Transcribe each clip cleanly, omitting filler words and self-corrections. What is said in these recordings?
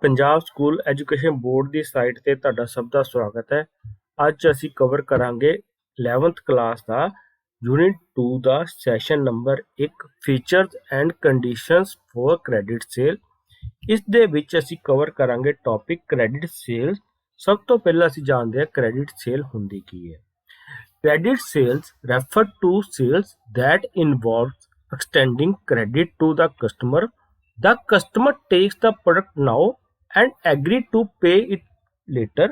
Punjab school education board ਦੀ site ਤੇ ਤੁਹਾਡਾ ਸਭ ਦਾ ਸਵਾਗਤ ਹੈ। ਅੱਜ ਅਸੀਂ ਕਵਰ ਕਰਾਂਗੇ 11th ਕਲਾਸ ਦਾ ਯੂਨਿਟ 2 ਦਾ session number 1 features and conditions for credit sale. ਇਸ ਦੇ ਵਿੱਚ ਅਸੀਂ ਕਵਰ ਕਰਾਂਗੇ ਟੌਪਿਕ ਕ੍ਰੈਡਿਟ ਸੇਲ। ਸਭ ਤੋਂ ਪਹਿਲਾਂ ਅਸੀਂ ਜਾਣਦੇ ਹਾਂ ਕ੍ਰੈਡਿਟ ਸੇਲ ਹੁੰਦੀ ਕੀ ਹੈ। Credit sales refer to sales that involves extending credit to the customer. The customer takes the product now and agree to pay it later.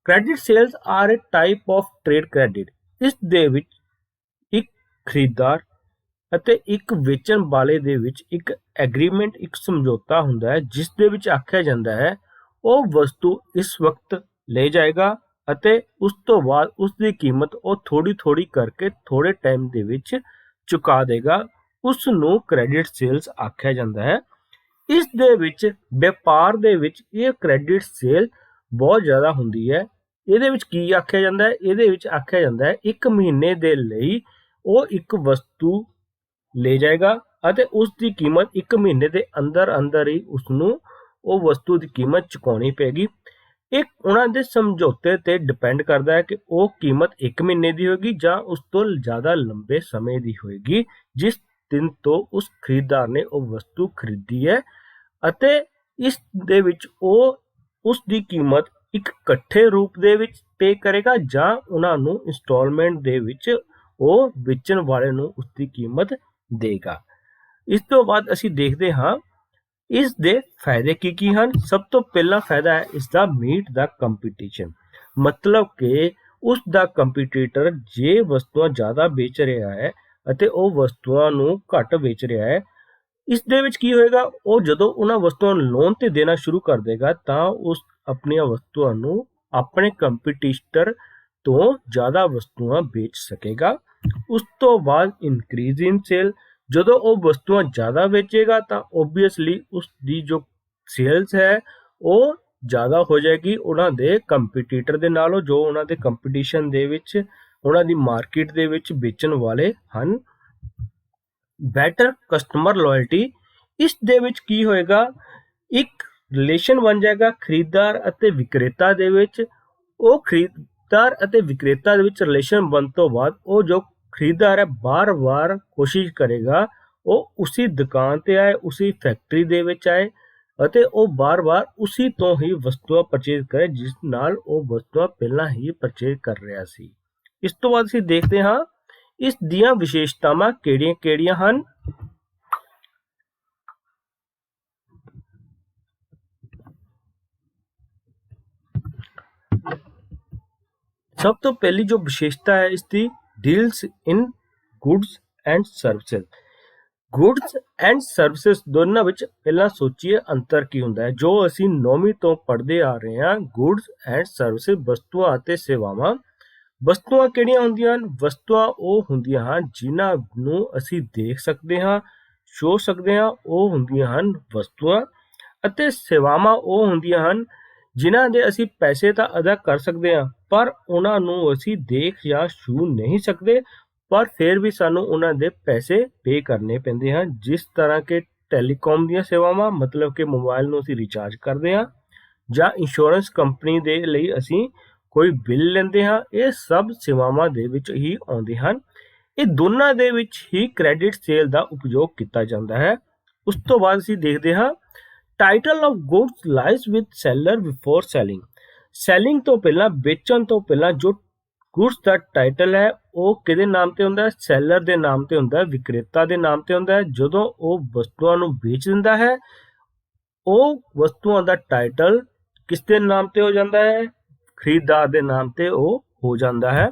Credit sales are a type of trade credit. ਇਸ ਦੇ ਵਿੱਚ ਇੱਕ ਖਰੀਦਦਾਰ ਅਤੇ ਇੱਕ ਵੇਚਣ ਵਾਲੇ ਦੇ ਵਿੱਚ ਇੱਕ ਐਗਰੀਮੈਂਟ ਇੱਕ ਸਮਝੌਤਾ ਹੁੰਦਾ ਹੈ, ਜਿਸ ਦੇ ਵਿੱਚ ਆਖਿਆ ਜਾਂਦਾ ਹੈ ਉਹ ਵਸਤੂ ਇਸ ਵਕਤ ਲੈ ਜਾਏਗਾ ਅਤੇ ਉਸ ਤੋਂ ਬਾਅਦ ਉਸ ਦੀ ਕੀਮਤ ਉਹ ਥੋੜੀ ਕਰਕੇ ਥੋੜੇ ਟਾਈਮ ਦੇ ਵਿੱਚ ਚੁਕਾ ਦੇਗਾ। ਉਸ ਨੂੰ ਕ੍ਰੈਡਿਟ ਸੇਲਸ ਆਖਿਆ ਜਾਂਦਾ ਹੈ। ਇਸ ਦੇ ਵਿੱਚ ਵਪਾਰ ਦੇ ਵਿੱਚ ਇਹ ਕ੍ਰੈਡਿਟ ਸੇਲ ਬਹੁਤ ਜ਼ਿਆਦਾ ਹੁੰਦੀ ਹੈ। ਇਹਦੇ ਵਿੱਚ ਕੀ ਆਖਿਆ ਜਾਂਦਾ ਹੈ? ਇਹਦੇ ਵਿੱਚ ਆਖਿਆ ਜਾਂਦਾ ਹੈ 1 ਮਹੀਨੇ ਦੇ ਲਈ ਉਹ ਇੱਕ ਵਸਤੂ ਲੈ ਜਾਏਗਾ ਅਤੇ ਉਸ ਦੀ ਕੀਮਤ 1 ਮਹੀਨੇ ਦੇ ਅੰਦਰ ਹੀ ਉਸ ਨੂੰ ਉਹ ਵਸਤੂ ਦੀ ਕੀਮਤ ਚੁਕਾਉਣੀ ਪੈਗੀ। ਇਹ ਉਹਨਾਂ ਦੇ ਸਮਝੌਤੇ ਤੇ ਡਿਪੈਂਡ ਕਰਦਾ ਹੈ ਕਿ ਉਹ ਕੀਮਤ 1 ਮਹੀਨੇ ਦੀ ਹੋਏਗੀ ਜਾਂ ਉਸ ਤੋਂ ਜ਼ਿਆਦਾ ਲੰਬੇ ਸਮੇਂ ਦੀ ਹੋਏਗੀ, ਜਿਸ ਦਿਨ ਤੋਂ ਉਸ ਖਰੀਦਦਾਰ ਨੇ ਉਹ ਵਸਤੂ ਖਰੀਦੀ ਹੈ। ਅਤੇ ਇਸ ਦੇ ਵਿੱਚ ਉਹ ਉਸ ਦੀ ਕੀਮਤ ਇੱਕ ਇਕੱਠੇ ਰੂਪ ਦੇ ਵਿੱਚ ਪੇ ਕਰੇਗਾ ਜਾਂ ਉਹਨਾਂ ਨੂੰ ਇੰਸਟਾਲਮੈਂਟ ਦੇ ਵਿੱਚ ਉਹ ਵੇਚਣ ਵਾਲੇ ਨੂੰ ਉਸ ਦੀ ਕੀਮਤ ਦੇਗਾ। ਇਸ ਤੋਂ ਬਾਅਦ ਅਸੀਂ ਦੇਖਦੇ ਹਾਂ ਇਸ ਦੇ ਫਾਇਦੇ ਕੀ ਹਨ। ਸਭ ਤੋਂ ਪਹਿਲਾ ਫਾਇਦਾ ਹੈ ਇਸ ਦਾ ਮੀਟ ਦਾ ਕੰਪੀਟੀਸ਼ਨ, ਮਤਲਬ ਕਿ ਉਸ ਦਾ ਕੰਪੀਟੀਟਰ ਜੇ ਵਸਤੂਆਂ ਜ਼ਿਆਦਾ ਵੇਚ ਰਿਹਾ ਹੈ ਅਤੇ ਉਹ ਵਸਤੂਆਂ ਨੂੰ ਘੱਟ ਵੇਚ ਰਿਹਾ ਹੈ, ਇਸ ਦੇ ਵਿੱਚ ਕੀ ਹੋਏਗਾ, ਉਹ ਜਦੋਂ ਉਹਨਾਂ ਵਸਤੂਆਂ ਨੂੰ ਲੋਨ ਤੇ ਦੇਣਾ ਸ਼ੁਰੂ ਕਰ ਦੇਗਾ ਤਾਂ ਉਸ ਆਪਣੀਆਂ ਵਸਤੂਆਂ ਨੂੰ ਆਪਣੇ ਕੰਪੀਟੀਟਰ ਤੋਂ ਜ਼ਿਆਦਾ ਵਸਤੂਆਂ ਵੇਚ ਸਕੇਗਾ। ਉਸ ਤੋਂ ਬਾਅਦ ਇਨਕਰੀਜ਼ ਇਨ ਸੇਲ, ਜਦੋਂ ਉਹ ਵਸਤੂਆਂ ਜ਼ਿਆਦਾ ਵੇਚੇਗਾ ਤਾਂ ਓਬਵੀਅਸਲੀ ਉਸ ਦੀ ਜੋ ਸੇਲਸ ਹੈ ਉਹ ਜ਼ਿਆਦਾ ਹੋ ਜਾਏਗੀ ਉਹਨਾਂ ਦੇ ਕੰਪੀਟੀਟਰ ਦੇ ਨਾਲੋਂ, ਜੋ ਉਹਨਾਂ ਦੇ ਕੰਪੀਟੀਸ਼ਨ ਦੇ ਵਿੱਚ ਉਹਨਾਂ ਦੀ ਮਾਰਕੀਟ ਦੇ ਵਿੱਚ ਵੇਚਣ ਵਾਲੇ ਹਨ। ਬੈਟਰ ਕਸਟਮਰ ਲਾਇਲਟੀ, ਇਸ ਦੇ ਵਿੱਚ ਕੀ ਹੋਏਗਾ, ਇੱਕ ਰਿਲੇਸ਼ਨ ਬਣ ਜਾਏਗਾ ਖਰੀਦਦਾਰ ਅਤੇ ਵਿਕਰੇਤਾ ਦੇ ਵਿੱਚ। ਉਹ ਖਰੀਦਦਾਰ ਅਤੇ ਵਿਕਰੇਤਾ ਦੇ ਵਿੱਚ ਰਿਲੇਸ਼ਨ ਬਣਨ ਤੋਂ ਬਾਅਦ ਉਹ ਜੋ ਖਰੀਦਦਾਰ ਹੈ ਬਾਰ-ਬਾਰ ਕੋਸ਼ਿਸ਼ ਕਰੇਗਾ ਉਹ ਉਸੇ ਦੁਕਾਨ ਤੇ ਆਏ, ਉਸੇ ਫੈਕਟਰੀ ਦੇ ਵਿੱਚ ਆਏ ਅਤੇ ਉਹ ਬਾਰ-ਬਾਰ ਉਸੇ ਤੋਂ ਹੀ ਵਸਤੂਆਂ ਪਰਚੇਜ਼ ਕਰੇ ਜਿਸ ਨਾਲ ਉਹ ਵਸਤੂਆਂ ਪਹਿਲਾਂ ਹੀ ਪਰਚੇਜ਼ ਕਰ ਰਿਹਾ ਸੀ। ਇਸ ਤੋਂ ਬਾਅਦ ਅਸੀਂ ਦੇਖਦੇ ਹਾਂ ਇਸ ਦੀਆਂ ਵਿਸ਼ੇਸ਼ਤਾਵਾਂ ਕਿਹੜੀਆਂ ਹਨ। ਸਭ ਤੋਂ ਪਹਿਲੀ ਜੋ ਵਿਸ਼ੇਸ਼ਤਾ ਹੈ ਇਸ ਦੀ deals in goods and services. Goods and services ਦੋਨਾਂ ਵਿੱਚ ਪਹਿਲਾਂ ਸੋਚੀਏ ਅੰਤਰ ਕੀ ਹੁੰਦਾ ਹੈ। ਜੋ ਅਸੀਂ 9ਵੀਂ ਤੋਂ ਪੜ੍ਹਦੇ ਆ ਰਹੇ ਹਾਂ, ਗੁੱਡਸ ਐਂਡ ਸਰਵਿਸਿਜ਼ ਵਸਤੂਆਂ ਅਤੇ ਸੇਵਾਵਾਂ। ਵਸਤੂਆਂ ਕਿਹੜੀਆਂ ਹੁੰਦੀਆਂ ਹਨ? ਵਸਤੂਆਂ ਉਹ ਹੁੰਦੀਆਂ ਹਨ ਜਿਨ੍ਹਾਂ ਨੂੰ ਅਸੀਂ ਦੇਖ ਸਕਦੇ ਹਾਂ, ਛੂਹ ਸਕਦੇ ਹਾਂ, ਉਹ ਹੁੰਦੀਆਂ ਹਨ ਵਸਤੂਆਂ। ਅਤੇ ਸੇਵਾਵਾਂ ਉਹ ਹੁੰਦੀਆਂ ਹਨ ਜਿਨ੍ਹਾਂ ਦੇ ਅਸੀਂ ਪੈਸੇ ਤਾਂ ਅਦਾ ਕਰ ਸਕਦੇ ਹਾਂ ਪਰ ਉਹਨਾਂ ਨੂੰ ਅਸੀਂ ਦੇਖ ਜਾਂ ਛੂਹ ਨਹੀਂ ਸਕਦੇ, ਪਰ ਫਿਰ ਵੀ ਸਾਨੂੰ ਉਹਨਾਂ ਦੇ ਪੈਸੇ ਪੇ ਕਰਨੇ ਪੈਂਦੇ ਹਨ। ਜਿਸ ਤਰ੍ਹਾਂ ਕਿ ਟੈਲੀਕਾਮ ਦੀਆਂ ਸੇਵਾਵਾਂ, ਮਤਲਬ ਕਿ ਮੋਬਾਈਲ ਨੂੰ ਅਸੀਂ ਰਿਚਾਰਜ ਕਰਦੇ ਹਾਂ, ਜਾਂ ਇੰਸ਼ੋਰੈਂਸ ਕੰਪਨੀ ਦੇ ਲਈ ਅਸੀਂ ਕੋਈ ਬਿੱਲ ਲੈਂਦੇ ਹਾਂ, ਇਹ ਸਭ ਸੇਵਾਵਾਂ ਦੇ ਵਿੱਚ ਹੀ ਆਉਂਦੇ ਹਨ। ਇਹ ਦੋਨਾਂ ਦੇ ਵਿੱਚ ਹੀ ਕ੍ਰੈਡਿਟ ਸੇਲ ਦਾ ਉਪਯੋਗ ਕੀਤਾ ਜਾਂਦਾ ਹੈ। ਉਸ ਤੋਂ ਬਾਅਦ ਅਸੀਂ ਦੇਖਦੇ ਹਾਂ title of goods lies with seller before selling. Selling ਤੋਂ ਪਹਿਲਾਂ, ਵੇਚਣ ਤੋਂ ਪਹਿਲਾਂ ਜੋ ਗੁੱਡਸ ਦਾ ਟਾਈਟਲ ਹੈ ਉਹ ਕਿਹਦੇ ਨਾਮ ਤੇ ਹੁੰਦਾ ਹੈ? ਸੈਲਰ ਦੇ ਨਾਮ ਤੇ ਹੁੰਦਾ ਹੈ, ਵਿਕਰੇਤਾ ਦੇ ਨਾਮ ਤੇ ਹੁੰਦਾ ਹੈ। ਜਦੋਂ ਉਹ ਵਸਤੂਆਂ ਨੂੰ ਵੇਚ ਦਿੰਦਾ ਹੈ ਉਹ ਵਸਤੂਆਂ ਦਾ ਟਾਈਟਲ ਕਿਸ ਦੇ ਨਾਮ ਤੇ ਹੋ ਜਾਂਦਾ ਹੈ? ਖਰੀਦਦਾਰ ਦੇ ਨਾਮ ਤੇ ਉਹ ਹੋ ਜਾਂਦਾ ਹੈ।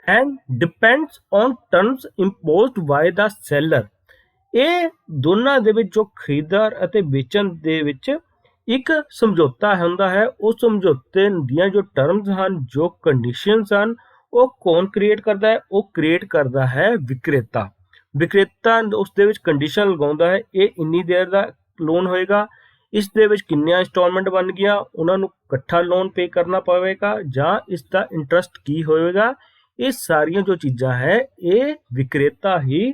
And depends on terms imposed by the seller. ਇਹ ਦੋਨਾਂ ਦੇ ਵਿੱਚ ਜੋ ਖਰੀਦਦਾਰ ਅਤੇ ਵੇਚਣ ਦੇ ਵਿੱਚ ਇੱਕ ਸਮਝੌਤਾ ਹੁੰਦਾ ਹੈ, ਉਹ ਸਮਝੌਤੇ ਦੀਆਂ ਜੋ ਟਰਮਸ ਹਨ, ਜੋ ਕੰਡੀਸ਼ਨਸ ਹਨ, ਉਹ ਕੌਣ ਕ੍ਰੀਏਟ ਕਰਦਾ ਹੈ? ਉਹ ਕ੍ਰੀਏਟ ਕਰਦਾ ਹੈ ਵਿਕਰੇਤਾ। ਵਿਕਰੇਤਾ ਉਸ ਦੇ ਵਿੱਚ ਕੰਡੀਸ਼ਨ ਲਗਾਉਂਦਾ ਹੈ ਇਹ ਇੰਨੀ ਦੇਰ ਦਾ ਲੋਨ ਹੋਏਗਾ, ਇਸ ਦੇ ਵਿੱਚ ਕਿੰਨੀਆਂ ਇੰਸਟਾਲਮੈਂਟ ਬਣ ਗਈਆਂ, ਉਹਨਾਂ ਨੂੰ ਇਕੱਠਾ ਲੋਨ ਪੇ ਕਰਨਾ ਪਵੇਗਾ ਜਾਂ ਇਸ ਦਾ ਇੰਟਰਸਟ ਕੀ ਹੋਵੇਗਾ। ਇਹ ਸਾਰੀਆਂ ਜੋ ਚੀਜ਼ਾਂ ਹੈ ਇਹ ਵਿਕਰੇਤਾ ਹੀ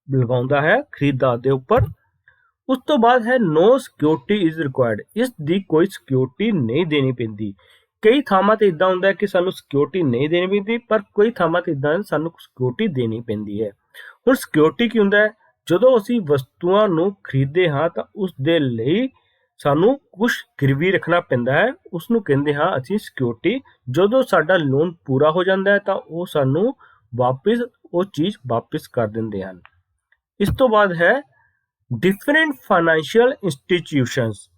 ਲਗਾਉਂਦਾ ਹੈ ਖਰੀਦਦਾਰ ਦੇ ਉੱਪਰ। ਉਸ ਤੋਂ ਬਾਅਦ ਹੈ no security is required, ਇਸ ਦੀ ਕੋਈ ਸਿਕਿਉਰਿਟੀ ਨਹੀਂ ਦੇਣੀ ਪੈਂਦੀ। ਕਈ ਥਾਵਾਂ ਤੇ ਇਦਾਂ ਹੁੰਦਾ ਹੈ ਕਿ ਸਾਨੂੰ ਸਿਕਿਉਰਿਟੀ ਨਹੀਂ ਦੇਣੀ ਪੈਂਦੀ, ਪਰ ਕੋਈ ਥਾਵਾਂ ਤੇ ਇਦਾਂ ਸਾਨੂੰ ਸਿਕਿਉਰਿਟੀ ਦੇਣੀ ਪੈਂਦੀ ਹੈ। ਹੁਣ ਸਿਕਿਉਰਿਟੀ ਕੀ ਹੁੰਦਾ ਹੈ? ਜਦੋਂ ਅਸੀਂ ਵਸਤੂਆਂ ਨੂੰ ਖਰੀਦਦੇ ਹਾਂ ਤਾਂ ਉਸ ਦੇ ਲਈ ਸਾਨੂੰ ਕੁਝ ਗਿਰਵੀ ਰੱਖਣਾ ਪੈਂਦਾ ਹੈ, ਉਸ ਨੂੰ ਕਹਿੰਦੇ ਹਾਂ ਅਸੀਂ ਸਿਕਿਉਰਿਟੀ। ਜਦੋਂ ਸਾਡਾ ਲੋਨ ਪੂਰਾ ਹੋ ਜਾਂਦਾ ਹੈ ਤਾਂ ਉਹ ਸਾਨੂੰ ਵਾਪਿਸ ਉਹ ਚੀਜ਼ ਵਾਪਿਸ ਕਰ ਦਿੰਦੇ ਹਨ। ਇਸ ਤੋਂ ਬਾਅਦ ਹੈ ਡਿਫਰੈਂਟ ਫਾਈਨੈਂਸ਼ੀਅਲ ਇੰਸਟੀਟਿਊਸ਼ਨਸ।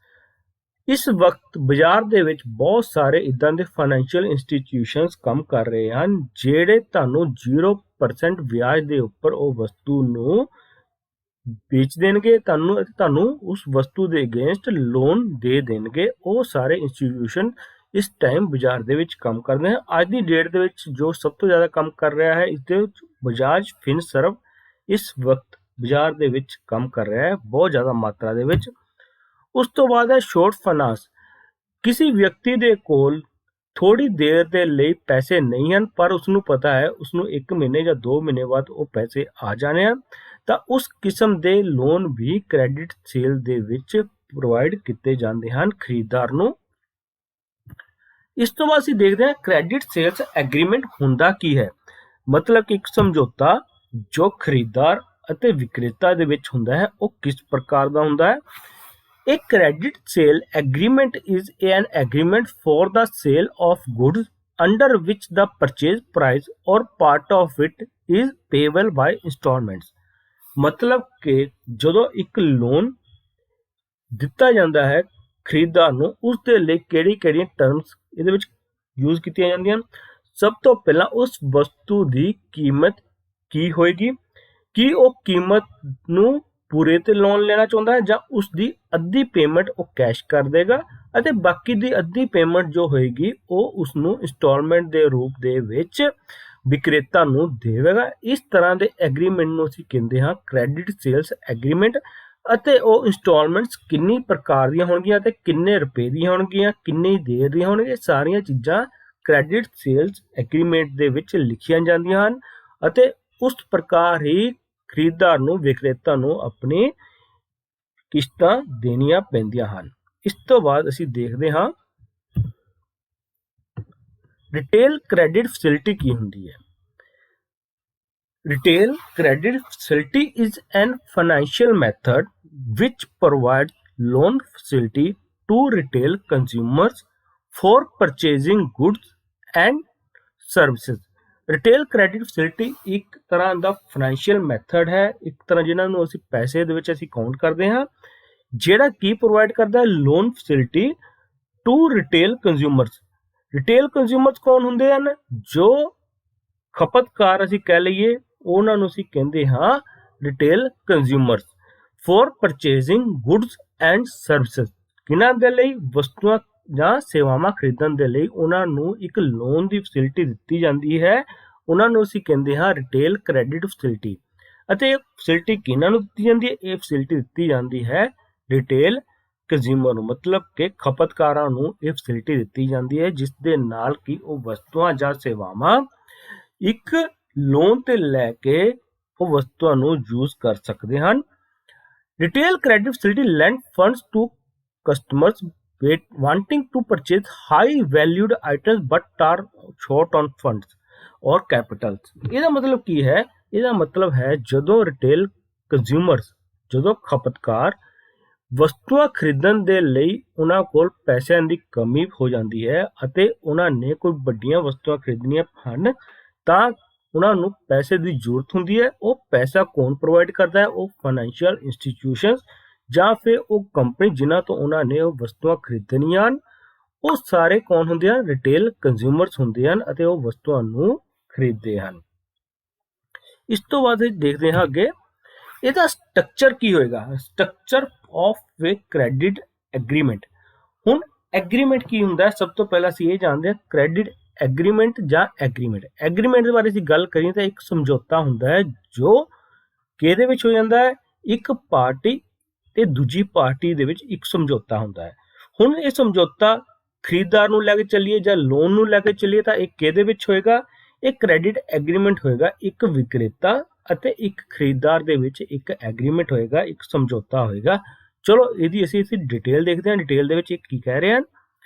ਇਸ ਵਕਤ ਬਾਜ਼ਾਰ ਦੇ ਵਿੱਚ ਬਹੁਤ ਸਾਰੇ ਇਦਾਂ ਦੇ ਫਾਈਨੈਂਸ਼ੀਅਲ ਇੰਸਟੀਟਿਊਸ਼ਨਸ ਕੰਮ ਕਰ ਰਹੇ ਹਨ ਜਿਹੜੇ ਤੁਹਾਨੂੰ 0% ਵਿਆਜ ਦੇ ਉੱਪਰ ਉਹ ਵਸਤੂ ਨੂੰ ਵੇਚ ਦੇਣਗੇ ਤੁਹਾਨੂੰ ਉਸ ਵਸਤੂ ਦੇ ਅਗੇਂਸਟ ਲੋਨ ਦੇ ਦੇਣਗੇ। ਉਹ ਸਾਰੇ ਇੰਸਟੀਟਿਊਸ਼ਨ ਇਸ ਟਾਈਮ ਬਾਜ਼ਾਰ ਦੇ ਵਿੱਚ ਕੰਮ ਕਰਦੇ ਹਨ। ਅੱਜ ਦੀ ਡੇਟ ਦੇ ਵਿੱਚ ਜੋ ਸਭ ਤੋਂ ਜ਼ਿਆਦਾ ਕੰਮ ਕਰ ਰਿਹਾ ਹੈ ਇਸ ਦੇ ਵਿੱਚ ਬਜਾਜ ਫਿਨਸਰਵ ਇਸ ਵਕਤ ਬਾਜ਼ਾਰ ਦੇ ਵਿੱਚ ਕੰਮ ਕਰ ਰਿਹਾ ਹੈ ਬਹੁਤ ਜ਼ਿਆਦਾ ਮਾਤਰਾ ਦੇ ਵਿੱਚ। ਉਸ ਤੋਂ ਬਾਅਦ ਹੈ ਸ਼ਾਰਟ ਫਾਈਨਾਂਸ। ਕਿਸੇ ਵਿਅਕਤੀ ਦੇ ਕੋਲ ਥੋੜੀ ਦੇਰ ਦੇ ਲਈ ਪੈਸੇ ਨਹੀਂ ਹਨ ਪਰ ਉਸ ਨੂੰ ਪਤਾ ਹੈ ਉਸ ਨੂੰ 1 ਮਹੀਨੇ ਜਾਂ 2 ਮਹੀਨੇ ਬਾਅਦ ਉਹ ਪੈਸੇ ਆ ਜਾਣੇ ਹਨ, ਤਾਂ ਉਸ ਕਿਸਮ ਦੇ ਲੋਨ ਵੀ ਕ੍ਰੈਡਿਟ ਸੇਲ ਦੇ ਵਿੱਚ ਪ੍ਰੋਵਾਈਡ ਕੀਤੇ ਜਾਂਦੇ ਹਨ ਖਰੀਦਦਾਰ ਨੂੰ। ਇਸ ਤੋਂ ਬਾਅਦ ਅਸੀਂ ਦੇਖਦੇ ਹਾਂ ਕ੍ਰੈਡਿਟ ਸੇਲਸ ਐਗਰੀਮੈਂਟ ਹੁੰਦਾ ਕੀ ਹੈ। ਮਤਲਬ ਕਿ ਇੱਕ ਸਮਝੌਤਾ ਜੋ ਖਰੀਦਦਾਰ ਅਤੇ ਵਿਕਰੇਤਾ ਦੇ ਵਿੱਚ ਹੁੰਦਾ ਹੈ ਉਹ ਕਿਸ ਪ੍ਰਕਾਰ ਦਾ ਹੁੰਦਾ ਹੈ। A credit sale agreement is an agreement for the sale of goods under which the purchase price or part of it is payable by installments। ਮਤਲਬ ਕਿ ਜਦੋਂ ਇੱਕ ਲੋਨ ਦਿੱਤਾ ਜਾਂਦਾ ਹੈ ਖਰੀਦਦਾਰ ਨੂੰ ਉਸ ਦੇ ਲਈ ਕਿਹੜੀਆਂ ਟਰਮਸ ਇਹਦੇ ਵਿੱਚ ਯੂਜ਼ ਕੀਤੀਆਂ ਜਾਂਦੀਆਂ ਹਨ। ਸਭ ਤੋਂ ਪਹਿਲਾਂ ਉਸ ਵਸਤੂ ਦੀ ਕੀਮਤ ਕੀ ਹੋਏਗੀ, ਕੀ ਉਹ ਕੀਮਤ ਨੂੰ ਪੂਰੇ ਤੇ ਲੋਨ ਲੈਣਾ ਚਾਹੁੰਦਾ ਹੈ ਜਾਂ ਉਸ ਦੀ ਅੱਧੀ ਪੇਮੈਂਟ ਉਹ ਕੈਸ਼ ਕਰ ਦੇਗਾ ਅਤੇ ਬਾਕੀ ਦੀ ਅੱਧੀ ਪੇਮੈਂਟ ਜੋ ਹੋਏਗੀ ਉਹ ਉਸ ਨੂੰ ਇੰਸਟਾਲਮੈਂਟ ਦੇ ਰੂਪ ਦੇ ਵਿੱਚ ਵਿਕਰੇਤਾ ਨੂੰ ਦੇਵੇਗਾ। ਇਸ ਤਰ੍ਹਾਂ ਦੇ ਐਗਰੀਮੈਂਟ ਨੂੰ ਅਸੀਂ ਕਹਿੰਦੇ ਹਾਂ ਕ੍ਰੈਡਿਟ ਸੇਲਸ ਐਗਰੀਮੈਂਟ। ਅਤੇ ਉਹ ਇੰਸਟਾਲਮੈਂਟਸ ਕਿੰਨੀ ਪ੍ਰਕਾਰ ਦੀਆਂ ਹੋਣਗੀਆਂ ਤੇ ਕਿੰਨੇ ਰੁਪਏ ਦੀਆਂ ਹੋਣਗੀਆਂ, ਕਿੰਨੀ ਦੇਰ ਦੀਆਂ ਹੋਣਗੀਆਂ, ਸਾਰੀਆਂ ਚੀਜ਼ਾਂ ਕ੍ਰੈਡਿਟ ਸੇਲਸ ਐਗਰੀਮੈਂਟ ਦੇ ਵਿੱਚ ਲਿਖੀਆਂ ਜਾਂਦੀਆਂ ਹਨ ਅਤੇ ਉਸ ਪ੍ਰਕਾਰ ਹੀ ਖਰੀਦਦਾਰ ਨੂੰ ਵਿਕਰੇਤਾ ਨੂੰ ਆਪਣੀ ਕਿਸ਼ਤਾਂ ਦੇਣੀਆਂ ਪੈਂਦੀਆਂ ਹਨ। ਇਸ ਤੋਂ ਬਾਅਦ ਅਸੀਂ ਦੇਖਦੇ ਹਾਂ ਰਿਟੇਲ ਕ੍ਰੈਡਿਟ ਫੈਸਿਲਿਟੀ ਕੀ ਹੁੰਦੀ ਹੈ। Retail credit facility is an financial method which provides loan facility to retail consumers for purchasing goods and services। Retail credit facility ਇੱਕ ਤਰ੍ਹਾਂ ਦਾ ਫਾਈਨੈਂਸ਼ੀਅਲ ਮੈਥਡ ਹੈ, ਇੱਕ ਤਰ੍ਹਾਂ ਜਿਹਨਾਂ ਨੂੰ ਅਸੀਂ ਪੈਸੇ ਦੇ ਵਿੱਚ ਅਸੀਂ ਕਾਊਂਟ ਕਰਦੇ ਹਾਂ, ਜਿਹੜਾ ਕੀ ਪ੍ਰੋਵਾਈਡ ਕਰਦਾ ਹੈ loan facility to retail consumers. Retail consumers ਕੌਣ ਹੁੰਦੇ ਹਨ? ਜੋ ਖਪਤਕਾਰ ਅਸੀਂ ਕਹਿ ਲਈਏ ਉਹਨਾਂ ਨੂੰ ਅਸੀਂ ਕਹਿੰਦੇ ਹਾਂ retail consumers for purchasing goods and services. ਕਿਹਨਾਂ ਦੇ ਲਈ? ਵਸਤੂਆਂ ਜਾਂ ਸੇਵਾਵਾਂ ਖਰੀਦਣ ਦੇ ਲਈ ਉਹਨਾਂ ਨੂੰ ਇੱਕ ਲੋਨ ਦੀ ਫੈਸਿਲਿਟੀ ਦਿੱਤੀ ਜਾਂਦੀ ਹੈ, ਉਹਨਾਂ ਨੂੰ ਅਸੀਂ ਕਹਿੰਦੇ ਹਾਂ ਰਿਟੇਲ ਕ੍ਰੈਡਿਟ ਫੈਸਿਲਿਟੀ। ਅਤੇ ਇਹ ਫੈਸਿਲਿਟੀ ਕਿਹਨਾਂ ਨੂੰ ਦਿੱਤੀ ਜਾਂਦੀ ਹੈ? ਇਹ ਫੈਸਿਲਿਟੀ ਦਿੱਤੀ ਜਾਂਦੀ ਹੈ ਰਿਟੇਲ ਕੰਜ਼ਿਊਮਰ ਨੂੰ, ਮਤਲਬ ਕਿ ਖਪਤਕਾਰਾਂ ਨੂੰ ਇਹ ਫੈਸਿਲਿਟੀ ਦਿੱਤੀ ਜਾਂਦੀ ਹੈ ਜਿਸ ਦੇ ਨਾਲ ਕਿ ਉਹ ਵਸਤੂਆਂ ਜਾਂ ਸੇਵਾਵਾਂ ਇੱਕ ਲੋਨ ਤੇ ਲੈ ਕੇ ਉਹ ਵਸਤੂਆਂ ਨੂੰ ਯੂਜ਼ ਕਰ ਸਕਦੇ ਹਨ। Retail credit facility lend funds to customers wanting to purchase high valued items but are short on funds or capital। ਇਹਦਾ ਮਤਲਬ ਕੀ ਹੈ? ਇਹਦਾ ਮਤਲਬ ਹੈ ਜਦੋਂ ਰਿਟੇਲ ਕੰਜ਼ਿਊਮਰਸ, ਜਦੋਂ ਖਪਤਕਾਰ ਵਸਤੂਆਂ ਖਰੀਦਣ ਦੇ ਲਈ ਉਹਨਾਂ ਕੋਲ ਪੈਸਿਆਂ ਦੀ ਕਮੀ ਹੋ ਜਾਂਦੀ ਹੈ ਅਤੇ ਉਹਨਾਂ ਨੇ ਕੋਈ ਵੱਡੀਆਂ ਵਸਤੂਆਂ ਖਰੀਦਣੀਆਂ ਹਨ ਤਾਂ ਉਹਨਾਂ ਨੂੰ ਪੈਸੇ ਦੀ ਜ਼ਰੂਰਤ ਹੁੰਦੀ ਹੈ। ਉਹ ਪੈਸਾ ਕੌਣ ਪ੍ਰੋਵਾਈਡ ਕਰਦਾ ਹੈ? ਉਹ ਫਾਈਨੈਂਸ਼ੀਅਲ ਇੰਸਟੀਟਿਊਸ਼ਨਸ ਜਾਂ ਫਿਰ ਉਹ ਕੰਪਨੀ ਜਿਨ੍ਹਾਂ ਤੋਂ ਉਹਨਾਂ ਨੇ ਉਹ ਵਸਤੂਆਂ ਖਰੀਦਣੀਆਂ ਹਨ, ਉਹ ਸਾਰੇ ਕੌਣ ਹੁੰਦੇ ਹਨ? ਰਿਟੇਲ ਕੰਜ਼ਿਊਮਰਸ ਹੁੰਦੇ ਹਨ ਅਤੇ ਉਹ ਵਸਤੂਆਂ ਨੂੰ ਖਰੀਦਦੇ ਹਨ। ਇਸ ਤੋਂ ਬਾਅਦ ਦੇਖਦੇ ਹਾਂ ਅੱਗੇ ਇਹਦਾ ਸਟਰਕਚਰ ਕੀ ਹੋਏਗਾ। Structure of A credit agreement. ਹੁਣ ਐਗਰੀਮੈਂਟ ਕੀ ਹੁੰਦਾ ਹੈ? ਸਭ ਤੋਂ ਪਹਿਲਾਂ ਅਸੀਂ ਇਹ ਜਾਣਦੇ ਹਾਂ ਕ੍ਰੈਡਿਟ ਐਗਰੀਮੈਂਟ ਜਾਂ ਐਗਰੀਮੈਂਟ। ਐਗਰੀਮੈਂਟ ਦੇ ਬਾਰੇ ਅਸੀਂ ਗੱਲ ਕਰੀਏ ਤਾਂ ਇੱਕ ਸਮਝੌਤਾ ਹੁੰਦਾ ਹੈ ਜੋ ਕਿਹਦੇ ਵਿੱਚ ਹੋ ਜਾਂਦਾ ਹੈ? ਇੱਕ ਪਾਰਟੀ ਤੇ ਦੂਜੀ ਪਾਰਟੀ ਦੇ ਵਿੱਚ ਇੱਕ ਸਮਝੌਤਾ ਹੁੰਦਾ ਹੈ। ਹੁਣ ਇਹ ਸਮਝੌਤਾ ਖਰੀਦਦਾਰ ਨੂੰ ਲੈ ਕੇ ਚੱਲੀਏ ਜਾਂ ਲੋਨ ਨੂੰ ਲੈ ਕੇ ਚੱਲੀਏ ਤਾਂ ਇਹ ਕਿਹਦੇ ਵਿੱਚ ਹੋਏਗਾ? ਇਹ ਕ੍ਰੈਡਿਟ ਐਗਰੀਮੈਂਟ ਹੋਏਗਾ। ਇੱਕ ਵਿਕਰੇਤਾ ਅਤੇ ਇੱਕ ਖਰੀਦਦਾਰ ਦੇ ਵਿੱਚ ਇੱਕ ਐਗਰੀਮੈਂਟ ਹੋਏਗਾ, ਇੱਕ ਸਮਝੌਤਾ ਹੋਏਗਾ ਚਲੋ ਇਹਦੀ ਅਸੀਂ ਡਿਟੇਲ ਦੇਖਦੇ ਹਾਂ। ਡਿਟੇਲ ਦੇ ਵਿੱਚ ਇਹ ਕੀ ਕਹਿ ਰਹੇ ਹਨ।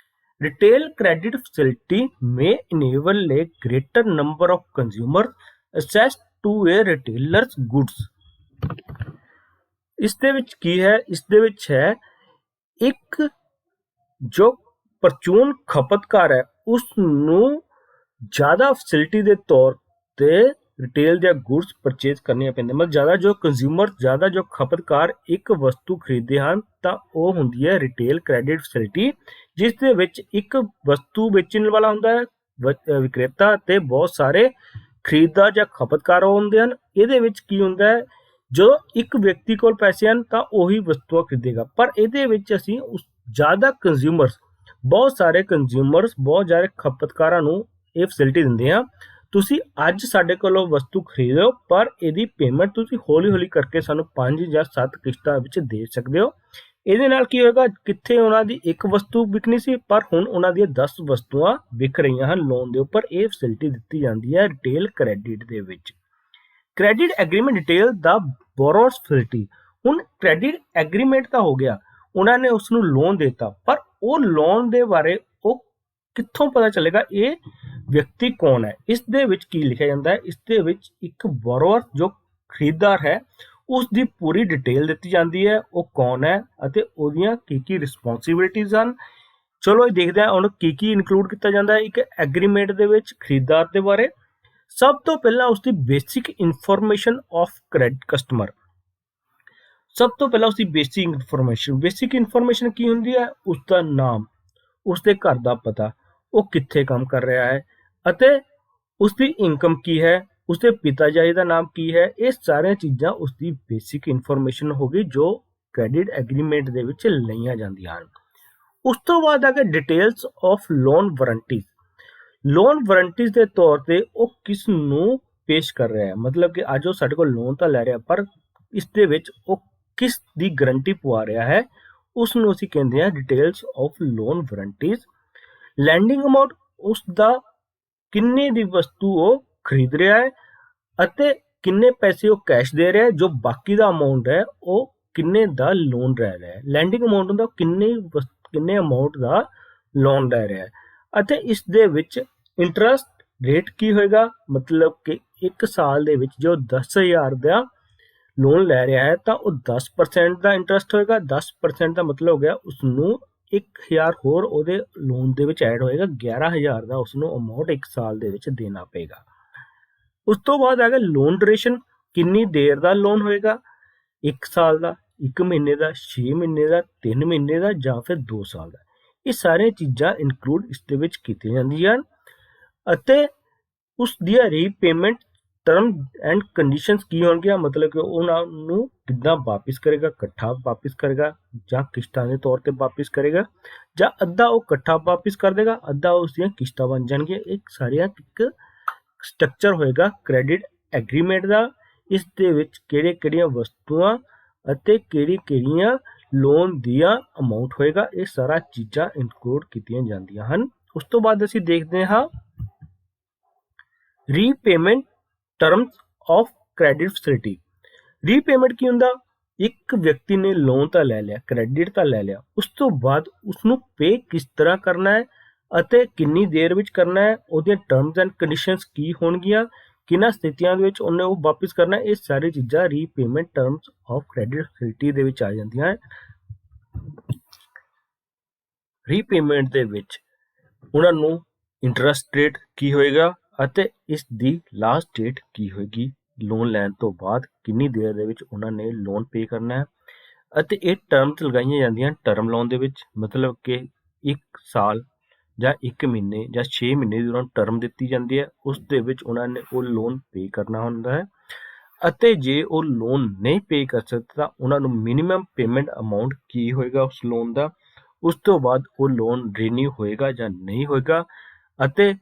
Retail credit facility may enable a greater number of consumers access to a retailer's goods। ਇਸ ਦੇ ਵਿੱਚ ਕੀ ਹੈ, ਇਸ ਦੇ ਵਿੱਚ ਹੈ ਇੱਕ ਜੋ ਪਰਚੂਨ ਖਪਤਕਾਰ ਹੈ ਉਸ ਨੂੰ ਜ਼ਿਆਦਾ ਫੈਸਿਲਿਟੀ ਦੇ ਤੌਰ ਤੇ ਰਿਟੇਲ ਦੀਆਂ ਗੁੱਡਸ ਪਰਚੇਜ਼ ਕਰਨੀਆਂ ਪੈਂਦੀਆਂ। ਮਤਲਬ ਜ਼ਿਆਦਾ ਜੋ ਕੰਜ਼ਿਊਮਰ, ਜ਼ਿਆਦਾ ਜੋ ਖਪਤਕਾਰ ਇੱਕ ਵਸਤੂ ਖਰੀਦਦੇ ਹਨ ਤਾਂ ਉਹ ਹੁੰਦੀ ਹੈ ਰਿਟੇਲ ਕ੍ਰੈਡਿਟ ਫੈਸਿਲਿਟੀ, ਜਿਸ ਦੇ ਵਿੱਚ ਇੱਕ ਵਸਤੂ ਵੇਚਣ ਵਾਲਾ ਹੁੰਦਾ ਹੈ ਵਿਕਰੇਤਾ ਤੇ ਬਹੁਤ ਸਾਰੇ ਖਰੀਦਦਾਰ ਜਾਂ ਖਪਤਕਾਰ ਹੁੰਦੇ ਹਨ। ਇਹਦੇ ਵਿੱਚ ਕੀ ਹੁੰਦਾ ਹੈ, ਜੋ ਇੱਕ ਵਿਅਕਤੀ ਕੋਲ ਪੈਸੇ ਹਨ ਤਾਂ ਉਹੀ ਵਸਤੂਆਂ ਖਰੀਦੇਗਾ, ਪਰ ਇਹਦੇ ਵਿੱਚ ਅਸੀਂ ਜ਼ਿਆਦਾ ਕੰਜ਼ਿਊਮਰਸ, ਬਹੁਤ ਸਾਰੇ ਕੰਜ਼ਿਊਮਰਸ, ਬਹੁਤ ਜ਼ਿਆਦਾ ਖਪਤਕਾਰਾਂ ਨੂੰ ਇਹ ਫੈਸਿਲਿਟੀ ਦਿੰਦੇ ਆ। ਤੁਸੀਂ ਅੱਜ ਸਾਡੇ ਕੋਲੋਂ ਵਸਤੂ ਖਰੀਦੋ ਪਰ ਇਹਦੀ ਪੇਮੈਂਟ ਤੁਸੀਂ ਹੌਲੀ ਹੌਲੀ ਕਰਕੇ ਸਾਨੂੰ 5 ਜਾਂ 7 ਕਿਸ਼ਤਾਂ ਵਿੱਚ ਦੇ ਸਕਦੇ ਹੋ। ਇਹਦੇ ਨਾਲ ਕੀ ਹੋਏਗਾ, ਕਿੱਥੇ ਉਹਨਾਂ ਦੀ ਇੱਕ ਵਸਤੂ ਵਿਕਣੀ ਸੀ ਪਰ ਹੁਣ ਉਹਨਾਂ ਦੀਆਂ 10 ਵਸਤੂਆਂ ਵਿਕ ਰਹੀਆਂ ਹਨ ਲੋਨ ਦੇ ਉੱਪਰ। ਇਹ ਫੈਸਿਲਿਟੀ ਦਿੱਤੀ ਜਾਂਦੀ ਹੈ ਰਿਟੇਲ ਕ੍ਰੈਡਿਟ ਦੇ ਵਿੱਚ। ਕ੍ਰੈਡਿਟ ਐਗਰੀਮੈਂਟ ਡਿਟੇਲ ਦਾ ਬੋਰੋਅਰਸ ਫੈਸਿਲਿਟੀ। ਹੁਣ ਕ੍ਰੈਡਿਟ ਐਗਰੀਮੈਂਟ ਤਾਂ ਹੋ ਗਿਆ, ਉਹਨਾਂ ਨੇ ਉਸ ਨੂੰ ਲੋਨ ਦਿੱਤਾ, ਪਰ ਉਹ ਲੋਨ ਦੇ ਬਾਰੇ ਉਹ ਕਿੱਥੋਂ ਪਤਾ ਚੱਲੇਗਾ ਇਹ ਵਿਅਕਤੀ ਕੌਣ ਹੈ। ਇਸ ਦੇ ਵਿੱਚ ਕੀ ਲਿਖਿਆ ਜਾਂਦਾ ਹੈ, ਇਸ ਦੇ ਵਿੱਚ ਇੱਕ ਬੋਰੋਅਰ ਜੋ ਖਰੀਦਦਾਰ ਹੈ ਉਸ ਦੀ ਪੂਰੀ ਡਿਟੇਲ ਦਿੱਤੀ ਜਾਂਦੀ ਹੈ, ਉਹ ਕੌਣ ਹੈ ਅਤੇ ਉਹਦੀਆਂ ਕੀ ਰਿਸਪੌਂਸਿਬਿਲਿਟੀਜ਼ ਹਨ। ਚਲੋ ਇਹ ਦੇਖਦੇ ਹਾਂ ਹੁਣ ਕੀ ਇਨਕਲੂਡ ਕੀਤਾ ਜਾਂਦਾ ਹੈ ਇੱਕ ਐਗਰੀਮੈਂਟ ਦੇ ਵਿੱਚ ਖਰੀਦਦਾਰ ਦੇ ਬਾਰੇ। ਸਭ ਤੋਂ ਪਹਿਲਾਂ ਉਸਦੀ basic information of credit customer. ਸਭ ਤੋਂ ਪਹਿਲਾਂ ਉਸਦੀ ਬੇਸਿਕ ਇਨਫੋਰਮੇਸ਼ਨ ਕੀ ਹੁੰਦੀ ਹੈ, ਉਸਦਾ ਨਾਮ, ਉਸਦੇ ਘਰ ਦਾ ਪਤਾ, ਉਹ ਕਿੱਥੇ ਕੰਮ ਕਰ ਰਿਹਾ ਹੈ ਅਤੇ ਉਸਦੀ ਇਨਕਮ ਕੀ ਹੈ, ਉਸਦੇ ਪਿਤਾ ਜੀ ਦਾ ਨਾਮ ਕੀ ਹੈ। ਇਹ ਸਾਰੀਆਂ ਚੀਜ਼ਾਂ ਉਸਦੀ ਬੇਸਿਕ ਇਨਫੋਰਮੇਸ਼ਨ ਹੋ ਗਈ ਜੋ ਕ੍ਰੈਡਿਟ ਐਗਰੀਮੈਂਟ ਦੇ ਵਿੱਚ ਲਈਆਂ ਜਾਂਦੀਆਂ ਹਨ। ਉਸ ਤੋਂ ਬਾਅਦ ਆ ਗਿਆ details of loan warranty. Loan warranties ਦੇ ਤੌਰ ਤੇ ਉਹ ਕਿਸ ਨੂੰ ਪੇਸ਼ ਕਰ ਰਿਹਾ ਹੈ, ਮਤਲਬ ਕਿ ਅੱਜ ਉਹ ਸਾਡੇ ਕੋਲ ਲੋਨ ਤਾਂ ਲੈ ਰਿਹਾ ਪਰ ਇਸ ਦੇ ਵਿੱਚ ਉਹ ਕਿਸ ਦੀ ਗਰੰਟੀ ਪਵਾ ਰਿਹਾ ਹੈ, ਉਸ ਨੂੰ ਅਸੀਂ ਕਹਿੰਦੇ ਹਾਂ details of loan warranties. Lending amount, ਉਸ ਦਾ ਕਿੰਨੇ ਦੀ ਵਸਤੂ ਉਹ ਖਰੀਦ ਰਿਹਾ ਹੈ ਅਤੇ ਕਿੰਨੇ ਪੈਸੇ ਉਹ ਕੈਸ਼ ਦੇ ਰਿਹਾ ਹੈ, ਜੋ ਬਾਕੀ ਦਾ ਅਮਾਉਂਟ ਹੈ ਉਹ ਕਿੰਨੇ ਦਾ ਲੋਨ ਲੈ ਰਿਹਾ ਹੈ। ਲੈਂਡਿੰਗ ਅਮਾਉਂਟ ਹੁੰਦਾ ਕਿੰਨੇ ਅਮਾਉਂਟ ਦਾ ਲੋਨ ਲੈ ਰਿਹਾ ਹੈ। ਅਤੇ ਇਸ ਦੇ ਵਿੱਚ ਇੰਟਰਸਟ ਰੇਟ ਕੀ ਹੋਏਗਾ, ਮਤਲਬ ਕਿ 1 ਸਾਲ ਦੇ ਵਿੱਚ ਜੋ 10,000 ਦਾ ਲੋਨ ਲੈ ਰਿਹਾ ਹੈ ਤਾਂ ਉਹ 10% ਦਾ ਇੰਟਰਸਟ ਹੋਏਗਾ। 10% ਦਾ ਮਤਲਬ ਹੋ ਗਿਆ ਉਸ ਨੂੰ 1,000 ਹੋਰ ਉਹਦੇ ਲੋਨ ਦੇ ਵਿੱਚ ਐਡ ਹੋਏਗਾ, 11,000 ਦਾ ਉਸ ਨੂੰ ਅਮਾਉਂਟ 1 ਸਾਲ ਦੇ ਵਿੱਚ ਦੇਣਾ ਪਏਗਾ। ਉਸ ਤੋਂ ਬਾਅਦ ਆ ਗਿਆ ਲੋਨ ਡਿਊਰੇਸ਼ਨ, ਕਿੰਨੀ ਦੇਰ ਦਾ ਲੋਨ ਹੋਏਗਾ, 1 ਸਾਲ ਦਾ, 1 ਮਹੀਨੇ ਦਾ, 6 ਮਹੀਨੇ ਦਾ, 3 ਮਹੀਨੇ ਦਾ ਜਾਂ ਫਿਰ 2 ਸਾਲ ਦਾ। ਇਹ ਸਾਰੀਆਂ ਚੀਜ਼ਾਂ ਇਨਕਲੂਡ ਇਸ ਦੇ ਵਿੱਚ ਕੀਤੀਆਂ ਜਾਂਦੀਆਂ ਹਨ। ਅਤੇ ਉਸ ਦੀਆਂ ਰੀਪੇਮੈਂਟ ਟਰਮ ਐਂਡ ਕੰਡੀਸ਼ਨਸ ਕੀ ਹੋਣਗੀਆਂ, ਮਤਲਬ ਕਿ ਉਹਨਾਂ ਨੂੰ ਕਿੱਦਾਂ ਵਾਪਿਸ ਕਰੇਗਾ, ਇਕੱਠਾ ਵਾਪਿਸ ਕਰੇਗਾ ਜਾਂ ਕਿਸ਼ਤਾਂ ਦੇ ਤੌਰ ਤੇ ਵਾਪਿਸ ਕਰੇਗਾ, ਜਾਂ ਅੱਧਾ ਉਹ ਇਕੱਠਾ ਵਾਪਿਸ ਕਰ ਦੇਗਾ, ਅੱਧਾ ਉਸ ਦੀਆਂ ਕਿਸ਼ਤਾਂ ਬਣ ਜਾਣਗੀਆਂ। ਇਹ ਸਾਰੀਆਂ ਇੱਕ ਸਟਰਕਚਰ ਹੋਏਗਾ ਕ੍ਰੈਡਿਟ ਐਗਰੀਮੈਂਟ ਦਾ। ਇਸ ਦੇ ਵਿੱਚ ਕਿਹੜੀਆਂ ਵਸਤੂਆਂ ਅਤੇ ਕਿਹੜੀਆਂ ਲੋਨ ਦੀਆਂ ਅਮਾਉਂਟ ਹੋਏਗਾ, ਇਹ ਸਾਰਾ ਚੀਜ਼ਾਂ ਇਨਕਲੂਡ ਕੀਤੀਆਂ ਜਾਂਦੀਆਂ ਹਨ। ਉਸ ਤੋਂ ਬਾਅਦ ਅਸੀਂ ਦੇਖਦੇ ਹਾਂ repayment terms of credit facility. Repayment ਕੀ ਹੁੰਦਾ, ਇੱਕ ਵਿਅਕਤੀ ਨੇ ਲੋਨ ਤਾਂ ਲੈ ਲਿਆ, ਕ੍ਰੈਡਿਟ ਤਾਂ ਲੈ ਲਿਆ, ਉਸ ਤੋਂ ਬਾਅਦ ਉਸ ਨੂੰ ਪੇ ਕਿਸ ਤਰ੍ਹਾਂ ਕਰਨਾ ਹੈ ਅਤੇ ਕਿੰਨੀ ਦੇਰ ਵਿੱਚ ਕਰਨਾ ਹੈ, ਉਹਦੀਆਂ ਟਰਮਸ ਐਂਡ ਕੰਡੀਸ਼ਨਸ ਕੀ ਹੋਣਗੀਆਂ, ਕਿਹਨਾਂ ਸਥਿਤੀਆਂ ਦੇ ਵਿੱਚ ਉਹਨੇ ਉਹ ਵਾਪਿਸ ਕਰਨਾ, ਇਹ ਸਾਰੀ ਚੀਜ਼ਾਂ repayment terms of credit facility ਦੇ ਵਿੱਚ ਆ ਜਾਂਦੀਆਂ ਹੈ। ਰੀਪੇਮੈਂਟ ਦੇ ਵਿੱਚ ਉਹਨਾਂ ਨੂੰ ਇੰਟਰਸਟ ਰੇਟ ਕੀ ਹੋਏਗਾ ਅਤੇ ਇਸ ਦੀ ਲਾਸਟ ਡੇਟ ਕੀ ਹੋਏਗੀ, ਲੋਨ ਲੈਣ ਤੋਂ ਬਾਅਦ ਕਿੰਨੀ ਦੇਰ ਦੇ ਵਿੱਚ ਉਹਨਾਂ ਨੇ ਲੋਨ ਪੇ ਕਰਨਾ ਹੈ। ਅਤੇ ਇਹ ਟਰਮਸ ਲਗਾਈਆਂ ਜਾਂਦੀਆਂ ਟਰਮ ਲੋਨ ਦੇ ਵਿੱਚ, ਮਤਲਬ ਕਿ 1 ਸਾਲ ਜਾਂ 1 ਮਹੀਨੇ ਜਾਂ 6 ਮਹੀਨੇ ਦੀ ਉਹਨਾਂ ਨੂੰ ਟਰਮ ਦਿੱਤੀ ਜਾਂਦੀ ਹੈ। ਉਸ ਦੇ ਵਿੱਚ ਉਹਨਾਂ ਨੇ ਉਹ ਲੋਨ ਪੇ ਕਰਨਾ ਹੁੰਦਾ ਹੈ ਅਤੇ ਜੇ ਉਹ ਲੋਨ ਨਹੀਂ ਪੇ ਕਰ ਸਕਦੇ ਤਾਂ ਉਹਨਾਂ ਨੂੰ ਮਿਨੀਮਮ ਪੇਮੈਂਟ ਅਮਾਉਂਟ ਕੀ ਹੋਏਗਾ ਉਸ ਲੋਨ ਦਾ, ਉਸ ਤੋਂ ਬਾਅਦ ਉਹ ਲੋਨ ਰੀਨਿਊ ਹੋਏਗਾ ਜਾਂ ਨਹੀਂ ਹੋਏਗਾ ਅਤੇ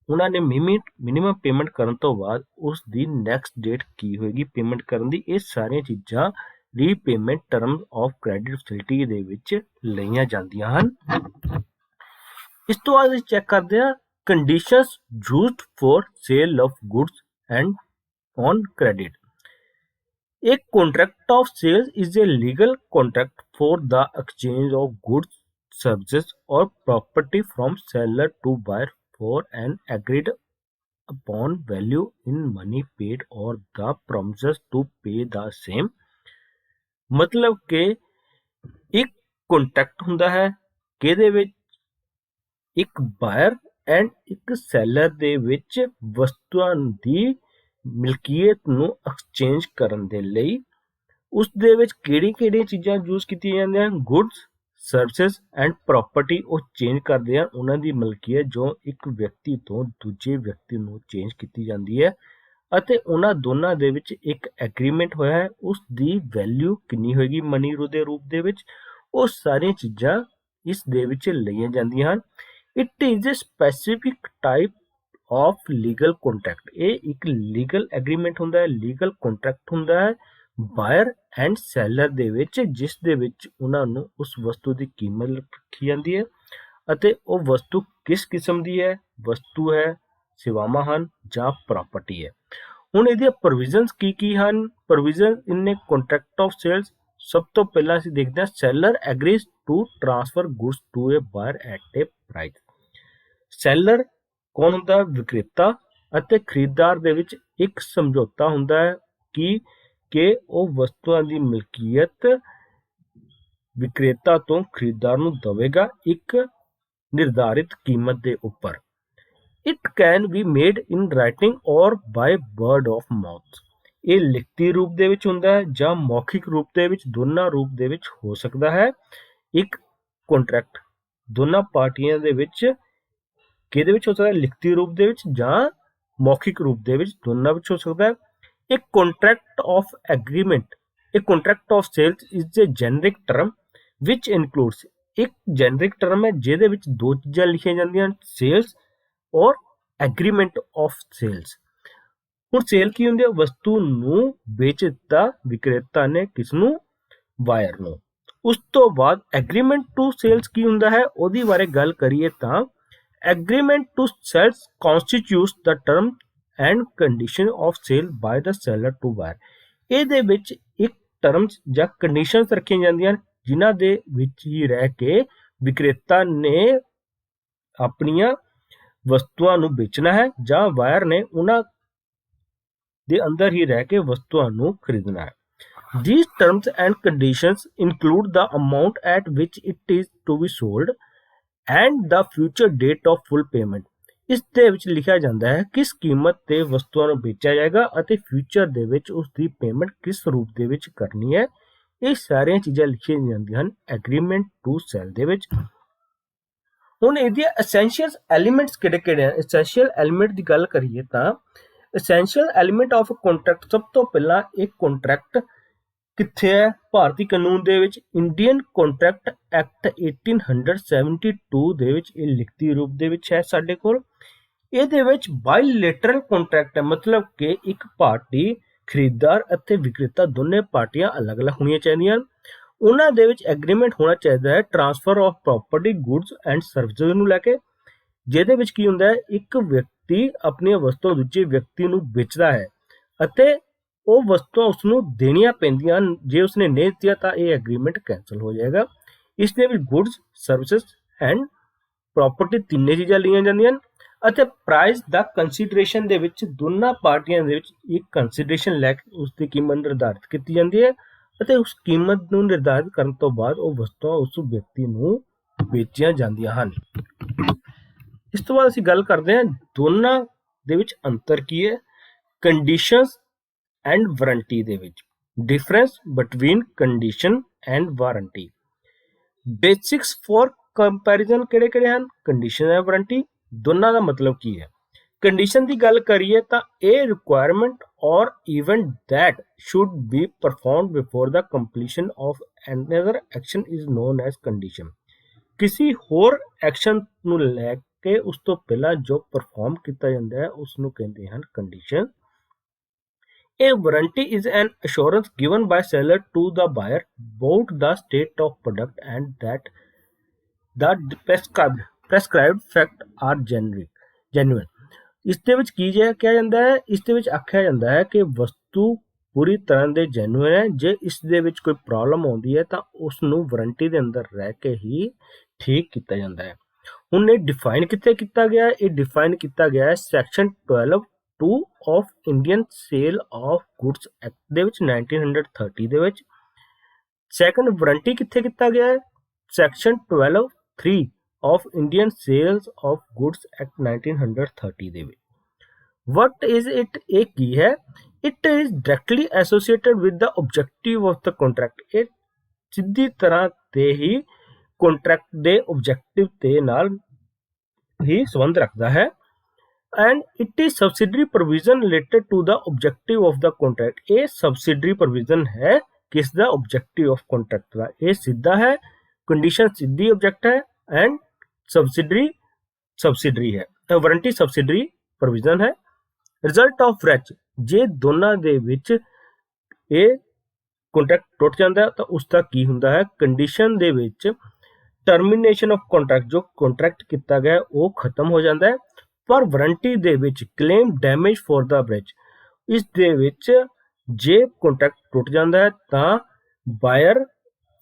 ਉਹਨਾਂ ਨੇ ਮਿਨੀਮਮ ਪੇਮੈਂਟ ਕਰਨ ਤੋਂ ਬਾਅਦ ਉਸ ਦੀ ਨੈਕਸਟ ਡੇਟ ਕੀ ਹੋਏਗੀ ਪੇਮੈਂਟ ਕਰਨ ਦੀ। ਇਹ ਸਾਰੀਆਂ ਚੀਜ਼ਾਂ repayment term of credit facility ਦੇ ਵਿੱਚ ਲਈਆਂ ਜਾਂਦੀਆਂ ਹਨ। ਇਸ ਤੋਂ ਬਾਅਦ ਅਸੀਂ ਚੈੱਕ ਕਰਦੇ ਹਾਂ conditions used for sale of goods and on credit. A contract of sales is a legal contract for the exchange of goods, services, or property from seller to buyer for an agreed upon value in money paid or the promises to pay the same। मतलब कि एक contract ਹੁੰਦਾ ਹੈ ਕਿਹਦੇ ਵਿੱਚ ਇੱਕ ਬਾਇਰ and ਇੱਕ seller ਦੇ ਵਿੱਚ ਵਸਤੂਆਂ ਦੀ ਮਿਲਕੀਅਤ ਨੂੰ ਐਕਸਚੇਂਜ ਕਰਨ ਦੇ ਲਈ ਉਸ ਦੇ ਵਿੱਚ ਕਿਹੜੀ-ਕਿਹੜੀਆਂ ਚੀਜ਼ਾਂ ਯੂਜ਼ ਕੀਤੀਆਂ ਜਾਂਦੀਆਂ ਹਨ, ਗੁੱਡਸ, ਸਰਵਿਸਿਜ਼ ਐਂਡ ਪ੍ਰਾਪਰਟੀ ਉਹ ਚੇਂਜ ਕਰਦੇ ਹਨ, ਉਹਨਾਂ ਦੀ ਮਲਕੀਅਤ ਜੋ ਇੱਕ ਵਿਅਕਤੀ ਤੋਂ ਦੂਜੇ ਵਿਅਕਤੀ ਨੂੰ ਚੇਂਜ ਕੀਤੀ ਜਾਂਦੀ ਹੈ ਅਤੇ ਉਹਨਾਂ ਦੋਨਾਂ ਦੇ ਵਿੱਚ ਇੱਕ ਐਗਰੀਮੈਂਟ ਹੋਇਆ ਹੈ, ਉਸ ਦੀ ਵੈਲਿਊ ਕਿੰਨੀ ਹੋਏਗੀ ਮਨੀ ਦੇ ਰੂਪ ਦੇ ਵਿੱਚ, ਉਹ ਸਾਰੀਆਂ ਚੀਜ਼ਾਂ ਇਸ ਦੇ ਵਿੱਚ ਲਈਆਂ ਜਾਂਦੀਆਂ ਹਨ। It is a specific type of legal contract. ਇਹ ਇੱਕ ਲੀਗਲ ਐਗਰੀਮੈਂਟ ਹੁੰਦਾ ਹੈ, ਲੀਗਲ ਕੰਟਰੈਕਟ ਹੁੰਦਾ ਹੈ ਬਾਇਰ ਐਂਡ ਸੈਲਰ ਦੇ ਵਿੱਚ, ਜਿਸ ਦੇ ਵਿੱਚ ਉਹਨਾਂ ਨੂੰ ਉਸ ਵਸਤੂ ਦੀ ਕੀਮਤ ਰੱਖੀ ਜਾਂਦੀ ਹੈ ਅਤੇ ਉਹ ਵਸਤੂ ਕਿਸ ਕਿਸਮ ਦੀ ਹੈ, ਵਸਤੂ ਹੈ, ਸੇਵਾਵਾਂ ਹਨ ਜਾਂ ਪ੍ਰਾਪਰਟੀ ਹੈ। ਹੁਣ ਇਹਦੀਆਂ ਪ੍ਰੋਵੀਜ਼ਨਸ ਕੀ ਹਨ? Provision in a contract of sales, ਸਭ ਤੋਂ ਪਹਿਲਾਂ ਅਸੀਂ ਦੇਖਦੇ ਹਾਂ seller agrees to transfer goods to a buyer at a price. Seller ਕੌਣ ਹੁੰਦਾ? ਵਿਕਰੇਤਾ ਅਤੇ ਖਰੀਦਦਾਰ ਦੇ ਵਿੱਚ ਇੱਕ ਸਮਝੌਤਾ ਹੁੰਦਾ ਹੈ ਕਿ ਉਹ ਵਸਤੂਆਂ ਦੀ ਮਲਕੀਅਤ ਵਿਕਰੇਤਾ ਤੋਂ ਖਰੀਦਦਾਰ ਨੂੰ ਦੇਵੇਗਾ ਇੱਕ ਨਿਰਧਾਰਿਤ ਕੀਮਤ ਦੇ ਉੱਪਰ। It can be made in writing ਔਰ ਬਾਈ ਵਰਡ ਆਫ ਮਾਊਥ। ਇਹ ਲਿਖਤੀ ਰੂਪ ਦੇ ਵਿੱਚ ਹੁੰਦਾ ਹੈ ਜਾਂ ਮੌਖਿਕ ਰੂਪ ਦੇ ਵਿੱਚ, ਦੋਨਾਂ ਰੂਪ ਦੇ ਵਿੱਚ ਹੋ ਸਕਦਾ ਹੈ। ਇੱਕ ਕੰਟਰੈਕਟ ਦੋਨਾਂ ਪਾਰਟੀਆਂ ਦੇ ਵਿੱਚ ਕਿਹਦੇ ਵਿੱਚ ਹੋ ਸਕਦਾ ਹੈ? ਲਿਖਤੀ ਰੂਪ ਦੇ ਵਿੱਚ ਜਾਂ ਮੌਖਿਕ ਰੂਪ ਦੇ ਵਿੱਚ, ਦੋਨਾਂ ਵਿੱਚ ਹੋ ਸਕਦਾ ਹੈ। A contract of agreement, a contract of sales is a generic term which includes, ਇੱਕ generic term ਹੈ ਜਿਹਦੇ ਵਿੱਚ ਦੋ ਚੀਜ਼ਾਂ ਲਿਖੀਆਂ ਜਾਂਦੀਆਂ ਹਨ, sales ਔਰ agreement of sales। ਹੁਣ ਸੇਲ ਕੀ ਹੁੰਦੀ ਹੈ? ਵਸਤੂ ਨੂੰ ਵੇਚ ਦਿੱਤਾ ਵਿਕਰੇਤਾ ਨੇ ਕਿਸ ਨੂੰ? ਬਾਇਰ ਨੂੰ। ਉਸ ਤੋਂ ਬਾਅਦ ਐਗਰੀਮੈਂਟ ਟੂ ਸੇਲਸ ਕੀ ਹੁੰਦਾ ਹੈ? ਉਹਦੀ ਬਾਰੇ ਗੱਲ ਕਰੀਏ ਤਾਂ agreement to sales constitutes the term and condition of sale by the seller to buyer. ਇਹਦੇ ਵਿੱਚ ਇੱਕ ਟਰਮਸ ਜਾਂ ਕੰਡੀਸ਼ਨਸ ਰੱਖੀਆਂ ਜਾਂਦੀਆਂ ਹਨ ਜਿਨ੍ਹਾਂ ਦੇ ਵਿੱਚ ਹੀ ਰਹਿ ਕੇ ਵਿਕਰੇਤਾ ਨੇ ਆਪਣੀਆਂ ਵਸਤੂਆਂ ਨੂੰ ਵੇਚਣਾ ਹੈ ਜਾਂ ਬਾਇਰ ਨੇ ਉਹਨਾਂ ਦੇ ਅੰਦਰ ਹੀ ਰਹਿ ਕੇ ਵਸਤੂਆਂ ਨੂੰ ਖਰੀਦਣਾ ਹੈ। These terms and conditions include the amount at which it is to be sold and the future date of full payment। ਇਸ ਦੇ ਵਿੱਚ ਲਿਖਿਆ ਜਾਂਦਾ ਹੈ ਕਿਸ ਕੀਮਤ ਤੇ ਵਸਤੂਆਂ ਨੂੰ ਵੇਚਿਆ ਜਾਏਗਾ ਅਤੇ ਫਿਊਚਰ ਦੇ ਵਿੱਚ ਉਸ ਦੀ ਪੇਮੈਂਟ ਕਿਸ ਰੂਪ ਦੇ ਵਿੱਚ ਕਰਨੀ ਹੈ। ਇਹ ਸਾਰੀਆਂ ਚੀਜ਼ਾਂ ਲਿਖੀਆਂ ਜਾਂਦੀਆਂ ਹਨ ਐਗਰੀਮੈਂਟ ਟੂ ਸੈਲ ਦੇ ਵਿੱਚ। ਹੁਣ ਇਹਦੀਆਂ ਐਸੈਂਸ਼ੀਅਲ ਐਲੀਮੈਂਟਸ ਕਿਹੜੇ-ਕਿਹੜੇ ਹਨ? ਐਸੈਂਸ਼ੀਅਲ ਐਲੀਮੈਂਟ ਦੀ ਗੱਲ ਕਰੀਏ ਤਾਂ ਐਸੈਂਸ਼ੀਅਲ ਐਲੀਮੈਂਟ ਆਫ ਕੰਟਰੈਕਟ, ਸਭ ਤੋਂ ਪਹਿਲਾਂ ਇੱਕ ਕੰਟਰੈਕਟ ਕਿੱਥੇ ਹੈ? ਭਾਰਤੀ ਕਾਨੂੰਨ ਦੇ ਵਿੱਚ ਇੰਡੀਅਨ ਕੰਟਰੈਕਟ ਐਕਟ 1872 ਦੇ ਵਿੱਚ ਇਹ ਲਿਖਤੀ ਰੂਪ ਦੇ ਵਿੱਚ ਹੈ ਸਾਡੇ ਕੋਲ। ਇਹਦੇ ਵਿੱਚ ਬਾਇਲੇਟਰਲ ਕੰਟਰੈਕਟ ਹੈ, ਮਤਲਬ ਕਿ ਇੱਕ ਪਾਰਟੀ ਖਰੀਦਦਾਰ ਅਤੇ ਵਿਕਰੇਤਾ ਦੋਨੇ ਪਾਰਟੀਆਂ ਅਲੱਗ-ਅਲੱਗ ਹੋਣੀਆਂ ਚਾਹੀਦੀਆਂ ਹਨ। ਉਹਨਾਂ ਦੇ ਵਿੱਚ ਐਗਰੀਮੈਂਟ ਹੋਣਾ ਚਾਹੀਦਾ ਹੈ transfer of property, goods and services ਨੂੰ ਲੈ ਕੇ, ਜਿਹਦੇ ਵਿੱਚ ਕੀ ਹੁੰਦਾ ਹੈ ਇੱਕ ਵਿਅਕਤੀ ਆਪਣੀਆਂ ਵਸਤੂਆਂ ਦੂਜੇ ਵਿਅਕਤੀ ਨੂੰ ਵੇਚਦਾ ਹੈ ਅਤੇ ਉਹ ਵਸਤੂਆਂ ਉਸਨੂੰ ਦੇਣੀਆਂ ਪੈਂਦੀਆਂ ਹਨ। ਜੇ ਉਸਨੇ ਨਹੀਂ ਦਿੱਤੀਆਂ ਤਾਂ ਇਹ ਐਗਰੀਮੈਂਟ ਕੈਂਸਲ ਹੋ ਜਾਏਗਾ। ਇਸ ਦੇ ਵਿੱਚ ਗੁੱਡਸ, ਸਰਵਿਸਿਜ਼ ਐਂਡ ਪ੍ਰਾਪਰਟੀ ਤਿੰਨੇ ਚੀਜ਼ਾਂ ਲਈਆਂ ਜਾਂਦੀਆਂ ਹਨ ਅਤੇ ਪ੍ਰਾਈਸ ਦਾ ਕੰਸੀਡਰੇਸ਼ਨ ਦੇ ਵਿੱਚ ਦੋਨਾਂ ਪਾਰਟੀਆਂ ਦੇ ਵਿੱਚ ਇੱਕ ਕੰਸੀਡਰੇਸ਼ਨ ਲੈ ਕੇ ਉਸ ਦੀ ਕੀਮਤ ਨਿਰਧਾਰਿਤ ਕੀਤੀ ਜਾਂਦੀ ਹੈ ਅਤੇ ਉਸ ਕੀਮਤ ਨੂੰ ਨਿਰਧਾਰਿਤ ਕਰਨ ਤੋਂ ਬਾਅਦ ਉਹ ਵਸਤੂਆਂ ਉਸ ਵਿਅਕਤੀ ਨੂੰ ਵੇਚੀਆਂ ਜਾਂਦੀਆਂ ਹਨ। ਇਸ ਤੋਂ ਬਾਅਦ ਅਸੀਂ ਗੱਲ ਕਰਦੇ ਹਾਂ ਦੋਨਾਂ ਦੇ ਵਿੱਚ ਅੰਤਰ ਕੀ ਹੈ। ਕੰਡੀਸ਼ਨਸ ਐਂਡ ਵਾਰੰਟੀ ਦੇ ਵਿੱਚ difference between condition and warranty. Basics for comparison ਕਿਹੜੇ-ਕਿਹੜੇ ਹਨ? ਕੰਡੀਸ਼ਨ ਐਂਡ ਵਾਰੰਟੀ ਦੋਨਾਂ ਦਾ ਮਤਲਬ ਕੀ ਹੈ? ਕੰਡੀਸ਼ਨ ਦੀ ਗੱਲ ਕਰੀਏ ਤਾਂ ਇਹ requirement or event that should be performed before the completion of another action is known as condition. ਕਿਸੇ ਹੋਰ ਐਕਸ਼ਨ ਨੂੰ ਲੈ ਕੇ ਉਸ ਤੋਂ ਪਹਿਲਾਂ ਜੋ ਪਰਫਾਰਮ ਕੀਤਾ ਜਾਂਦਾ ਹੈ ਉਸ ਨੂੰ ਕਹਿੰਦੇ ਹਨ condition. A warranty is an assurance given by seller to the buyer about the state of product and that the prescribed fact are genuine। ਇਸ ਦੇ ਵਿੱਚ ਕੀ ਕਿਹਾ ਜਾਂਦਾ ਹੈ? ਇਸ ਦੇ ਵਿੱਚ ਆਖਿਆ ਜਾਂਦਾ ਹੈ ਕਿ ਵਸਤੂ ਪੂਰੀ ਤਰ੍ਹਾਂ ਦੇ ਜੈਨੂਇਨ ਹੈ। ਜੇ ਇਸ ਦੇ ਵਿੱਚ ਕੋਈ ਪ੍ਰੋਬਲਮ ਆਉਂਦੀ ਹੈ ਤਾਂ ਉਸ ਨੂੰ ਵਾਰੰਟੀ ਦੇ ਅੰਦਰ ਰਹਿ ਕੇ ਹੀ ਠੀਕ ਕੀਤਾ ਜਾਂਦਾ ਹੈ। ਹੁਣ ਇਹ ਡਿਫਾਈਨ ਕਿੱਥੇ ਕੀਤਾ ਗਿਆ ਹੈ? ਇਹ ਡਿਫਾਈਨ ਕੀਤਾ ਗਿਆ ਹੈ section 12(2) of Indian sale of goods act ਦੇ ਵਿੱਚ 1930 ਦੇ ਵਿੱਚ। ਸੈਕੰਡ, ਵਾਰੰਟੀ ਕਿੱਥੇ ਕੀਤਾ ਗਿਆ ਹੈ? Section 12(3) of Indian sales of goods act 1930 ਦੇ ਵਿੱਚ। What is it? ਇਹ ਕੀ ਹੈ? It is directly associated with the objective of the contract. ਇਹ ਸਿੱਧੀ ਤਰ੍ਹਾਂ ਤੇ ਹੀ ਕੰਟਰੈਕਟ ਦੇ ਆਬਜੈਕਟਿਵ ਦੇ ਨਾਲ ਹੀ ਸੰਬੰਧ ਰੱਖਦਾ ਹੈ। And it is subsidiary provision related to the objective of the contract. ਇਹ ਸਬਸਿਡਰੀ ਪ੍ਰੋਵੀਜ਼ਨ ਹੈ ਕਿਸ ਦਾ? ਆਬਜੈਕਟਿਵ ਆਫ ਕੰਟਰੈਕਟ ਦਾ। ਇਹ ਸਿੱਧਾ ਹੈ, ਕੰਡੀਸ਼ਨ ਸਿੱਧੀ ਆਬਜੈਕਟ ਹੈ, ਐਂਡ ਸਬਸਿਡਰੀ ਹੈ। ਵਾਰੰਟੀ ਸਬਸਿਡਰੀ ਪ੍ਰੋਵੀਜ਼ਨ ਹੈ। ਰਿਜ਼ਲਟ ਆਫ ਵ੍ਰੈਚ, ਜੇ ਦੋਨਾਂ ਦੇ ਵਿੱਚ ਇਹ ਕੰਟਰੈਕਟ ਟੁੱਟ ਜਾਂਦਾ ਹੈ ਤਾਂ ਉਸ ਦਾ ਕੀ ਹੁੰਦਾ ਹੈ? ਕੰਡੀਸ਼ਨ ਦੇ ਵਿੱਚ ਟਰਮੀਨੇਸ਼ਨ ਆਫ ਕੰਟਰੈਕਟ, ਜੋ ਕੰਟਰੈਕਟ ਕੀਤਾ ਗਿਆ ਉਹ ਖਤਮ ਹੋ ਜਾਂਦਾ ਹੈ। ਪਰ ਵਾਰੰਟੀ ਦੇ ਵਿੱਚ claim damage for the breach, ਇਸ ਦੇ ਵਿੱਚ ਜੇ ਕੰਟਰੈਕਟ ਟੁੱਟ ਜਾਂਦਾ ਹੈ ਤਾਂ ਬਾਇਰ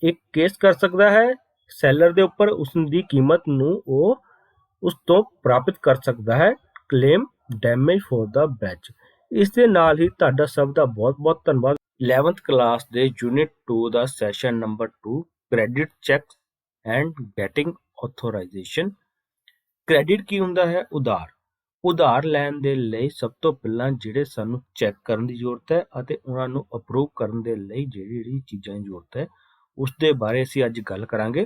ਇੱਕ ਕੇਸ ਕਰ ਸਕਦਾ ਹੈ ਸੈਲਰ ਦੇ ਉੱਪਰ, ਉਸ ਦੀ ਕੀਮਤ ਨੂੰ ਉਹ ਉਸ ਤੋਂ ਪ੍ਰਾਪਤ ਕਰ ਸਕਦਾ ਹੈ, claim damage for the breach. ਇਸ ਦੇ ਨਾਲ ਹੀ ਤੁਹਾਡਾ ਸਭ ਦਾ ਬਹੁਤ ਬਹੁਤ ਧੰਨਵਾਦ। 11th ਕਲਾਸ ਦੇ ਯੂਨਿਟ 2 ਦਾ session number 2 credit check and getting authorization. Credit ਕੀ ਹੁੰਦਾ ਹੈ? ਉਧਾਰ ਲੈਣ ਦੇ ਲਈ ਸਭ ਤੋਂ ਪਹਿਲਾਂ ਜਿਹੜੇ ਸਾਨੂੰ ਚੈੱਕ ਕਰਨ ਦੀ ਜ਼ਰੂਰਤ ਹੈ ਅਤੇ ਉਹਨਾਂ ਨੂੰ ਅਪਰੂਵ ਕਰਨ ਦੇ ਲਈ ਜਿਹੜੀ ਚੀਜ਼ਾਂ ਦੀ ਜ਼ਰੂਰਤ ਹੈ ਉਸ ਦੇ ਬਾਰੇ ਅਸੀਂ ਅੱਜ ਗੱਲ ਕਰਾਂਗੇ।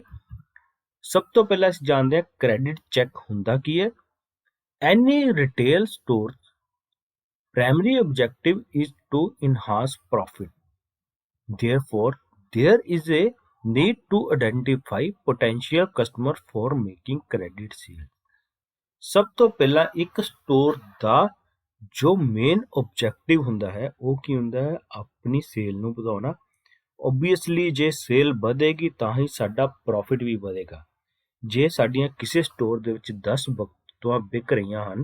ਸਭ ਤੋਂ ਪਹਿਲਾਂ ਅਸੀਂ ਜਾਣਦੇ ਹਾਂ ਕ੍ਰੈਡਿਟ ਚੈੱਕ ਹੁੰਦਾ ਕੀ ਹੈ। Any retail store primary objective is to enhance profit. Therefore, there is a need to identify potential customer for making credit sale. ਸਭ ਤੋਂ ਪਹਿਲਾਂ ਇੱਕ ਸਟੋਰ ਦਾ ਜੋ ਮੇਨ ਆਬਜੈਕਟਿਵ ਹੁੰਦਾ ਹੈ ਉਹ ਕੀ ਹੁੰਦਾ ਹੈ? ਆਪਣੀ ਸੇਲ ਨੂੰ ਵਧਾਉਣਾ। ਓਬਵੀਅਸਲੀ ਜੇ ਸੇਲ ਵਧੇਗੀ ਤਾਂ ਹੀ ਸਾਡਾ ਪ੍ਰੋਫਿਟ ਵੀ ਵਧੇਗਾ। ਜੇ ਸਾਡੀਆਂ ਕਿਸੇ ਸਟੋਰ ਦੇ ਵਿੱਚ 10 ਵਸਤੂਆਂ ਵਿਕ ਰਹੀਆਂ ਹਨ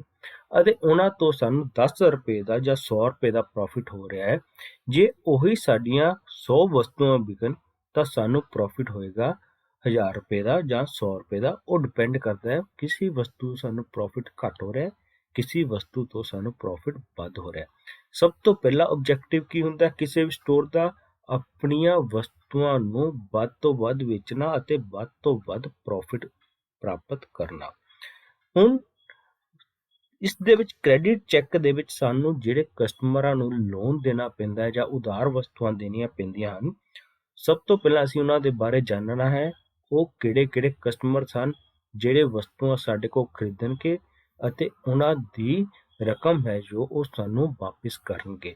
ਅਤੇ ਉਹਨਾਂ ਤੋਂ ਸਾਨੂੰ 10 ਰੁਪਏ ਦਾ ਜਾਂ 100 ਰੁਪਏ ਦਾ ਪ੍ਰੋਫਿਟ ਹੋ ਰਿਹਾ ਹੈ, ਜੇ ਉਹੀ ਸਾਡੀਆਂ 100 ਵਸਤੂਆਂ ਵਿਕਣ ਤਾਂ ਸਾਨੂੰ ਪ੍ਰੋਫਿਟ ਹੋਏਗਾ 1000 ਰੁਪਏ ਦਾ ਜਾਂ 100 ਰੁਪਏ ਦਾ। ਉਹ ਡਿਪੈਂਡ ਕਰਦਾ ਹੈ ਕਿਸੇ ਵਸਤੂ ਤੋਂ ਸਾਨੂੰ ਪ੍ਰੋਫਿਟ ਘੱਟ ਹੋ ਰਿਹਾ, ਕਿਸੇ ਵਸਤੂ ਤੋਂ ਸਾਨੂੰ ਪ੍ਰੋਫਿਟ ਵੱਧ ਹੋ ਰਿਹਾ। ਸਭ ਤੋਂ ਪਹਿਲਾ ਆਬਜੈਕਟਿਵ ਕੀ ਹੁੰਦਾ ਕਿਸੇ ਵੀ ਸਟੋਰ ਦਾ? ਆਪਣੀਆਂ ਵਸਤੂਆਂ ਨੂੰ ਵੱਧ ਤੋਂ ਵੱਧ ਵੇਚਣਾ ਅਤੇ ਵੱਧ ਤੋਂ ਵੱਧ ਪ੍ਰੋਫਿਟ ਪ੍ਰਾਪਤ ਕਰਨਾ। ਹੁਣ ਇਸ ਦੇ ਵਿੱਚ ਕ੍ਰੈਡਿਟ ਚੈੱਕ ਦੇ ਵਿੱਚ ਸਾਨੂੰ ਜਿਹੜੇ ਕਸਟਮਰਾਂ ਨੂੰ ਲੋਨ ਦੇਣਾ ਪੈਂਦਾ ਹੈ ਜਾਂ ਉਧਾਰ ਵਸਤੂਆਂ ਦੇਣੀਆਂ ਪੈਂਦੀਆਂ ਹਨ, ਸਭ ਤੋਂ ਪਹਿਲਾਂ ਅਸੀਂ ਉਹਨਾਂ ਦੇ ਬਾਰੇ ਜਾਣਨਾ ਹੈ। ਉਹ ਕਿਹੜੇ ਕਸਟਮਰ ਹਨ ਜਿਹੜੇ ਵਸਤੂਆਂ ਸਾਡੇ ਕੋਲ ਖਰੀਦਣਗੇ ਅਤੇ ਉਹਨਾਂ ਦੀ ਰਕਮ ਹੈ ਜੋ ਉਹ ਸਾਨੂੰ ਵਾਪਿਸ ਕਰਨਗੇ।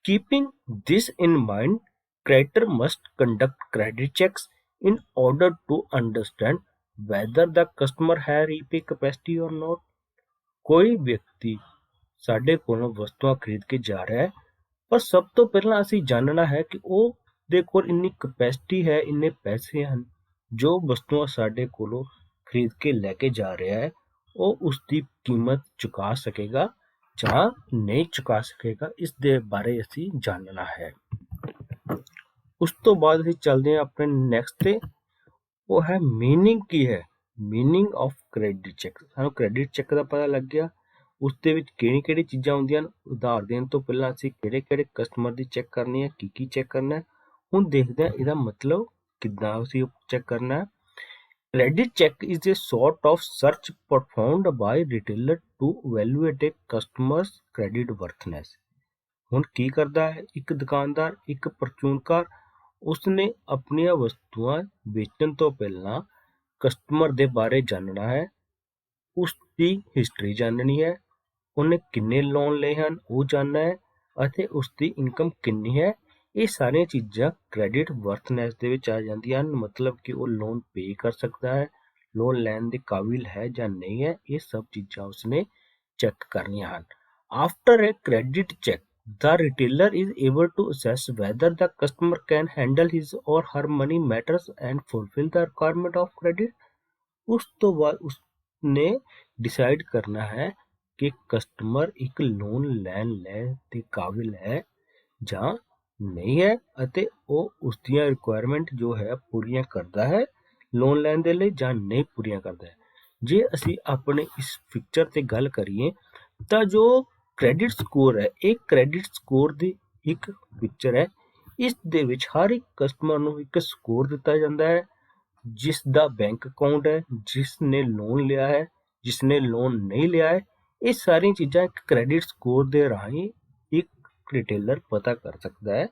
Keeping this in mind, creditor must conduct credit checks in order to understand whether the customer has repay capacity or not. ਕੋਈ ਵਿਅਕਤੀ ਸਾਡੇ ਕੋਲੋਂ ਵਸਤੂਆਂ ਖਰੀਦ ਕੇ ਜਾ ਰਿਹਾ ਹੈ, ਪਰ ਸਭ ਤੋਂ ਪਹਿਲਾਂ ਅਸੀਂ ਜਾਣਨਾ ਹੈ ਕਿ ਉਹ ਦੇ ਕੋਲ ਇੰਨੀ ਕਪੈਸਿਟੀ ਹੈ, ਇੰਨੇ ਪੈਸੇ ਹਨ ਜੋ ਵਸਤੂਆਂ ਸਾਡੇ ਕੋਲੋਂ ਖਰੀਦ ਕੇ ਲੈ ਕੇ ਜਾ ਰਿਹਾ ਹੈ ਉਹ ਉਸ ਦੀ ਕੀਮਤ ਚੁਕਾ ਸਕੇਗਾ ਜਾਂ ਨਹੀਂ ਚੁਕਾ ਸਕੇਗਾ, ਇਸ ਦੇ ਬਾਰੇ ਅਸੀਂ ਜਾਣਨਾ ਹੈ। ਉਸ ਤੋਂ ਬਾਅਦ ਅਸੀਂ ਚੱਲਦੇ ਹਾਂ ਆਪਣੇ ਨੈਕਸਟ ਤੇ, ਉਹ ਹੈ ਮੀਨਿੰਗ ਕੀ ਹੈ? Meaning of credit check. ਸਾਨੂੰ ਕ੍ਰੈਡਿਟ ਚੈੱਕ ਦਾ ਪਤਾ ਲੱਗ ਗਿਆ, ਉਸ ਦੇ ਵਿੱਚ ਕਿਹੜੀ ਚੀਜ਼ਾਂ ਹੁੰਦੀਆਂ ਹਨ। ਉਧਾਰ ਦੇਣ ਤੋਂ ਪਹਿਲਾਂ ਅਸੀਂ ਕਿਹੜੇ ਕਸਟਮਰ ਦੀ ਚੈੱਕ ਕਰਨੀ ਹੈ, ਕੀ ਚੈੱਕ ਕਰਨਾ ਹੈ। ਹੁਣ ਦੇਖਦੇ ਹਾਂ ਇਹਦਾ ਮਤਲਬ ਕਿੱਦਾਂ ਅਸੀਂ ਚੈੱਕ ਕਰਨਾ ਹੈ। Credit check is a sort of search performed by retailer to evaluate a customer's credit worthiness. ਹੁਣ ਕੀ ਕਰਦਾ ਹੈ ਇੱਕ ਦੁਕਾਨਦਾਰ, ਇੱਕ ਪਰਚੂਨਕਾਰ, ਉਸਨੇ ਆਪਣੀਆਂ ਵਸਤੂਆਂ ਵੇਚਣ ਤੋਂ ਪਹਿਲਾਂ ਕਸਟਮਰ ਦੇ ਬਾਰੇ ਜਾਣਨਾ ਹੈ, ਉਸ ਦੀ ਹਿਸਟਰੀ ਜਾਣਨੀ ਹੈ, ਉਹਨੇ ਕਿੰਨੇ ਲੋਨ ਲਏ ਹਨ ਉਹ ਜਾਣਨਾ ਹੈ ਅਤੇ ਉਸ ਦੀ ਇਨਕਮ ਕਿੰਨੀ ਹੈ। ਇਹ ਸਾਰੀਆਂ ਚੀਜ਼ਾਂ ਕ੍ਰੈਡਿਟ ਵਰਥਨੈਸ ਦੇ ਵਿੱਚ ਆ ਜਾਂਦੀਆਂ ਹਨ, ਮਤਲਬ ਕਿ ਉਹ ਲੋਨ ਪੇ ਕਰ ਸਕਦਾ ਹੈ, ਲੋਨ ਲੈਣ ਦੇ ਕਾਬਿਲ ਹੈ ਜਾਂ ਨਹੀਂ ਹੈ। ਇਹ ਸਭ ਚੀਜ਼ਾਂ ਉਸਨੇ ਚੈੱਕ ਕਰਨੀਆਂ ਹਨ। After A credit check, the retailer is able to assess whether the customer can handle his or her money matters and fulfill the requirement of credit. ਉਸ ਤੋਂ ਬਾਅਦ ਉਸਨੇ ਡਿਸਾਈਡ ਕਰਨਾ ਹੈ ਕਿ ਕਸਟਮਰ ਇੱਕ ਲੋਨ ਲੈਣ ਦੇ ਕਾਬਿਲ ਹੈ ਜਾਂ ਨਹੀਂ ਹੈ ਅਤੇ ਉਹ ਉਸ ਦੀਆਂ ਰਿਕੁਆਇਰਮੈਂਟ ਜੋ ਹੈ ਪੂਰੀਆਂ ਕਰਦਾ ਹੈ ਲੋਨ ਲੈਣ ਦੇ ਲਈ ਜਾਂ ਨਹੀਂ ਪੂਰੀਆਂ ਕਰਦਾ ਹੈ। ਜੇ ਅਸੀਂ ਆਪਣੇ ਇਸ ਪਿਕਚਰ ਤੇ ਗੱਲ ਕਰੀਏ ਤਾਂ ਜੋ ਕ੍ਰੈਡਿਟ ਸਕੋਰ ਹੈ, ਇਹ ਕ੍ਰੈਡਿਟ ਸਕੋਰ ਦੀ ਇੱਕ ਪਿਕਚਰ ਹੈ। ਇਸ ਦੇ ਵਿੱਚ ਹਰ ਇੱਕ ਕਸਟਮਰ ਨੂੰ ਇੱਕ ਸਕੋਰ ਦਿੱਤਾ ਜਾਂਦਾ ਹੈ, ਜਿਸ ਦਾ ਬੈਂਕ ਅਕਾਊਂਟ ਹੈ, ਜਿਸ ਨੇ ਲੋਨ ਲਿਆ ਹੈ, ਜਿਸ ਨੇ ਲੋਨ ਨਹੀਂ ਲਿਆ ਹੈ। ਇਹ ਸਾਰੀਆਂ ਚੀਜ਼ਾਂ ਇੱਕ ਕ੍ਰੈਡਿਟ ਸਕੋਰ ਦੇ ਰਾਹੀਂ ਇੱਕ ਰਿਟੇਲਰ ਪਤਾ ਕਰ ਸਕਦਾ ਹੈ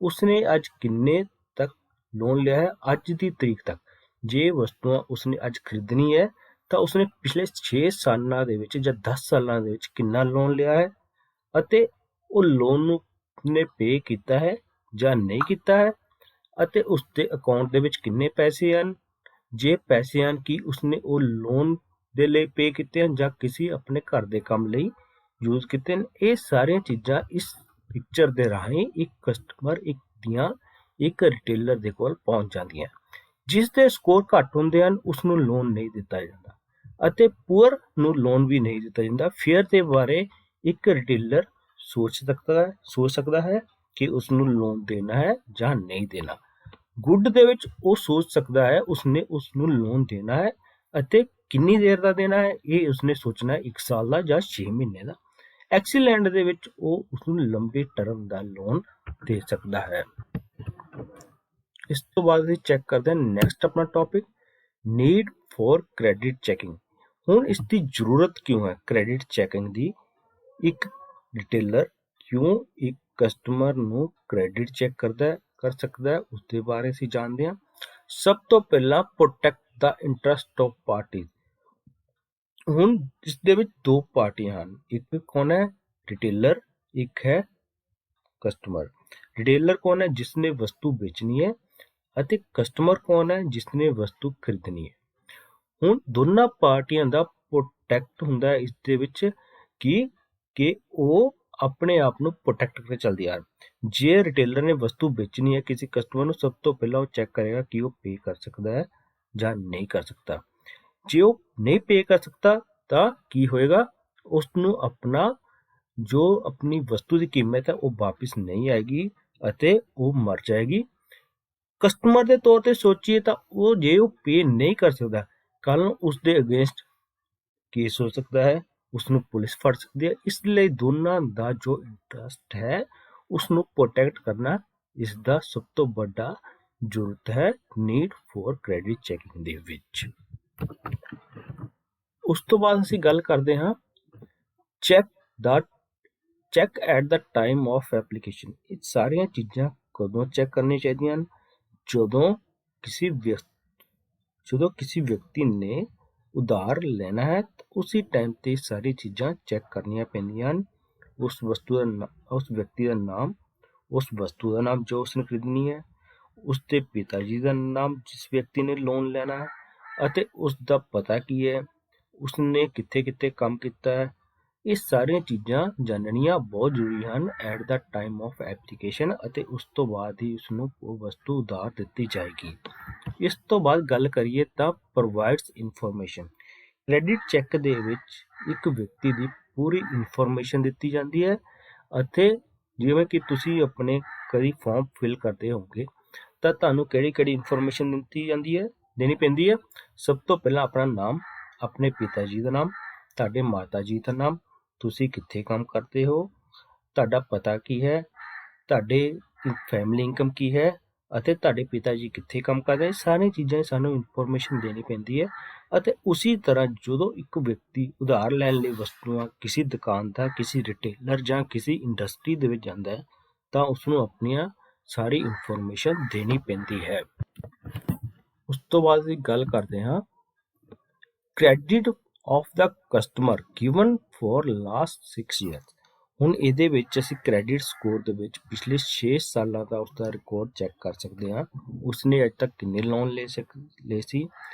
ਉਸਨੇ ਅੱਜ ਕਿੰਨੇ ਤੱਕ ਲੋਨ ਲਿਆ ਹੈ, ਅੱਜ ਦੀ ਤਰੀਕ ਤੱਕ। ਜੇ ਵਸਤੂਆਂ ਉਸਨੇ ਅੱਜ ਖਰੀਦਣੀ ਹੈ ਤਾਂ ਉਸਨੇ ਪਿਛਲੇ 6 ਸਾਲਾਂ ਦੇ ਵਿੱਚ ਜਾਂ 10 ਸਾਲਾਂ ਦੇ ਵਿੱਚ ਕਿੰਨਾ ਲੋਨ ਲਿਆ ਹੈ ਅਤੇ ਉਹ ਲੋਨ ਨੂੰ ਨੇ ਪੇ ਕੀਤਾ ਹੈ ਜਾਂ ਨਹੀਂ ਕੀਤਾ ਹੈ ਅਤੇ ਉਸਦੇ ਅਕਾਊਂਟ ਦੇ ਵਿੱਚ ਕਿੰਨੇ ਪੈਸੇ ਹਨ। ਜੇ ਪੈਸੇ ਹਨ ਕਿ ਉਸਨੇ ਉਹ ਲੋਨ ਦੇ ਲਈ ਪੇ ਕੀਤੇ ਹਨ ਜਾਂ ਕਿਸੇ ਆਪਣੇ ਘਰ ਦੇ ਕੰਮ ਲਈ ਯੂਜ਼ ਕੀਤੇ ਹਨ। ਇਹ ਸਾਰੀਆਂ ਚੀਜ਼ਾਂ ਇਸ ਪਿਕਚਰ ਦੇ ਰਾਹੀਂ ਇੱਕ ਕਸਟਮਰ ਇੱਕ ਰਿਟੇਲਰ ਦੇ ਕੋਲ ਪਹੁੰਚ ਜਾਂਦੀਆਂ। ਜਿਸ ਦੇ ਸਕੋਰ ਘੱਟ ਹੁੰਦੇ ਹਨ ਉਸ ਨੂੰ ਲੋਨ ਨਹੀਂ ਦਿੱਤਾ ਜਾਂਦਾ ਅਤੇ ਪੂਅਰ ਨੂੰ ਲੋਨ ਵੀ ਨਹੀਂ ਦਿੱਤਾ ਜਾਂਦਾ। ਫੇਅਰ ਦੇ ਬਾਰੇ ਇੱਕ ਰਿਟੇਲਰ ਸੋਚ ਸਕਦਾ ਹੈ ਕਿ ਉਸ ਨੂੰ ਲੋਨ ਦੇਣਾ ਹੈ ਜਾਂ ਨਹੀਂ ਦੇਣਾ। ਗੁੱਡ ਦੇ ਵਿੱਚ ਉਹ ਸੋਚ ਸਕਦਾ ਹੈ ਉਸਨੇ ਉਸ ਨੂੰ ਲੋਨ ਦੇਣਾ ਹੈ ਅਤੇ ਕਿੰਨੀ ਦੇਰ ਦਾ ਦੇਣਾ ਹੈ, ਇਹ ਉਸਨੇ ਸੋਚਣਾ ਹੈ 1 ਸਾਲ ਦਾ ਜਾਂ 6 ਮਹੀਨੇ ਦਾ। ਐਕਸੀਲੈਂਟ ਦੇ ਵਿੱਚ ਉਹ ਉਸਨੂੰ ਲੰਬੇ ਟਰਮ ਦਾ ਲੋਨ ਦੇ ਸਕਦਾ ਹੈ। ਇਸ ਤੋਂ ਬਾਅਦ ਅਸੀਂ ਚੈੱਕ ਕਰਦੇ ਹਾਂ ਨੈਕਸਟ ਆਪਣਾ topic need for credit checking. ਹੁਣ ਇਸ ਦੀ ਜ਼ਰੂਰਤ ਕਿਉਂ ਹੈ ਕ੍ਰੈਡਿਟ ਚੈਕਿੰਗ ਦੀ। ਇੱਕ ਰਿਟੇਲਰ ਕਿਉਂ ਇੱਕ ਕਸਟਮਰ ਨੂੰ ਕ੍ਰੈਡਿਟ ਚੈੱਕ ਕਰ ਸਕਦਾ ਹੈ ਉਸ ਦੇ ਬਾਰੇ ਅਸੀਂ ਜਾਣਦੇ ਹਾਂ। ਸਭ ਤੋਂ ਪਹਿਲਾਂ protect the interest of party. ਹੁਣ ਇਸ ਦੇ ਵਿੱਚ ਦੋ ਪਾਰਟੀਆਂ ਹਨ, ਇੱਕ ਕੌਣ ਹੈ ਰਿਟੇਲਰ, ਇੱਕ ਹੈ ਕਸਟਮਰ। ਰਿਟੇਲਰ ਕੌਣ ਹੈ ਜਿਸਨੇ ਵਸਤੂ ਵੇਚਣੀ ਹੈ ਅਤੇ ਕਸਟਮਰ ਕੌਣ ਹੈ ਜਿਸਨੇ ਵਸਤੂ ਖਰੀਦਣੀ ਹੈ। ਹੁਣ ਦੋਨਾਂ ਪਾਰਟੀਆਂ ਦਾ ਪ੍ਰੋਟੈਕਟ ਹੁੰਦਾ ਹੈ ਇਸ ਦੇ ਵਿੱਚ ਕਿ ਉਹ ਆਪਣੇ ਆਪ ਨੂੰ ਪ੍ਰੋਟੈਕਟ ਕਰਕੇ ਚੱਲਦੀ ਆ। ਜੇ ਰਿਟੇਲਰ ਨੇ ਵਸਤੂ ਵੇਚਣੀ ਹੈ ਕਿਸੇ ਕਸਟਮਰ ਨੂੰ, ਸਭ ਤੋਂ ਪਹਿਲਾਂ ਉਹ ਚੈੱਕ ਕਰੇਗਾ ਕਿ ਉਹ ਪੇ ਕਰ ਸਕਦਾ ਹੈ ਜਾਂ ਨਹੀਂ ਕਰ ਸਕਦਾ। ਜੇ ਉਹ ਨਹੀਂ ਪੇ ਕਰ ਸਕਦਾ ਤਾਂ ਕੀ ਹੋਏਗਾ, ਉਸ ਨੂੰ ਆਪਣੀ ਵਸਤੂ ਦੀ ਕੀਮਤ ਹੈ ਉਹ ਵਾਪਿਸ ਨਹੀਂ ਆਏਗੀ ਅਤੇ ਉਹ ਮਰ ਜਾਏਗੀ। ਕਸਟਮਰ ਦੇ ਤੌਰ ਤੇ ਸੋਚੀਏ ਤਾਂ ਜੇ ਉਹ ਪੇ ਨਹੀਂ ਕਰ ਸਕਦਾ, ਕੱਲ ਨੂੰ ਉਸ ਦੇ ਅਗੇਂਸਟ ਕੇਸ ਹੋ ਸਕਦਾ ਹੈ, ਉਸ ਨੂੰ ਪੁਲਿਸ ਫੜ ਸਕਦੀ ਹੈ। ਇਸ ਲਈ ਦੋਨਾਂ ਦਾ ਜੋ ਇੰਟਰਸਟ ਹੈ ਉਸ ਨੂੰ ਪ੍ਰੋਟੈਕਟ ਕਰਨਾ ਇਸ ਦਾ ਸਭ ਤੋਂ ਵੱਡਾ ਜ਼ਰੂਰਤ ਹੈ ਨੀਡ ਫॉर ਕ੍ਰੈਡਿਟ ਚੈਕਿੰਗ ਦੇ ਵਿੱਚ। ਉਸ ਤੋਂ ਬਾਅਦ ਅਸੀਂ ਗੱਲ ਕਰਦੇ ਹਾਂ check at the time of application. ਇਹ ਸਾਰੀਆਂ ਚੀਜ਼ਾਂ ਕਦੋਂ ਚੈੱਕ ਕਰਨੀਆਂ ਚਾਹੀਦੀਆਂ ਹਨ, ਜਦੋਂ ਕਿਸੇ ਵਿਅਕਤੀ ਨੇ ਉਧਾਰ ਲੈਣਾ ਹੈ ਤਾਂ ਉਸੇ ਟਾਈਮ ਤੇ ਸਾਰੀ ਚੀਜ਼ਾਂ ਚੈੱਕ ਕਰਨੀਆਂ ਪੈਂਦੀਆਂ ਹਨ। ਉਸ ਵਿਅਕਤੀ ਦਾ ਨਾਮ, ਉਸ ਵਸਤੂ ਦਾ ਨਾਮ ਜੋ ਉਸਨੇ ਖਰੀਦਣੀ ਹੈ, ਉਸ ਦੇ ਪਿਤਾ ਜੀ ਦਾ ਨਾਮ ਜਿਸ ਵਿਅਕਤੀ ਨੇ ਲੋਨ ਲੈਣਾ ਹੈ ਅਤੇ ਉਸ ਦਾ ਪਤਾ ਕੀ ਹੈ, ਉਸਨੇ ਕਿੱਥੇ ਕੰਮ ਕੀਤਾ ਹੈ। ਇਹ ਸਾਰੀਆਂ ਚੀਜ਼ਾਂ ਜਾਣਨੀਆਂ ਬਹੁਤ ਜ਼ਰੂਰੀ ਹਨ at the time of application ਅਤੇ ਉਸ ਤੋਂ ਬਾਅਦ ਹੀ ਉਸਨੂੰ ਉਹ ਵਸਤੂ ਉਧਾਰ ਦਿੱਤੀ ਜਾਏਗੀ। ਇਸ ਤੋਂ ਬਾਅਦ ਗੱਲ ਕਰੀਏ ਤਾਂ ਪ੍ਰੋਵਾਈਡਸ ਇਨਫੋਰਮੇਸ਼ਨ। ਕ੍ਰੈਡਿਟ ਚੈੱਕ ਦੇ ਵਿੱਚ ਇੱਕ ਵਿਅਕਤੀ ਦੀ ਪੂਰੀ ਇਨਫੋਰਮੇਸ਼ਨ ਦਿੱਤੀ ਜਾਂਦੀ ਹੈ ਅਤੇ ਜਿਵੇਂ ਕਿ ਤੁਸੀਂ ਆਪਣੇ ਕਦੀ ਫਾਰਮ ਫਿਲ ਕਰਦੇ ਹੋਵੋਗੇ ਤਾਂ ਤੁਹਾਨੂੰ ਕਿਹੜੀ ਇਨਫੋਰਮੇਸ਼ਨ ਦੇਣੀ ਪੈਂਦੀ ਹੈ। ਸਭ ਤੋਂ ਪਹਿਲਾਂ ਆਪਣਾ ਨਾਮ, ਆਪਣੇ ਪਿਤਾ ਜੀ ਦਾ ਨਾਮ, ਤੁਹਾਡੇ ਮਾਤਾ ਜੀ ਦਾ ਨਾਮ, ਤੁਸੀਂ ਕਿੱਥੇ ਕੰਮ ਕਰਦੇ ਹੋ, ਤੁਹਾਡਾ ਪਤਾ ਕੀ ਹੈ, ਤੁਹਾਡੇ ਫੈਮਿਲੀ ਇਨਕਮ ਕੀ ਹੈ ਅਤੇ ਤੁਹਾਡੇ ਪਿਤਾ ਜੀ ਕਿੱਥੇ ਕੰਮ ਕਰਦੇ। ਸਾਰੀਆਂ ਚੀਜ਼ਾਂ ਸਾਨੂੰ ਇਨਫੋਰਮੇਸ਼ਨ ਦੇਣੀ ਪੈਂਦੀ ਹੈ ਅਤੇ ਉਸੇ ਤਰ੍ਹਾਂ ਜਦੋਂ ਇੱਕ ਵਿਅਕਤੀ ਉਧਾਰ ਲੈਣ ਲਈ ਵਸਤੂਆਂ ਕਿਸੇ ਦੁਕਾਨਦਾਰ, ਕਿਸੇ ਰਿਟੇਲਰ ਜਾਂ ਕਿਸੇ ਇੰਡਸਟਰੀ ਦੇ ਵਿੱਚ ਜਾਂਦਾ ਹੈ ਤਾਂ ਉਸਨੂੰ ਆਪਣੀਆਂ ਸਾਰੀ ਇਨਫੋਰਮੇਸ਼ਨ ਦੇਣੀ ਪੈਂਦੀ ਹੈ। ਉਸ ਤੋਂ ਬਾਅਦ ਅਸੀਂ ਗੱਲ ਕਰਦੇ ਹਾਂ credit of the customer given for last 6 years। ਹੁਣ ਇਹਦੇ ਵਿੱਚ ਅਸੀਂ ਕ੍ਰੈਡਿਟ ਸਕੋਰ ਦੇ ਵਿੱਚ ਪਿਛਲੇ 6 ਸਾਲਾਂ ਦਾ ਉਸਦਾ ਰਿਕਾਰਡ ਚੈੱਕ ਕਰ ਸਕਦੇ ਹਾਂ। ਉਸਨੇ ਅੱਜ ਤੱਕ ਕਿੰਨੇ ਲੋਨ ਲਏ ਸੀ,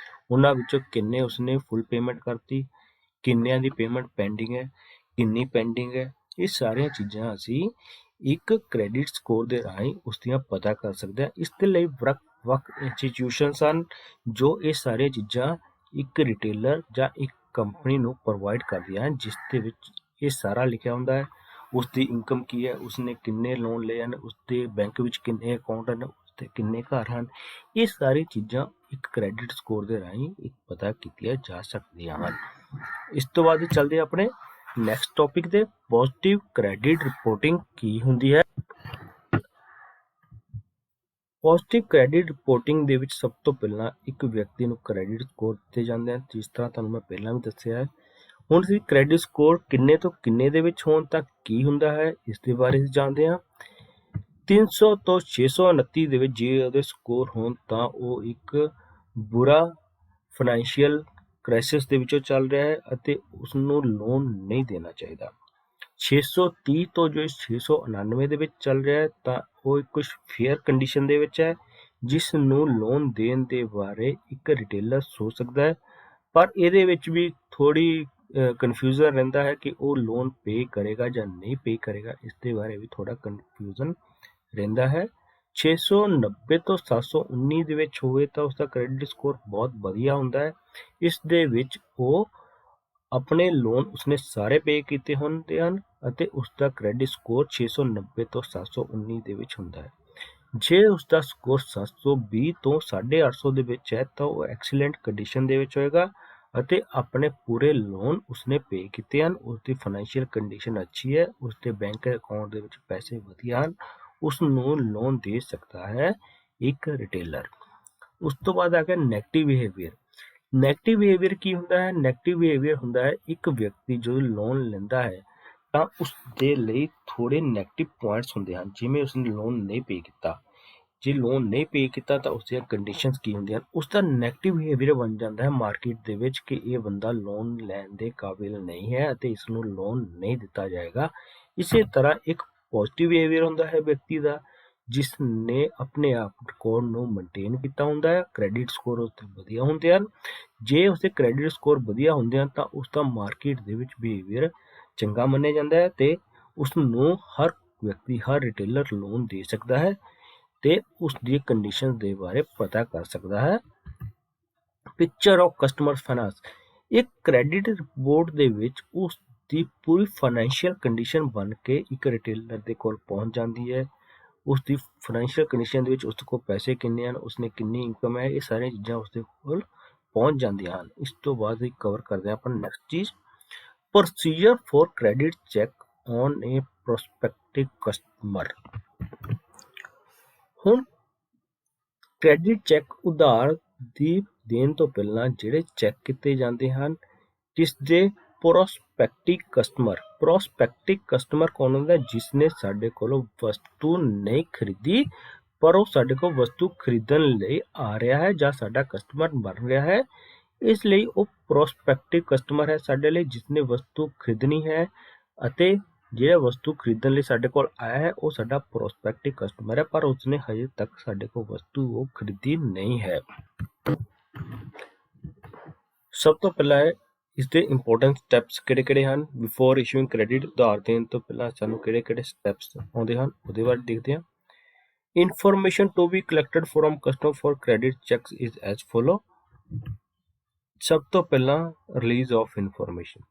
ਉਹਨਾਂ ਵਿੱਚੋਂ ਕਿੰਨੇ ਉਸਨੇ ਫੁੱਲ ਪੇਮੈਂਟ ਕਰਤੀ, ਕਿੰਨਿਆਂ ਦੀ ਪੇਮੈਂਟ ਪੈਂਡਿੰਗ ਹੈ, ਕਿੰਨੀ ਪੈਂਡਿੰਗ ਹੈ। ਇਹ ਸਾਰੀਆਂ ਚੀਜ਼ਾਂ ਅਸੀਂ ਇੱਕ ਕ੍ਰੈਡਿਟ ਸਕੋਰ ਦੇ ਰਾਹੀਂ ਉਸਦੀਆਂ ਪਤਾ ਕਰ ਸਕਦੇ ਹਾਂ। ਇਸ ਦੇ ਲਈ ਵੱਖ ਇੰਸਟੀਟਿਊਸ਼ਨਸ ਹਨ ਜੋ ਇਹ ਸਾਰੀਆਂ ਚੀਜ਼ਾਂ ਇੱਕ ਰਿਟੇਲਰ ਜਾਂ ਇੱਕ ਕੰਪਨੀ ਨੂੰ ਪ੍ਰੋਵਾਈਡ ਕਰਦੀਆਂ ਹਨ, ਜਿਸ ਦੇ ਵਿੱਚ ਇਹ ਸਾਰਾ ਲਿਖਿਆ ਹੁੰਦਾ ਹੈ। ਉਸਦੀ ਇਨਕਮ ਕੀ ਹੈ, ਉਸਨੇ ਕਿੰਨੇ ਲੋਨ ਲਏ ਹਨ, ਉਸਦੇ ਬੈਂਕ ਵਿੱਚ ਕਿੰਨੇ ਅਕਾਊਂਟ ਹਨ, ਉਸਦੇ ਕਿੰਨੇ ਘਰ ਹਨ। ਇਹ ਸਾਰੀ ਚੀਜ਼ਾਂ ਇੱਕ ਕ੍ਰੈਡਿਟ ਸਕੋਰ ਦੇ ਰਾਹੀਂ ਇੱਕ ਪਤਾ ਕੀਤੀਆਂ ਜਾ ਸਕਦੀਆਂ ਹਨ। ਇਸ ਤੋਂ ਬਾਅਦ ਚੱਲਦੇ ਆਪਣੇ ਨੈਕਸਟ ਟੌਪਿਕ ਤੇ, ਪੋਜ਼ਿਟਿਵ ਕ੍ਰੈਡਿਟ ਰਿਪੋਰਟਿੰਗ ਕੀ ਹੁੰਦੀ ਹੈ। ਪੋਜ਼ਿਟਿਵ ਕ੍ਰੈਡਿਟ ਰਿਪੋਰਟਿੰਗ ਦੇ ਵਿੱਚ ਸਭ ਤੋਂ ਪਹਿਲਾਂ ਇੱਕ ਵਿਅਕਤੀ ਨੂੰ ਕ੍ਰੈਡਿਟ ਸਕੋਰ ਦਿੱਤੇ ਜਾਂਦੇ ਹਨ, ਜਿਸ ਤਰ੍ਹਾਂ ਤੁਹਾਨੂੰ ਮੈਂ ਪਹਿਲਾਂ ਵੀ ਦੱਸਿਆ ਹੈ। ਹੁਣ ਅਸੀਂ ਕ੍ਰੈਡਿਟ ਸਕੋਰ ਕਿੰਨੇ ਤੋਂ ਕਿੰਨੇ ਦੇ ਵਿੱਚ ਹੋਣ ਤਾਂ ਕੀ ਹੁੰਦਾ ਹੈ, ਇਸ ਦੇ ਬਾਰੇ ਜਾਣਦੇ ਹਾਂ। 300 ਤੋਂ 629 ਦੇ ਵਿੱਚ ਜੇ ਉਹਦੇ ਸਕੋਰ ਹੋਣ ਤਾਂ ਉਹ ਇੱਕ ਬੁਰਾ ਫਾਈਨੈਂਸ਼ੀਅਲ ਕ੍ਰਾਈਸਿਸ ਦੇ ਵਿੱਚੋਂ ਚੱਲ ਰਿਹਾ ਹੈ ਅਤੇ ਉਸਨੂੰ ਲੋਨ ਨਹੀਂ ਦੇਣਾ ਚਾਹੀਦਾ। 630 ਤੋਂ ਜੋ 699 ਦੇ ਵਿੱਚ ਚੱਲ ਰਿਹਾ ਹੈ ਤਾਂ ਉਹ ਕੁਝ ਫੇਅਰ ਕੰਡੀਸ਼ਨ ਦੇ ਵਿੱਚ ਹੈ, ਜਿਸ ਨੂੰ ਲੋਨ ਦੇਣ ਦੇ ਬਾਰੇ ਇੱਕ ਰਿਟੇਲਰ ਸੋਚ ਸਕਦਾ ਹੈ। ਪਰ ਇਹਦੇ ਵਿੱਚ ਵੀ ਥੋੜੀ ਕਨਫਿਊਜ਼ਨ ਰਹਿੰਦਾ ਹੈ ਕਿ ਉਹ ਲੋਨ ਪੇ ਕਰੇਗਾ ਜਾਂ ਨਹੀਂ ਪੇ ਕਰੇਗਾ, ਇਸ ਦੇ ਬਾਰੇ ਵੀ ਥੋੜਾ ਕਨਫਿਊਜ਼ਨ ਰਹਿੰਦਾ ਹੈ। 690 ਤੋਂ 719 ਦੇ ਵਿੱਚ ਹੋਵੇ ਤਾਂ ਉਸਦਾ ਕ੍ਰੈਡਿਟ ਸਕੋਰ ਬਹੁਤ ਵਧੀਆ ਹੁੰਦਾ ਹੈ। ਇਸ ਦੇ ਵਿੱਚ ਉਹ ਆਪਣੇ ਲੋਨ ਉਸਨੇ ਸਾਰੇ ਪੇ ਕੀਤੇ ਹੁੰਦੇ ਹਨ ਅਤੇ ਉਸਦਾ ਕ੍ਰੈਡਿਟ ਸਕੋਰ 690 ਤੋਂ 719 ਦੇ ਵਿੱਚ ਹੁੰਦਾ ਹੈ। ਜੇ ਉਸਦਾ ਸਕੋਰ 720 ਤੋਂ 850 ਦੇ ਵਿੱਚ ਹੈ ਤਾਂ ਉਹ ਐਕਸੀਲੈਂਟ ਕੰਡੀਸ਼ਨ ਦੇ ਵਿੱਚ ਹੋਏਗਾ ਅਤੇ ਆਪਣੇ ਪੂਰੇ ਲੋਨ ਉਸਨੇ ਪੇ ਕੀਤੇ ਹਨ, ਉਸਦੀ ਫਾਈਨੈਂਸ਼ੀਅਲ ਕੰਡੀਸ਼ਨ ਅੱਛੀ ਹੈ, ਉਸਦੇ ਬੈਂਕ ਅਕਾਊਂਟ ਦੇ ਵਿੱਚ ਪੈਸੇ ਵਧੀਆ ਹਨ, ਉਸ ਨੂੰ ਲੋਨ ਦੇ ਸਕਦਾ ਹੈ ਇੱਕ ਰਿਟੇਲਰ। ਉਸ ਤੋਂ ਬਾਅਦ ਆ ਗਿਆ ਨੈਗੇਟਿਵ ਬਿਹੇਵੀਅਰ। ਨੈਗੇਟਿਵ ਬਿਹੇਵੀਅਰ ਕੀ ਹੁੰਦਾ ਹੈ? ਨੈਗੇਟਿਵ ਬਿਹੇਵੀਅਰ ਹੁੰਦਾ ਹੈ ਇੱਕ ਵਿਅਕਤੀ ਜਦੋਂ ਲੋਨ ਲੈਂਦਾ ਹੈ ਤਾਂ ਉਸ ਦੇ ਲਈ ਥੋੜੇ ਨੈਗੇਟਿਵ ਪੁਆਇੰਟਸ ਹੁੰਦੇ ਹਨ, ਜਿਵੇਂ ਉਸਨੇ ਲੋਨ ਨਹੀਂ ਪੇ ਕੀਤਾ। ਜੇ ਲੋਨ ਨਹੀਂ ਪੇ ਕੀਤਾ ਤਾਂ ਉਸਦੀਆਂ ਕੰਡੀਸ਼ਨਸ ਕੀ ਹੁੰਦੀਆਂ ਹਨ, ਉਸਦਾ ਨੈਗੇਟਿਵ ਬਿਹੇਵੀਅਰ ਬਣ ਜਾਂਦਾ ਹੈ ਮਾਰਕੀਟ ਦੇ ਵਿੱਚ ਕਿ ਇਹ ਬੰਦਾ ਲੋਨ ਲੈਣ ਦੇ ਕਾਬਿਲ ਨਹੀਂ ਹੈ ਅਤੇ ਇਸ ਨੂੰ ਲੋਨ ਨਹੀਂ ਦਿੱਤਾ ਜਾਏਗਾ। ਇਸੇ ਤਰ੍ਹਾਂ ਇੱਕ ਪੋਜ਼ਿਟਿਵ ਬਿਹੇਵੀਅਰ ਹੁੰਦਾ ਹੈ ਵਿਅਕਤੀ ਦਾ, ਜਿਸ ਨੇ ਆਪਣੇ ਆਪ ਰਿਕਾਰਡ ਨੂੰ ਮੇਨਟੇਨ ਕੀਤਾ ਹੁੰਦਾ ਹੈ, ਕ੍ਰੈਡਿਟ ਸਕੋਰ ਉਸਦੇ ਵਧੀਆ ਹੁੰਦੇ ਹਨ। ਜੇ ਉਸਦੇ ਕ੍ਰੈਡਿਟ ਸਕੋਰ ਵਧੀਆ ਹੁੰਦੇ ਹਨ ਤਾਂ ਉਸਦਾ ਮਾਰਕੀਟ ਦੇ ਵਿੱਚ ਬਿਹੇਵੀਅਰ ਚੰਗਾ ਮੰਨਿਆ ਜਾਂਦਾ ਹੈ ਤੇ ਉਸ ਨੂੰ ਹਰ ਵਿਅਕਤੀ, ਹਰ ਰਿਟੇਲਰ ਲੋਨ ਦੇ ਸਕਦਾ ਹੈ ਤੇ ਉਸ ਦੀ ਕੰਡੀਸ਼ਨ ਦੇ ਬਾਰੇ ਪਤਾ ਕਰ ਸਕਦਾ ਹੈ। Picture of customer finance. ਇੱਕ ਕ੍ਰੈਡਿਟ ਰਿਪੋਰਟ ਦੇ ਵਿੱਚ ਉਸ ਦੀ ਪੂਰੀ ਫਾਈਨੈਂਸ਼ੀਅਲ ਕੰਡੀਸ਼ਨ ਬਣ ਕੇ ਇੱਕ ਰਿਟੇਲਰ ਦੇ ਕੋਲ ਪਹੁੰਚ ਜਾਂਦੀ ਹੈ। ਉਸ ਦੀ ਫਾਈਨੈਂਸ਼ੀਅਲ ਕੰਡੀਸ਼ਨ ਦੇ ਵਿੱਚ ਉਸ ਕੋਲ ਪੈਸੇ ਕਿੰਨੇ ਹਨ, ਉਸਨੇ ਕਿੰਨੀ ਇਨਕਮ ਹੈ, ਇਹ ਸਾਰੀਆਂ ਚੀਜ਼ਾਂ ਉਸਦੇ ਕੋਲ ਪਹੁੰਚ ਜਾਂਦੀਆਂ ਹਨ। ਇਸ ਤੋਂ ਬਾਅਦ ਹੀ ਕਵਰ ਕਰਦੇ ਹਾਂ ਆਪਾਂ ਨੈਕਸਟ ਚੀਜ਼, procedure for credit check on A prospective customer. ਹੁਣ ਕ੍ਰੈਡਿਟ ਚੈੱਕ ਉਧਾਰ ਦੀ ਦੇਣ ਤੋਂ ਪਹਿਲਾਂ ਜਿਹੜੇ ਚੈੱਕ ਕੀਤੇ ਜਾਂਦੇ ਹਨ, ਜਿਸ ਦੇ ਪ੍ਰੋਸਪੈਕਟਿਵ ਕਸਟਮਰ ਕੌਣ ਹੁੰਦਾ? ਜਿਸਨੇ ਸਾਡੇ ਕੋਲੋਂ ਵਸਤੂ ਨਹੀਂ ਖਰੀਦੀ ਪਰ ਉਹ ਸਾਡੇ ਕੋਲ ਵਸਤੂ ਖਰੀਦਣ ਲਈ ਆ ਰਿਹਾ ਹੈ ਜਾਂ ਸਾਡਾ ਕਸਟਮਰ ਬਣ ਰਿਹਾ ਹੈ, ਇਸ ਲਈ ਉਹ ਪ੍ਰੋਸਪੈਕਟਿਵ ਕਸਟਮਰ ਹੈ ਸਾਡੇ ਲਈ, ਜਿਸਨੇ ਵਸਤੂ ਖਰੀਦਣੀ ਹੈ ਅਤੇ ਜਿਹੜਾ ਵਸਤੂ ਖਰੀਦਣ ਲਈ ਸਾਡੇ ਕੋਲ ਆਇਆ ਹੈ ਉਹ ਸਾਡਾ ਪ੍ਰੋਸਪੈਕਟਿਵ ਕਸਟਮਰ ਹੈ, ਪਰ ਉਸਨੇ ਹਜੇ ਤੱਕ ਸਾਡੇ ਕੋਲ ਵਸਤੂ ਉਹ ਖਰੀਦੀ ਨਹੀਂ ਹੈ। ਸਭ ਤੋਂ ਪਹਿਲਾਂ ਇਸ ਦੇ ਇੰਪੋਰਟੈਂਟ ਸਟੈਪਸ ਕਿਹੜੇ-ਕਿਹੜੇ ਹਨ? ਬਿਫੋਰ ਇਸ਼ੂਇੰਗ ਕ੍ਰੈਡਿਟ, ਉਧਾਰ ਦੇਣ ਤੋਂ ਪਹਿਲਾਂ ਸਾਨੂੰ ਕਿਹੜੇ-ਕਿਹੜੇ ਸਟੈਪਸ ਆਉਂਦੇ ਹਨ ਉਹਦੇ ਬਾਰੇ ਦੇਖਦੇ ਹਾਂ। Information to be collected from customer for credit checks is as follow. ਸਭ ਤੋਂ ਪਹਿਲਾਂ ਰਿਲੀਜ਼ ਆਫ ਇਨਫੋਰਮੇਸ਼ਨ,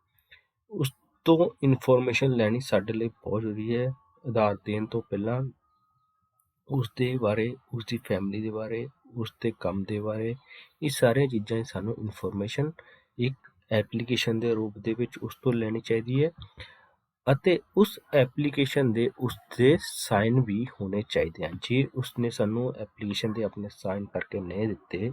ਉਸ ਤੋਂ ਇਨਫੋਰਮੇਸ਼ਨ ਲੈਣੀ ਸਾਡੇ ਲਈ ਬਹੁਤ ਜ਼ਰੂਰੀ ਹੈ। ਉਧਾਰ ਦੇਣ ਤੋਂ ਪਹਿਲਾਂ ਉਸ ਦੇ ਬਾਰੇ, ਉਸ ਦੀ ਫੈਮਿਲੀ ਦੇ ਬਾਰੇ, ਉਸ ਦੇ ਕੰਮ ਦੇ ਬਾਰੇ, ਇਹ ਸਾਰੀਆਂ ਚੀਜ਼ਾਂ ਦੀ ਸਾਨੂੰ ਇਨਫੋਰਮੇਸ਼ਨ ਇੱਕ ਐਪਲੀਕੇਸ਼ਨ ਦੇ ਰੂਪ ਦੇ ਵਿੱਚ ਉਸ ਤੋਂ ਲੈਣੀ ਚਾਹੀਦੀ ਹੈ ਅਤੇ ਉਸ ਐਪਲੀਕੇਸ਼ਨ ਦੇ ਉਸ ਦੇ ਸਾਈਨ ਵੀ ਹੋਣੇ ਚਾਹੀਦੇ ਹਨ। ਜੇ ਉਸਨੇ ਸਾਨੂੰ ਐਪਲੀਕੇਸ਼ਨ ਦੇ ਆਪਣੇ ਸਾਈਨ ਕਰਕੇ ਨਹੀਂ ਦਿੱਤੇ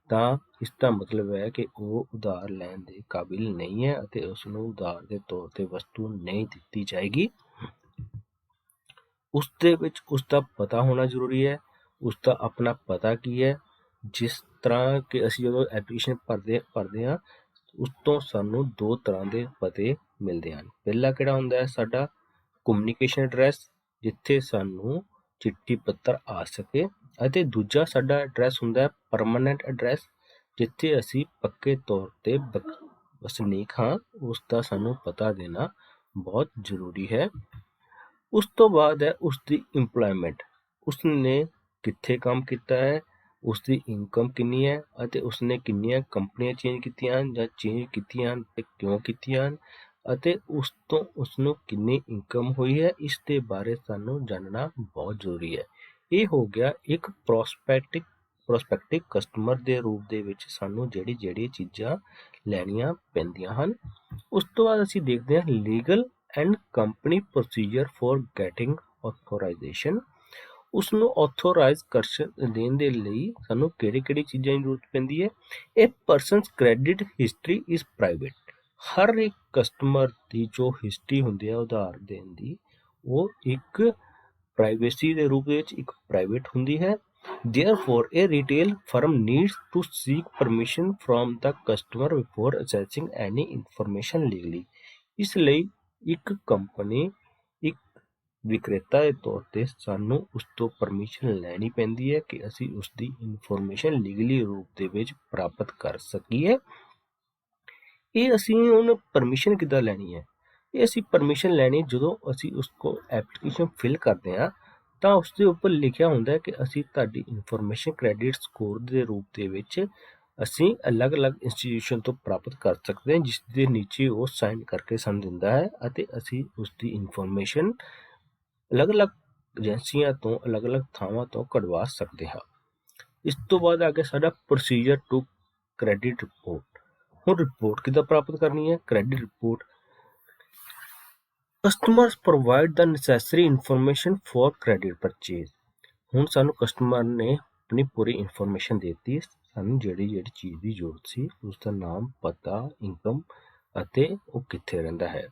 ਤਾਂ ਇਸ ਦਾ ਮਤਲਬ ਹੈ ਕਿ ਉਹ ਉਧਾਰ ਲੈਣ ਦੇ ਕਾਬਿਲ ਨਹੀਂ ਹੈ ਅਤੇ ਉਸ ਨੂੰ ਉਧਾਰ ਦੇ ਤੌਰ ਤੇ ਵਸਤੂ ਨਹੀਂ ਦਿੱਤੀ ਜਾਏਗੀ। ਉਸ ਦੇ ਵਿੱਚ ਉਸ ਦਾ ਪਤਾ ਹੋਣਾ ਜ਼ਰੂਰੀ ਹੈ, ਉਸ ਦਾ ਆਪਣਾ ਪਤਾ ਕੀ ਹੈ, ਜਿਸ ਤਰ੍ਹਾਂ ਕਿ ਅਸੀਂ ਜਦੋਂ ਐਪਲੀਕੇਸ਼ਨ ਭਰਦੇ ਹਾਂ ਉਸ ਤੋਂ ਸਾਨੂੰ ਦੋ ਤਰ੍ਹਾਂ ਦੇ ਪਤੇ ਮਿਲਦੇ ਹਨ। ਪਹਿਲਾ ਕਿਹੜਾ ਹੁੰਦਾ ਹੈ? ਸਾਡਾ ਕਮਿਊਨੀਕੇਸ਼ਨ ਐਡਰੈਸ, ਜਿੱਥੇ ਸਾਨੂੰ ਚਿੱਠੀ ਪੱਤਰ ਆ ਸਕੇ, ਅਤੇ ਦੂਜਾ ਸਾਡਾ ਐਡਰੈਸ ਹੁੰਦਾ ਹੈ ਪਰਮਾਨੈਂਟ ਐਡਰੈਸ, ਜਿੱਥੇ ਅਸੀਂ ਪੱਕੇ ਤੌਰ ਤੇ ਵਸਨੀਕ ਹਾਂ, ਉਸ ਦਾ ਸਾਨੂੰ ਪਤਾ ਦੇਣਾ ਬਹੁਤ ਜ਼ਰੂਰੀ ਹੈ। ਉਸ ਤੋਂ ਬਾਅਦ ਹੈ ਉਸ ਦੀ ਇੰਪਲੋਇਮੈਂਟ, ਉਸਨੇ ਕਿੱਥੇ ਕੰਮ ਕੀਤਾ ਹੈ, ਉਸ ਦੀ ਇਨਕਮ ਕਿੰਨੀ ਹੈ ਅਤੇ ਉਸਨੇ ਕਿੰਨੀਆਂ ਕੰਪਨੀਆਂ ਚੇਂਜ ਕੀਤੀਆਂ ਹਨ ਜਾਂ ਚੇਂਜ ਕੀਤੀਆਂ ਹਨ ਤੇ ਕਿਉਂ ਕੀਤੀਆਂ ਹਨ ਅਤੇ ਉਸ ਤੋਂ ਉਸਨੂੰ ਕਿੰਨੀ ਇਨਕਮ ਹੋਈ ਹੈ, ਇਸ ਦੇ ਬਾਰੇ ਸਾਨੂੰ ਜਾਣਨਾ ਬਹੁਤ ਜ਼ਰੂਰੀ ਹੈ। ਇਹ ਹੋ ਗਿਆ ਇੱਕ ਪ੍ਰੋਸਪੈਕਟਿਵ ਕਸਟਮਰ ਦੇ ਰੂਪ ਦੇ ਵਿੱਚ ਸਾਨੂੰ ਜਿਹੜੀ ਚੀਜ਼ਾਂ ਲੈਣੀਆਂ ਪੈਂਦੀਆਂ ਹਨ। ਉਸ ਤੋਂ ਬਾਅਦ ਅਸੀਂ ਦੇਖਦੇ ਹਾਂ legal and company procedure for getting authorisation. ਉਸਨੂੰ ਆਥੋਰਾਈਜ਼ ਦੇਣ ਦੇ ਲਈ ਸਾਨੂੰ ਕਿਹੜੀ ਚੀਜ਼ਾਂ ਦੀ ਜ਼ਰੂਰਤ ਪੈਂਦੀ ਹੈ। ਇਹ person's credit history is private. ਹਰ ਇੱਕ ਕਸਟਮਰ ਦੀ ਜੋ ਹਿਸਟਰੀ ਹੁੰਦੀ ਹੈ ਉਧਾਰ ਦੇਣ ਦੀ, ਉਹ ਇੱਕ ਪ੍ਰਾਈਵੇਸੀ ਦੇ ਰੂਪ ਵਿੱਚ ਇੱਕ ਪ੍ਰਾਈਵੇਟ ਹੁੰਦੀ ਹੈ। Therefore, a retail firm needs to seek permission from the customer before accessing any information legally. ਇਸ ਲਈ ਇੱਕ ਕੰਪਨੀ ਇੱਕ ਵਿਕਰੇਤਾ ਦੇ ਤੌਰ ਤੇ ਸਾਨੂੰ ਉਸ ਤੋਂ ਪਰਮਿਸ਼ਨ ਲੈਣੀ ਪੈਂਦੀ ਹੈ ਕਿ ਅਸੀਂ ਉਸ ਦੀ ਇਨਫੋਰਮੇਸ਼ਨ ਲੀਗਲੀ ਰੂਪ ਦੇ ਵਿੱਚ ਪ੍ਰਾਪਤ ਕਰ ਸਕੀਏ। ਇਹ ਅਸੀਂ ਹੁਣ ਪਰਮਿਸ਼ਨ ਕਿੱਦਾਂ ਲੈਣੀ ਹੈ? ਇਹ ਅਸੀਂ ਪਰਮਿਸ਼ਨ ਲੈਣੀ ਜਦੋਂ ਅਸੀਂ ਉਸ ਕੋ ਐਪਲੀਕੇਸ਼ਨ ਫਿਲ ਕਰਦੇ ਹਾਂ ਤਾਂ ਉਸ ਦੇ ਉੱਪਰ ਲਿਖਿਆ ਹੁੰਦਾ ਹੈ ਕਿ ਅਸੀਂ ਤੁਹਾਡੀ ਇਨਫੋਰਮੇਸ਼ਨ ਕ੍ਰੈਡਿਟ ਸਕੋਰ ਦੇ ਰੂਪ ਦੇ ਵਿੱਚ ਅਸੀਂ ਅਲੱਗ-ਅਲੱਗ ਇੰਸਟੀਟਿਊਸ਼ਨ ਤੋਂ ਪ੍ਰਾਪਤ ਕਰ ਸਕਦੇ ਹਾਂ, ਜਿਸ ਦੇ ਨੀਚੇ ਉਹ ਸਾਈਨ ਕਰਕੇ ਸਾਨੂੰ ਦਿੰਦਾ ਹੈ ਅਤੇ ਅਸੀਂ ਉਸ ਦੀ ਇਨਫੋਰਮੇਸ਼ਨ ਅਲੱਗ-ਅਲੱਗ ਏਜੰਸੀਆਂ ਤੋਂ ਅਲੱਗ-ਅਲੱਗ ਥਾਵਾਂ ਤੋਂ ਕਢਵਾ ਸਕਦੇ ਹਾਂ। ਇਸ ਤੋਂ ਬਾਅਦ ਆ ਗਿਆ ਸਾਡਾ ਪ੍ਰੋਸੀਜਰ ਟੂ ਕ੍ਰੈਡਿਟ ਰਿਪੋਰਟ। ਹੁਣ ਰਿਪੋਰਟ ਕਿੱਦਾਂ ਪ੍ਰਾਪਤ ਕਰਨੀ ਹੈ? Credit report customers provide the necessary information for credit purchase. ਹੁਣ ਸਾਨੂੰ ਕਸਟਮਰ ਨੇ ਆਪਣੀ ਪੂਰੀ ਇਨਫੋਰਮੇਸ਼ਨ ਦੇ ਦਿੱਤੀ, ਸਾਨੂੰ ਜਿਹੜੀ ਚੀਜ਼ ਦੀ ਜ਼ਰੂਰਤ ਸੀ, ਉਸ ਦਾ ਨਾਮ, ਪਤਾ, ਇਨਕਮ ਅਤੇ ਉਹ ਕਿੱਥੇ ਰਹਿੰਦਾ ਹੈ।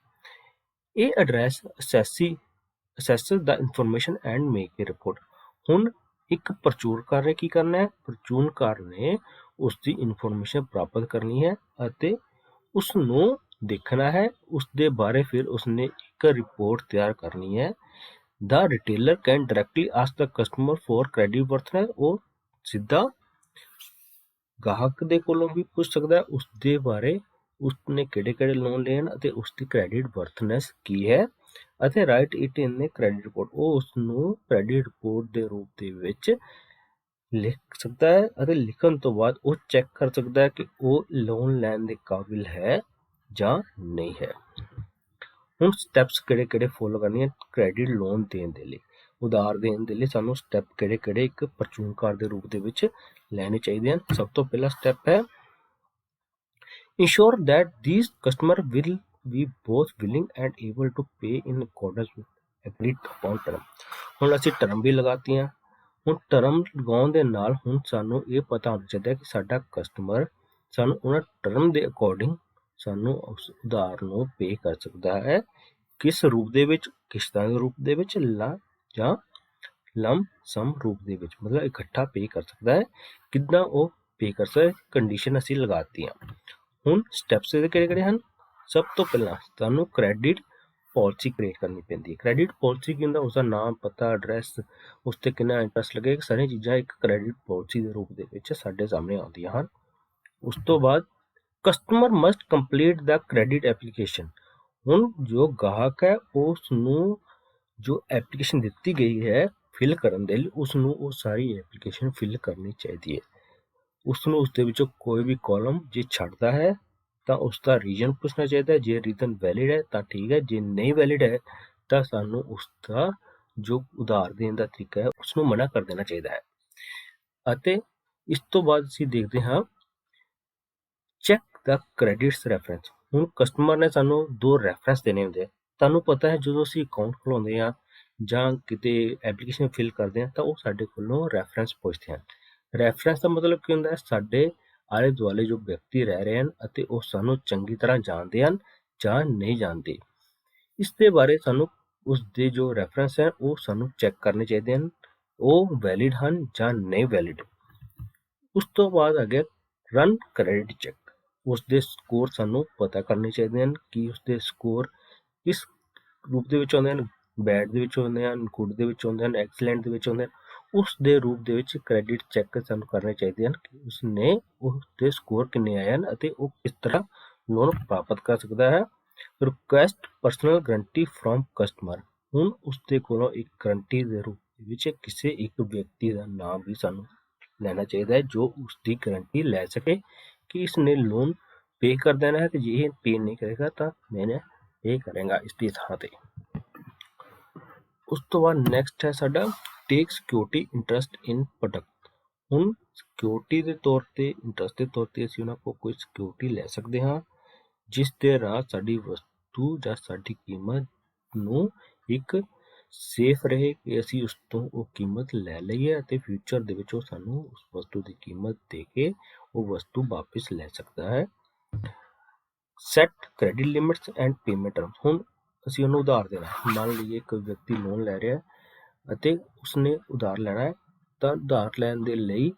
ਇਹ address assesses the information and make a report. ਹੁਣ ਇੱਕ ਪ੍ਰਚੁਰਕਾਰ ਨੇ ਕੀ ਕਰਨਾ ਹੈ? ਪ੍ਰਚੁਰਕਾਰ ਨੇ ਉਸ ਦੀ ਇਨਫੋਰਮੇਸ਼ਨ ਪ੍ਰਾਪਤ ਕਰਨੀ ਹੈ ਅਤੇ ਉਸ ਨੂੰ ਦੇਖਣਾ ਹੈ, ਉਸ ਦੇ ਬਾਰੇ ਫਿਰ ਉਸਨੇ ਇੱਕ ਰਿਪੋਰਟ ਤਿਆਰ ਕਰਨੀ ਹੈ। The retailer can directly ask the customer for credit worthiness। ਉਹ ਸਿੱਧਾ ਗਾਹਕ ਦੇ ਕੋਲੋਂ ਵੀ ਪੁੱਛ ਸਕਦਾ ਹੈ ਉਸ ਦੇ ਬਾਰੇ, ਉਸਨੇ ਕਿਹੜੇ ਲੋਨ ਲਏ ਹਨ ਅਤੇ ਉਸ ਦੀ ਕ੍ਰੈਡਿਟ ਵਰਥਨੈਸ ਕੀ ਹੈ, ਅਤੇ right it in credit report. ਉਹ ਉਸ ਨੂੰ ਕ੍ਰੈਡਿਟ ਰਿਪੋਰਟ ਦੇ ਰੂਪ ਦੇ ਵਿੱਚ ਲਿਖ ਸਕਦਾ ਹੈ ਅਤੇ ਲਿਖਣ ਤੋਂ ਬਾਅਦ ਉਹ ਚੈੱਕ ਕਰ ਸਕਦਾ ਹੈ ਕਿ ਉਹ ਲੋਨ ਲੈਣ ਦੇ ਕਾਬਿਲ ਹੈ ਜਾਂ ਨਹੀਂ ਹੈ। ਹੁਣ ਸਟੈਪਸ ਕਿਹੜੇ ਫੋਲੋ ਕਰਨੇ ਕ੍ਰੈਡਿਟ ਲੋਨ ਦੇਣ ਦੇ ਲਈ, ਉਧਾਰ ਦੇਣ ਦੇ ਲਈ ਸਾਨੂੰ ਸਟੈਪ ਕਿਹੜੇ ਇੱਕ ਪ੍ਰਚੂਨਕਾਰ ਦੇ ਰੂਪ ਦੇ ਵਿੱਚ ਲੈਣੇ ਚਾਹੀਦੇ ਹਨ। ਸਭ ਤੋਂ ਪਹਿਲਾ ਸਟੈਪ ਹੈ ensure that these customer will be both willing and able to pay in accordance with agreed upon term। ਹੁਣ ਅਸੀਂ ਟਰਮ ਵੀ ਲਗਾਤੀਆਂ। ਹੁਣ ਟਰਮ ਲਗਾਉਣ ਦੇ ਨਾਲ ਹੁਣ ਸਾਨੂੰ ਇਹ ਪਤਾ ਹੋਣਾ ਚਾਹੀਦਾ ਕਿ ਸਾਡਾ ਕਸਟਮਰ ਸਾਨੂੰ ਉਹਨਾਂ ਟਰਮ ਦੇ ਅਕੋਰਡਿੰਗ ਸਾਨੂੰ ਉਸ ਉਧਾਰ ਨੂੰ ਪੇ ਕਰ ਸਕਦਾ ਹੈ। ਕਿਸ ਰੂਪ ਦੇ ਵਿੱਚ? ਕਿਸ਼ਤਾਂ ਦੇ ਰੂਪ ਦੇ ਵਿੱਚ ਜਾਂ ਲੰਮ ਸਮ ਰੂਪ ਦੇ ਵਿੱਚ, ਮਤਲਬ ਇਕੱਠਾ ਪੇ ਕਰ ਸਕਦਾ ਹੈ। ਕਿੱਦਾਂ ਉਹ ਪੇ ਕਰ ਸਕਦਾ? ਕੰਡੀਸ਼ਨ ਅਸੀਂ ਲਗਾਤੀਆਂ। ਹੁਣ ਸਟੈਪਸ ਇਹਦੇ ਕਿਹੜੇ ਹਨ? ਸਭ ਤੋਂ ਪਹਿਲਾਂ ਤੁਹਾਨੂੰ ਕ੍ਰੈਡਿਟ ਪਾਲਿਸੀ ਕ੍ਰੀਏਟ ਕਰਨੀ ਪੈਂਦੀ ਹੈ। ਕ੍ਰੈਡਿਟ ਪਾਲਿਸੀ ਕੀ ਹੁੰਦਾ? ਉਸਦਾ ਨਾਮ, ਪਤਾ, ਐਡਰੈਸ, ਉਸ ਤੇ ਕਿੰਨਾ ਇੰਟਰਸਟ ਲੱਗੇਗਾ, ਸਾਰੀਆਂ ਚੀਜ਼ਾਂ ਇੱਕ ਕ੍ਰੈਡਿਟ ਪਾਲਿਸੀ ਦੇ ਰੂਪ ਦੇ ਵਿੱਚ ਸਾਡੇ ਸਾਹਮਣੇ ਆਉਂਦੀਆਂ ਹਨ। ਉਸ ਤੋਂ ਬਾਅਦ ਕਸਟਮਰ ਮਸਟ ਕੰਪਲੀਟ ਦਾ ਕ੍ਰੈਡਿਟ ਐਪਲੀਕੇਸ਼ਨ। ਹੁਣ ਜੋ ਗਾਹਕ ਹੈ ਉਸ ਨੂੰ ਜੋ ਐਪਲੀਕੇਸ਼ਨ ਦਿੱਤੀ ਗਈ ਹੈ ਫਿਲ ਕਰਨ ਦੇ ਲਈ, ਉਸ ਨੂੰ ਉਹ ਸਾਰੀ ਐਪਲੀਕੇਸ਼ਨ ਫਿਲ ਕਰਨੀ ਚਾਹੀਦੀ ਹੈ। ਉਸ ਨੂੰ ਉਸ ਦੇ ਵਿੱਚੋਂ ਕੋਈ ਵੀ ਕਾਲਮ ਜੇ ਛੱਡਦਾ ਹੈ ਤਾਂ ਉਸ ਦਾ ਰੀਜ਼ਨ ਪੁੱਛਣਾ ਚਾਹੀਦਾ ਹੈ। ਜੇ ਰੀਜ਼ਨ ਵੈਲਿਡ ਹੈ ਤਾਂ ਠੀਕ ਹੈ, ਜੇ ਨਹੀਂ ਵੈਲਿਡ ਹੈ ਤਾਂ ਸਾਨੂੰ ਉਸ ਦਾ ਜੋ ਉਧਾਰ ਦੇਣ ਦਾ ਤਰੀਕਾ ਹੈ ਉਸ ਨੂੰ ਮਨਾ ਕਰ ਦੇਣਾ ਚਾਹੀਦਾ ਹੈ। ਅਤੇ ਇਸ ਤੋਂ ਬਾਅਦ ਅਸੀਂ ਦੇਖਦੇ ਹਾਂ ਚੈੱਕ ਦਾ ਕ੍ਰੈਡਿਟਸ ਰੈਫਰੈਂਸ। ਹੁਣ ਕਸਟਮਰ ਨੇ ਸਾਨੂੰ 2 ਰੈਫਰੈਂਸ ਦੇਣੇ ਹੁੰਦੇ ਆ। ਤੁਹਾਨੂੰ ਪਤਾ ਹੈ ਜਦੋਂ ਅਸੀਂ ਅਕਾਊਂਟ ਖੁਲਾਉਂਦੇ ਹਾਂ ਜਾਂ ਕਿਤੇ ਐਪਲੀਕੇਸ਼ਨ ਫਿਲ ਕਰਦੇ ਹਾਂ ਤਾਂ ਉਹ ਸਾਡੇ ਕੋਲੋਂ ਰੈਫਰੈਂਸ ਪੁੱਛਦੇ ਹਨ। ਰੈਫਰੈਂਸ ਦਾ ਮਤਲਬ ਕੀ ਹੁੰਦਾ ਹੈ? ਸਾਡੇ ਆਲੇ ਦੁਆਲੇ ਜੋ ਵਿਅਕਤੀ ਰਹਿ ਰਹੇ ਹਨ ਅਤੇ ਉਹ ਸਾਨੂੰ ਚੰਗੀ ਤਰ੍ਹਾਂ ਜਾਣਦੇ ਹਨ ਜਾਂ ਨਹੀਂ ਜਾਣਦੇ, ਇਸ ਦੇ ਬਾਰੇ ਸਾਨੂੰ ਉਸ ਦੇ ਜੋ ਰੈਫਰੈਂਸ ਹੈ ਉਹ ਸਾਨੂੰ ਚੈੱਕ ਕਰਨੇ ਚਾਹੀਦੇ ਹਨ, ਉਹ ਵੈਲਿਡ ਹਨ ਜਾਂ ਨਹੀਂ ਵੈਲਿਡ। ਉਸ ਤੋਂ ਬਾਅਦ ਆ ਗਿਆ ਰਨ ਕ੍ਰੈਡਿਟ ਚੈੱਕ। ਉਸ ਦੇ ਸਕੋਰ ਸਾਨੂੰ ਪਤਾ ਕਰਨੇ ਚਾਹੀਦੇ ਹਨ ਕਿ ਉਸ ਦੇ ਸਕੋਰ ਕਿਸ ਰੂਪ ਦੇ ਵਿੱਚ ਆਉਂਦੇ ਹਨ, ਬੈਡ ਦੇ ਵਿੱਚ ਆਉਂਦੇ ਹਨ, ਗੁੱਡ ਦੇ ਵਿੱਚ ਆਉਂਦੇ ਹਨ, ਐਕਸਲੈਂਟ ਦੇ ਵਿੱਚ ਆਉਂਦੇ ਹਨ। ਉਸ ਦੇ ਰੂਪ ਦੇ ਵਿੱਚ ਕ੍ਰੈਡਿਟ ਚੈੱਕ ਸਾਨੂੰ ਕਰਨੇ ਚਾਹੀਦੇ ਹਨ ਕਿ ਉਸਨੇ ਉਸ ਦੇ ਸਕੋਰ ਕਿੰਨੇ ਆਏ ਹਨ ਅਤੇ ਉਹ ਕਿਸ ਤਰ੍ਹਾਂ ਲੋਨ ਪ੍ਰਾਪਤ ਕਰ ਸਕਦਾ ਹੈ। Request personal guarantee from customer. ਹੁਣ ਉਸ ਦੇ ਕੋਲੋਂ ਇੱਕ ਗਰੰਟੀ ਦੇ ਰੂਪ ਵਿੱਚ ਕਿਸੇ ਇੱਕ ਵਿਅਕਤੀ ਦਾ ਨਾਮ ਵੀ ਸਾਨੂੰ ਲੈਣਾ ਚਾਹੀਦਾ ਹੈ ਜੋ ਉਸ ਦੀ ਗਰੰਟੀ ਲੈ ਸਕੇ ਕਿ ਇਸਨੇ ਲੋਨ ਪੇ ਕਰ ਦੇਣਾ ਹੈ, ਤੇ ਜੇ ਇਹ ਪੇ ਨਹੀਂ ਕਰੇਗਾ ਤਾਂ ਮੈਨੇ ਪੇ ਕਰੇਗਾ ਇਸ ਦੀ ਥਾਂ ਤੇ। ਉਸ ਤੋਂ ਬਾਅਦ ਨੈਕਸਟ ਹੈ ਸਾਡਾ ਟੇਕ ਸਿਕਿਉਰਿਟੀ ਇੰਟਰਸਟ ਇਨ ਪ੍ਰੋਡਕਟ। ਹੁਣ ਸਿਕਿਉਰਿਟੀ ਦੇ ਤੌਰ ਤੇ ਇੰਟਰਸਟ ਦੇ ਤੌਰ ਤੇ ਅਸੀਂ ਉਹਨਾਂ ਕੋਲ ਕੋਈ ਸਿਕਿਉਰਿਟੀ ਲੈ ਸਕਦੇ ਹਾਂ ਜਿਸ ਦੇ ਰਾਹ ਸਾਡੀ ਵਸਤੂ ਜਾਂ ਸਾਡੀ ਕੀਮਤ ਨੂੰ ਇੱਕ ਸੇਫ ਰਹੇ ਕਿ ਅਸੀਂ ਉਸ ਤੋਂ ਉਹ ਕੀਮਤ ਲੈ ਲਈਏ ਅਤੇ ਫਿਊਚਰ ਦੇ ਵਿੱਚ ਉਹ ਸਾਨੂੰ ਉਸ ਵਸਤੂ ਦੀ ਕੀਮਤ ਦੇ ਕੇ ਉਹ ਵਸਤੂ ਵਾਪਿਸ ਲੈ ਸਕਦਾ ਹੈ। Set credit limits and payment terms. ਹੁਣ ਅਸੀਂ ਉਹਨੂੰ ਉਧਾਰ ਦੇਣਾ, ਮੰਨ ਲਈਏ ਕੋਈ ਵਿਅਕਤੀ ਲੋਨ ਲੈ ਰਿਹਾ ਹੈ ਅਤੇ ਉਸਨੇ ਉਧਾਰ ਲੈਣਾ ਹੈ, ਤਾਂ ਉਧਾਰ ਲੈਣ ਦੇ ਲਈ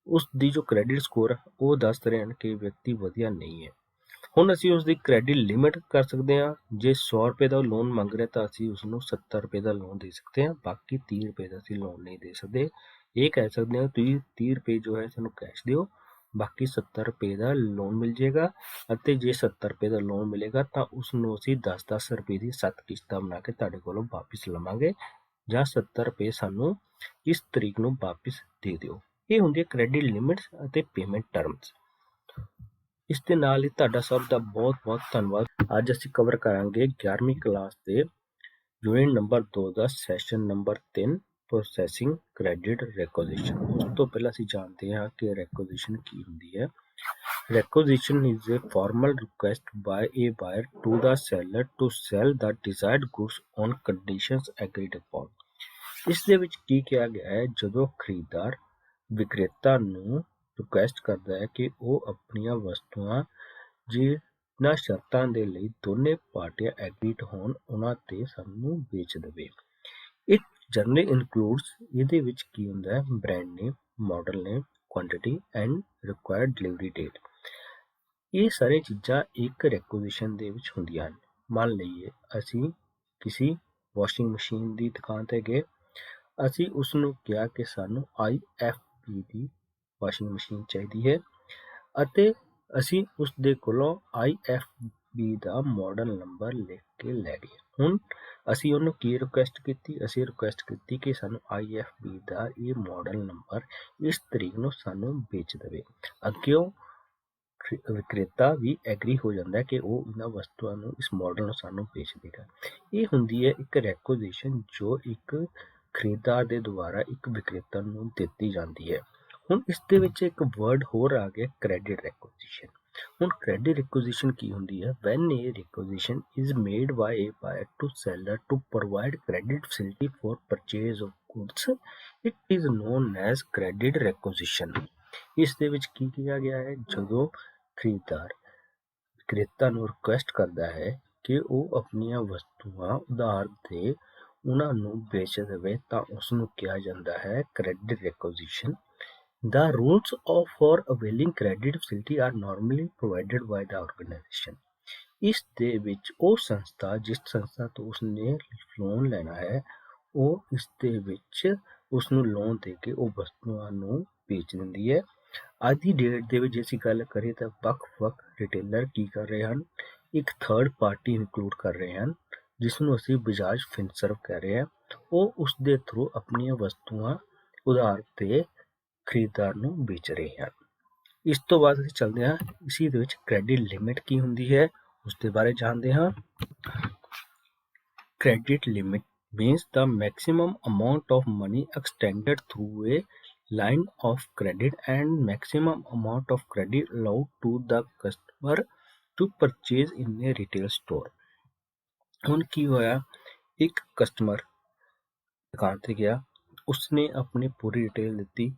ਉਸ ਦੀ ਜੋ ਕ੍ਰੈਡਿਟ ਸਕੋਰ ਹੈ ਉਹ ਦੱਸ ਰਹੇ ਹਨ ਕਿ ਵਿਅਕਤੀ ਵਧੀਆ ਨਹੀਂ ਹੈ। ਹੁਣ ਅਸੀਂ ਉਸ ਦੀ ਕ੍ਰੈਡਿਟ ਲਿਮਿਟ ਕਰ ਸਕਦੇ ਹਾਂ। ਜੇ 100 ਰੁਪਏ ਦਾ ਲੋਨ ਮੰਗ ਰਿਹਾ ਤਾਂ ਅਸੀਂ ਉਸਨੂੰ 70 ਰੁਪਏ ਦਾ ਲੋਨ ਦੇ ਸਕਦੇ ਹਾਂ, ਬਾਕੀ 30 ਰੁਪਏ ਦਾ ਅਸੀਂ ਲੋਨ ਨਹੀਂ ਦੇ ਸਕਦੇ। ਇਹ ਕਹਿ ਸਕਦੇ ਹਾਂ ਤੁਸੀਂ 30 ਰੁਪਏ ਜੋ ਹੈ ਸਾਨੂੰ ਕੈਸ਼ ਦਿਓ, ਬਾਕੀ 70 ਰੁਪਏ ਦਾ ਲੋਨ ਮਿਲ ਜਾਏਗਾ। ਅਤੇ ਜੇ 70 ਰੁਪਏ ਦਾ ਲੋਨ ਮਿਲੇਗਾ ਤਾਂ ਉਸ ਨੂੰ ਅਸੀਂ 10-10 ਰੁਪਏ ਦੀ 7 ਕਿਸ਼ਤਾਂ ਬਣਾ ਕੇ ਤੁਹਾਡੇ ਕੋਲੋਂ ਵਾਪਿਸ ਲਵਾਂਗੇ, ਜਾਂ 70 ਰੁਪਏ ਸਾਨੂੰ ਇਸ ਤਰੀਕ ਨੂੰ ਵਾਪਿਸ ਦੇ ਦਿਓ। ਇਹ ਹੁੰਦੀ ਹੈ ਕ੍ਰੈਡਿਟ ਲਿਮਿਟਸ ਅਤੇ ਪੇਮੈਂਟ ਟਰਮਸ। ਇਸ ਦੇ ਨਾਲ ਹੀ ਤੁਹਾਡਾ ਸਭ ਦਾ ਬਹੁਤ ਬਹੁਤ ਧੰਨਵਾਦ। ਅੱਜ ਅਸੀਂ ਕਵਰ ਕਰਾਂਗੇ 11ਵੀਂ ਕਲਾਸ ਦੇ ਯੂਨਿਟ ਨੰਬਰ 2 ਦਾ ਸੈਸ਼ਨ ਨੰਬਰ 3 ਪ੍ਰੋਸੈਸਿੰਗ ਕ੍ਰੈਡਿਟ ਰੈਕੁਜ਼ੀਸ਼ਨ। ਉਸ ਤੋਂ ਪਹਿਲਾਂ ਅਸੀਂ ਜਾਣਦੇ ਹਾਂ ਕਿ ਰੈਕੁਜ਼ੀਸ਼ਨ ਕੀ ਹੁੰਦੀ ਹੈ। Requisition is a formal request by a buyer to the seller to sell the desired goods on conditions agreed upon। ਇਸ ਦੇ ਵਿੱਚ ਕੀ ਕਿਹਾ ਗਿਆ ਹੈ, ਜਦੋਂ ਖਰੀਦਦਾਰ ਵਿਕਰੇਤਾ ਨੂੰ ਰਿਕੁਐਸਟ ਕਰਦਾ ਹੈ ਕਿ ਉਹ ਆਪਣੀਆਂ ਵਸਤੂਆਂ ਜਿਨ੍ਹਾਂ ਸ਼ਰਤਾਂ ਦੇ ਲਈ ਦੋਨੇ ਪਾਰਟੀਆਂ ਐਗਰੀਡ ਹੋਣ ਉਹਨਾਂ ਤੇ ਸਾਨੂੰ ਵੇਚ ਦੇਵੇ। ਇਟ ਜਨਰਲੀ ਇਨਕਲੂਡਸ, ਇਹਦੇ ਵਿੱਚ ਕੀ ਹੁੰਦਾ ਹੈ, brand name, model name, quantity and required delivery date. ਇਹ ਸਾਰੀਆਂ ਚੀਜ਼ਾਂ ਇੱਕ ਰੈਕੁਜ਼ੀਸ਼ਨ ਦੇ ਵਿੱਚ ਹੁੰਦੀਆਂ ਹਨ। ਮੰਨ ਲਈਏ ਅਸੀਂ ਕਿਸੇ ਵਾਸ਼ਿੰਗ ਮਸ਼ੀਨ ਦੀ ਦੁਕਾਨ ਤੇ ਗਏ, ਅਸੀਂ ਉਸ ਨੂੰ ਕਿਹਾ ਕਿ ਸਾਨੂੰ IFB ਦੀ ਵਾਸ਼ਿੰਗ ਮਸ਼ੀਨ ਚਾਹੀਦੀ ਹੈ ਅਤੇ ਅਸੀਂ ਉਸ ਦੇ ਕੋਲੋਂ IFB ਦਾ ਮਾਡਲ ਨੰਬਰ ਲਿਖ ਕੇ ਲੈ ਗਏ। ਹੁਣ ਅਸੀਂ ਉਹਨੂੰ ਕੀ ਰਿਕੁਐਸਟ ਕੀਤੀ, ਅਸੀਂ ਰਿਕੁਐਸਟ ਕੀਤੀ ਕਿ ਸਾਨੂੰ IFB ਦਾ ਇਹ ਮਾਡਲ ਨੰਬਰ ਇਸ ਤਰੀਕ ਨੂੰ ਸਾਨੂੰ ਵੇਚ ਦੇਵੇ। ਅੱਗਿਓਂ ਵਿਕਰੇਤਾ ਵੀ ਐਗਰੀ ਹੋ ਜਾਂਦਾ ਹੈ ਕਿ ਉਹ ਇਹਨਾਂ ਵਸਤੂਆਂ ਨੂੰ ਇਸ ਮਾਡਲ ਨੂੰ ਸਾਨੂੰ ਵੇਚ ਦੇਗਾ। ਇਹ ਹੁੰਦੀ ਹੈ ਇੱਕ ਰੈਕੁਜ਼ੀਸ਼ਨ ਜੋ ਇੱਕ ਖਰੀਦਦਾਰ ਦੇ ਦੁਆਰਾ ਇੱਕ ਵਿਕਰੇਤਾ ਨੂੰ ਦਿੱਤੀ ਜਾਂਦੀ ਹੈ। ਹੁਣ ਇਸ ਦੇ ਵਿੱਚ ਇੱਕ ਵਰਡ ਹੋਰ ਆ ਗਿਆ, ਕ੍ਰੈਡਿਟ ਰੈਕੁਜ਼ੀਸ਼ਨ। ਹੁਣ ਕ੍ਰੈਡਿਟ ਰੈਕੁਜ਼ੀਸ਼ਨ ਕੀ ਹੁੰਦੀ ਹੈ, when a requisition is made by a buyer to seller to provide credit facility for purchase of goods, it is known as credit requisition. ਇਸ ਦੇ ਵਿੱਚ ਕੀ ਕਿਹਾ ਗਿਆ ਹੈ, ਜਦੋਂ ਖਰੀਦਦਾਰ ਵਿਕਰੇਤਾ ਨੂੰ ਰਿਕੁਐਸਟ ਕਰਦਾ ਹੈ ਕਿ ਉਹ ਆਪਣੀਆਂ ਵਸਤੂਆਂ ਉਧਾਰ ਤੇ ਉਹਨਾਂ ਨੂੰ ਵੇਚ ਦੇਵੇ ਤਾਂ ਉਸ ਨੂੰ ਕਿਹਾ ਜਾਂਦਾ ਹੈ credit ਰੈਕੁਜ਼ੀਸ਼ਨ। The rules for availing credit facility are normally provided by the organization। ਇਸ ਦੇ ਵਿੱਚ ਉਹ ਸੰਸਥਾ ਜਿਸ ਸੰਸਥਾ ਤੋਂ ਉਸਨੇ ਲੋਨ ਲੈਣਾ ਹੈ ਉਹ ਇਸ ਦੇ ਵਿੱਚ ਉਸ ਨੂੰ ਲੋਨ ਦੇ ਕੇ ਉਹ ਵਸਤੂਆਂ ਨੂੰ ਵੇਚ ਦਿੰਦੀ ਹੈ। ਅੱਜ ਦੀ ਡੇਟ ਦੇ ਵਿੱਚ ਜੇ ਅਸੀਂ ਗੱਲ ਕਰੀਏ ਤਾਂ ਵੱਖ-ਵੱਖ ਰਿਟੇਲਰ ਕੀ ਕਰ ਰਹੇ ਹਨ, ਇੱਕ ਥਰਡ ਪਾਰਟੀ ਇਨਕਲੂਡ ਕਰ ਰਹੇ ਹਨ ਜਿਸ ਨੂੰ ਅਸੀਂ ਬਜਾਜ ਫਿਨਸਰਵ ਕਹਿ ਰਹੇ ਹਾਂ। ਉਹ ਉਸ ਦੇ ਥਰੂ ਆਪਣੀਆਂ ਵਸਤੂਆਂ ਉਧਾਰ ਤੇ ਖਰੀਦਦਾਰ ਨੂੰ ਵੇਚ ਰਹੇ ਹਨ। ਇਸ ਤੋਂ ਬਾਅਦ ਅਸੀਂ ਚੱਲਦੇ ਹਾਂ ਇਸੀ ਦੇ ਵਿੱਚ ਕ੍ਰੈਡਿਟ ਲਿਮਿਟ ਕੀ ਹੁੰਦੀ ਹੈ ਉਸ ਦੇ ਬਾਰੇ ਜਾਣਦੇ ਹਾਂ। Credit limit means the maximum amount of money extended through a line of credit and maximum amount of credit allowed to the customer to purchase in a retail store। ਹੁਣ ਕੀ ਹੋਇਆ, ਇੱਕ ਕਸਟਮਰ ਦੁਕਾਨ ਤੇ ਗਿਆ, ਉਸਨੇ ਆਪਣੀ ਪੂਰੀ ਡਿਟੇਲ ਦਿੱਤੀ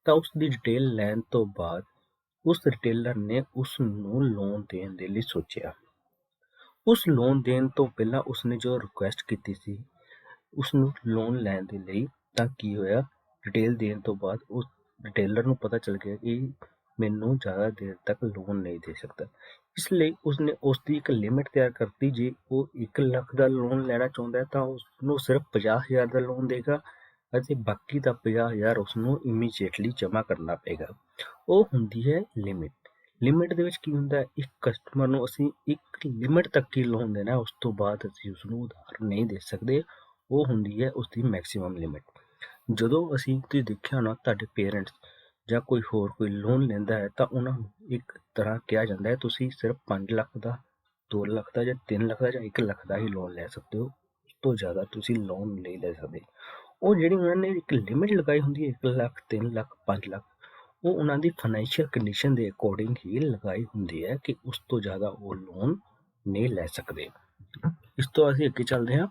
ਤਾਂ ਉਸ ਦੀ ਡਿਟੇਲ ਲੈਣ ਤੋਂ ਬਾਅਦ ਉਸ ਰਿਟੇਲਰ ਨੇ ਉਸ ਨੂੰ ਲੋਨ ਦੇਣ ਦੇ ਲਈ ਸੋਚਿਆ। ਉਸ ਲੋਨ ਦੇਣ ਤੋਂ ਪਹਿਲਾਂ ਉਸਨੇ ਜੋ ਰਿਕੁਐਸਟ ਕੀਤੀ ਸੀ ਉਸ ਨੂੰ ਲੋਨ ਲੈਣ ਦੇ ਲਈ, ਤਾਂ ਕੀ ਹੋਇਆ, ਡਿਟੇਲ ਦੇਣ ਤੋਂ ਬਾਅਦ ਉਸ ਰਿਟੇਲਰ ਨੂੰ ਪਤਾ ਚੱਲ ਗਿਆ ਕਿ ਮੈਨੂੰ ਜ਼ਿਆਦਾ ਦੇਰ ਤੱਕ ਲੋਨ ਨਹੀਂ ਦੇ ਸਕਦਾ। ਇਸ ਲਈ ਉਸਨੇ ਉਸ ਦੀ ਇੱਕ ਲਿਮਿਟ ਤਿਆਰ ਕਰਤੀ। ਜੇ ਉਹ 1 ਲੱਖ ਦਾ ਲੋਨ ਲੈਣਾ ਚਾਹੁੰਦਾ ਹੈ ਤਾਂ ਉਸਨੂੰ ਸਿਰਫ 50,000 ਦਾ ਲੋਨ ਦੇਗਾ ਅਤੇ ਬਾਕੀ ਦਾ 50,000 ਉਸਨੂੰ ਇਮੀਡੀਏਟਲੀ ਜਮ੍ਹਾਂ ਕਰਨਾ ਪਏਗਾ। ਉਹ ਹੁੰਦੀ ਹੈ ਲਿਮਿਟ। ਲਿਮਿਟ ਦੇ ਵਿੱਚ ਕੀ ਹੁੰਦਾ ਹੈ, ਇੱਕ ਕਸਟਮਰ ਨੂੰ ਅਸੀਂ ਇੱਕ ਲਿਮਿਟ ਤੱਕ ਹੀ ਲੋਨ ਦੇਣਾ, ਉਸ ਤੋਂ ਬਾਅਦ ਅਸੀਂ ਉਸਨੂੰ ਉਧਾਰ ਨਹੀਂ ਦੇ ਸਕਦੇ। ਉਹ ਹੁੰਦੀ ਹੈ ਉਸਦੀ ਮੈਕਸਿਮਮ ਲਿਮਿਟ। ਜਦੋਂ ਅਸੀਂ ਤੁਸੀਂ ਦੇਖਿਆ ਹੋਣਾ ਤੁਹਾਡੇ ਪੇਰੈਂਟਸ ਜਾਂ ਕੋਈ ਹੋਰ ਕੋਈ ਲੋਨ ਲੈਂਦਾ ਹੈ ਤਾਂ ਉਹਨਾਂ ਨੂੰ ਇੱਕ ਤਰ੍ਹਾਂ ਕਿਹਾ ਜਾਂਦਾ ਹੈ ਤੁਸੀਂ ਸਿਰਫ 5 ਲੱਖ ਦਾ 2 ਲੱਖ ਦਾ ਜਾਂ 3 ਲੱਖ ਦਾ ਜਾਂ 1 ਲੱਖ ਦਾ ਹੀ ਲੋਨ ਲੈ ਸਕਦੇ ਹੋ। ਉਸ ਤੋਂ ਜ਼ਿਆਦਾ ਤੁਸੀਂ ਲੋਨ ਨਹੀਂ ਲੈ ਸਕਦੇ। ਉਹ ਜਿਹੜੀ ਉਹਨਾਂ ਨੇ ਇੱਕ ਲਿਮਿਟ ਲਗਾਈ ਹੁੰਦੀ ਹੈ 1 ਲੱਖ 3 ਲੱਖ 5 ਲੱਖ, ਉਹ ਉਹਨਾਂ ਦੀ ਫਾਈਨੈਂਸ਼ੀਅਲ ਕੰਡੀਸ਼ਨ ਦੇ ਅਕੋਰਡਿੰਗ ਹੀ ਲਗਾਈ ਹੁੰਦੀ ਹੈ ਕਿ ਉਸ ਤੋਂ ਜ਼ਿਆਦਾ ਉਹ ਲੋਨ ਨਹੀਂ ਲੈ ਸਕਦੇ। ਇਸ ਤੋਂ ਅਸੀਂ ਅੱਗੇ ਚੱਲਦੇ ਹਾਂ।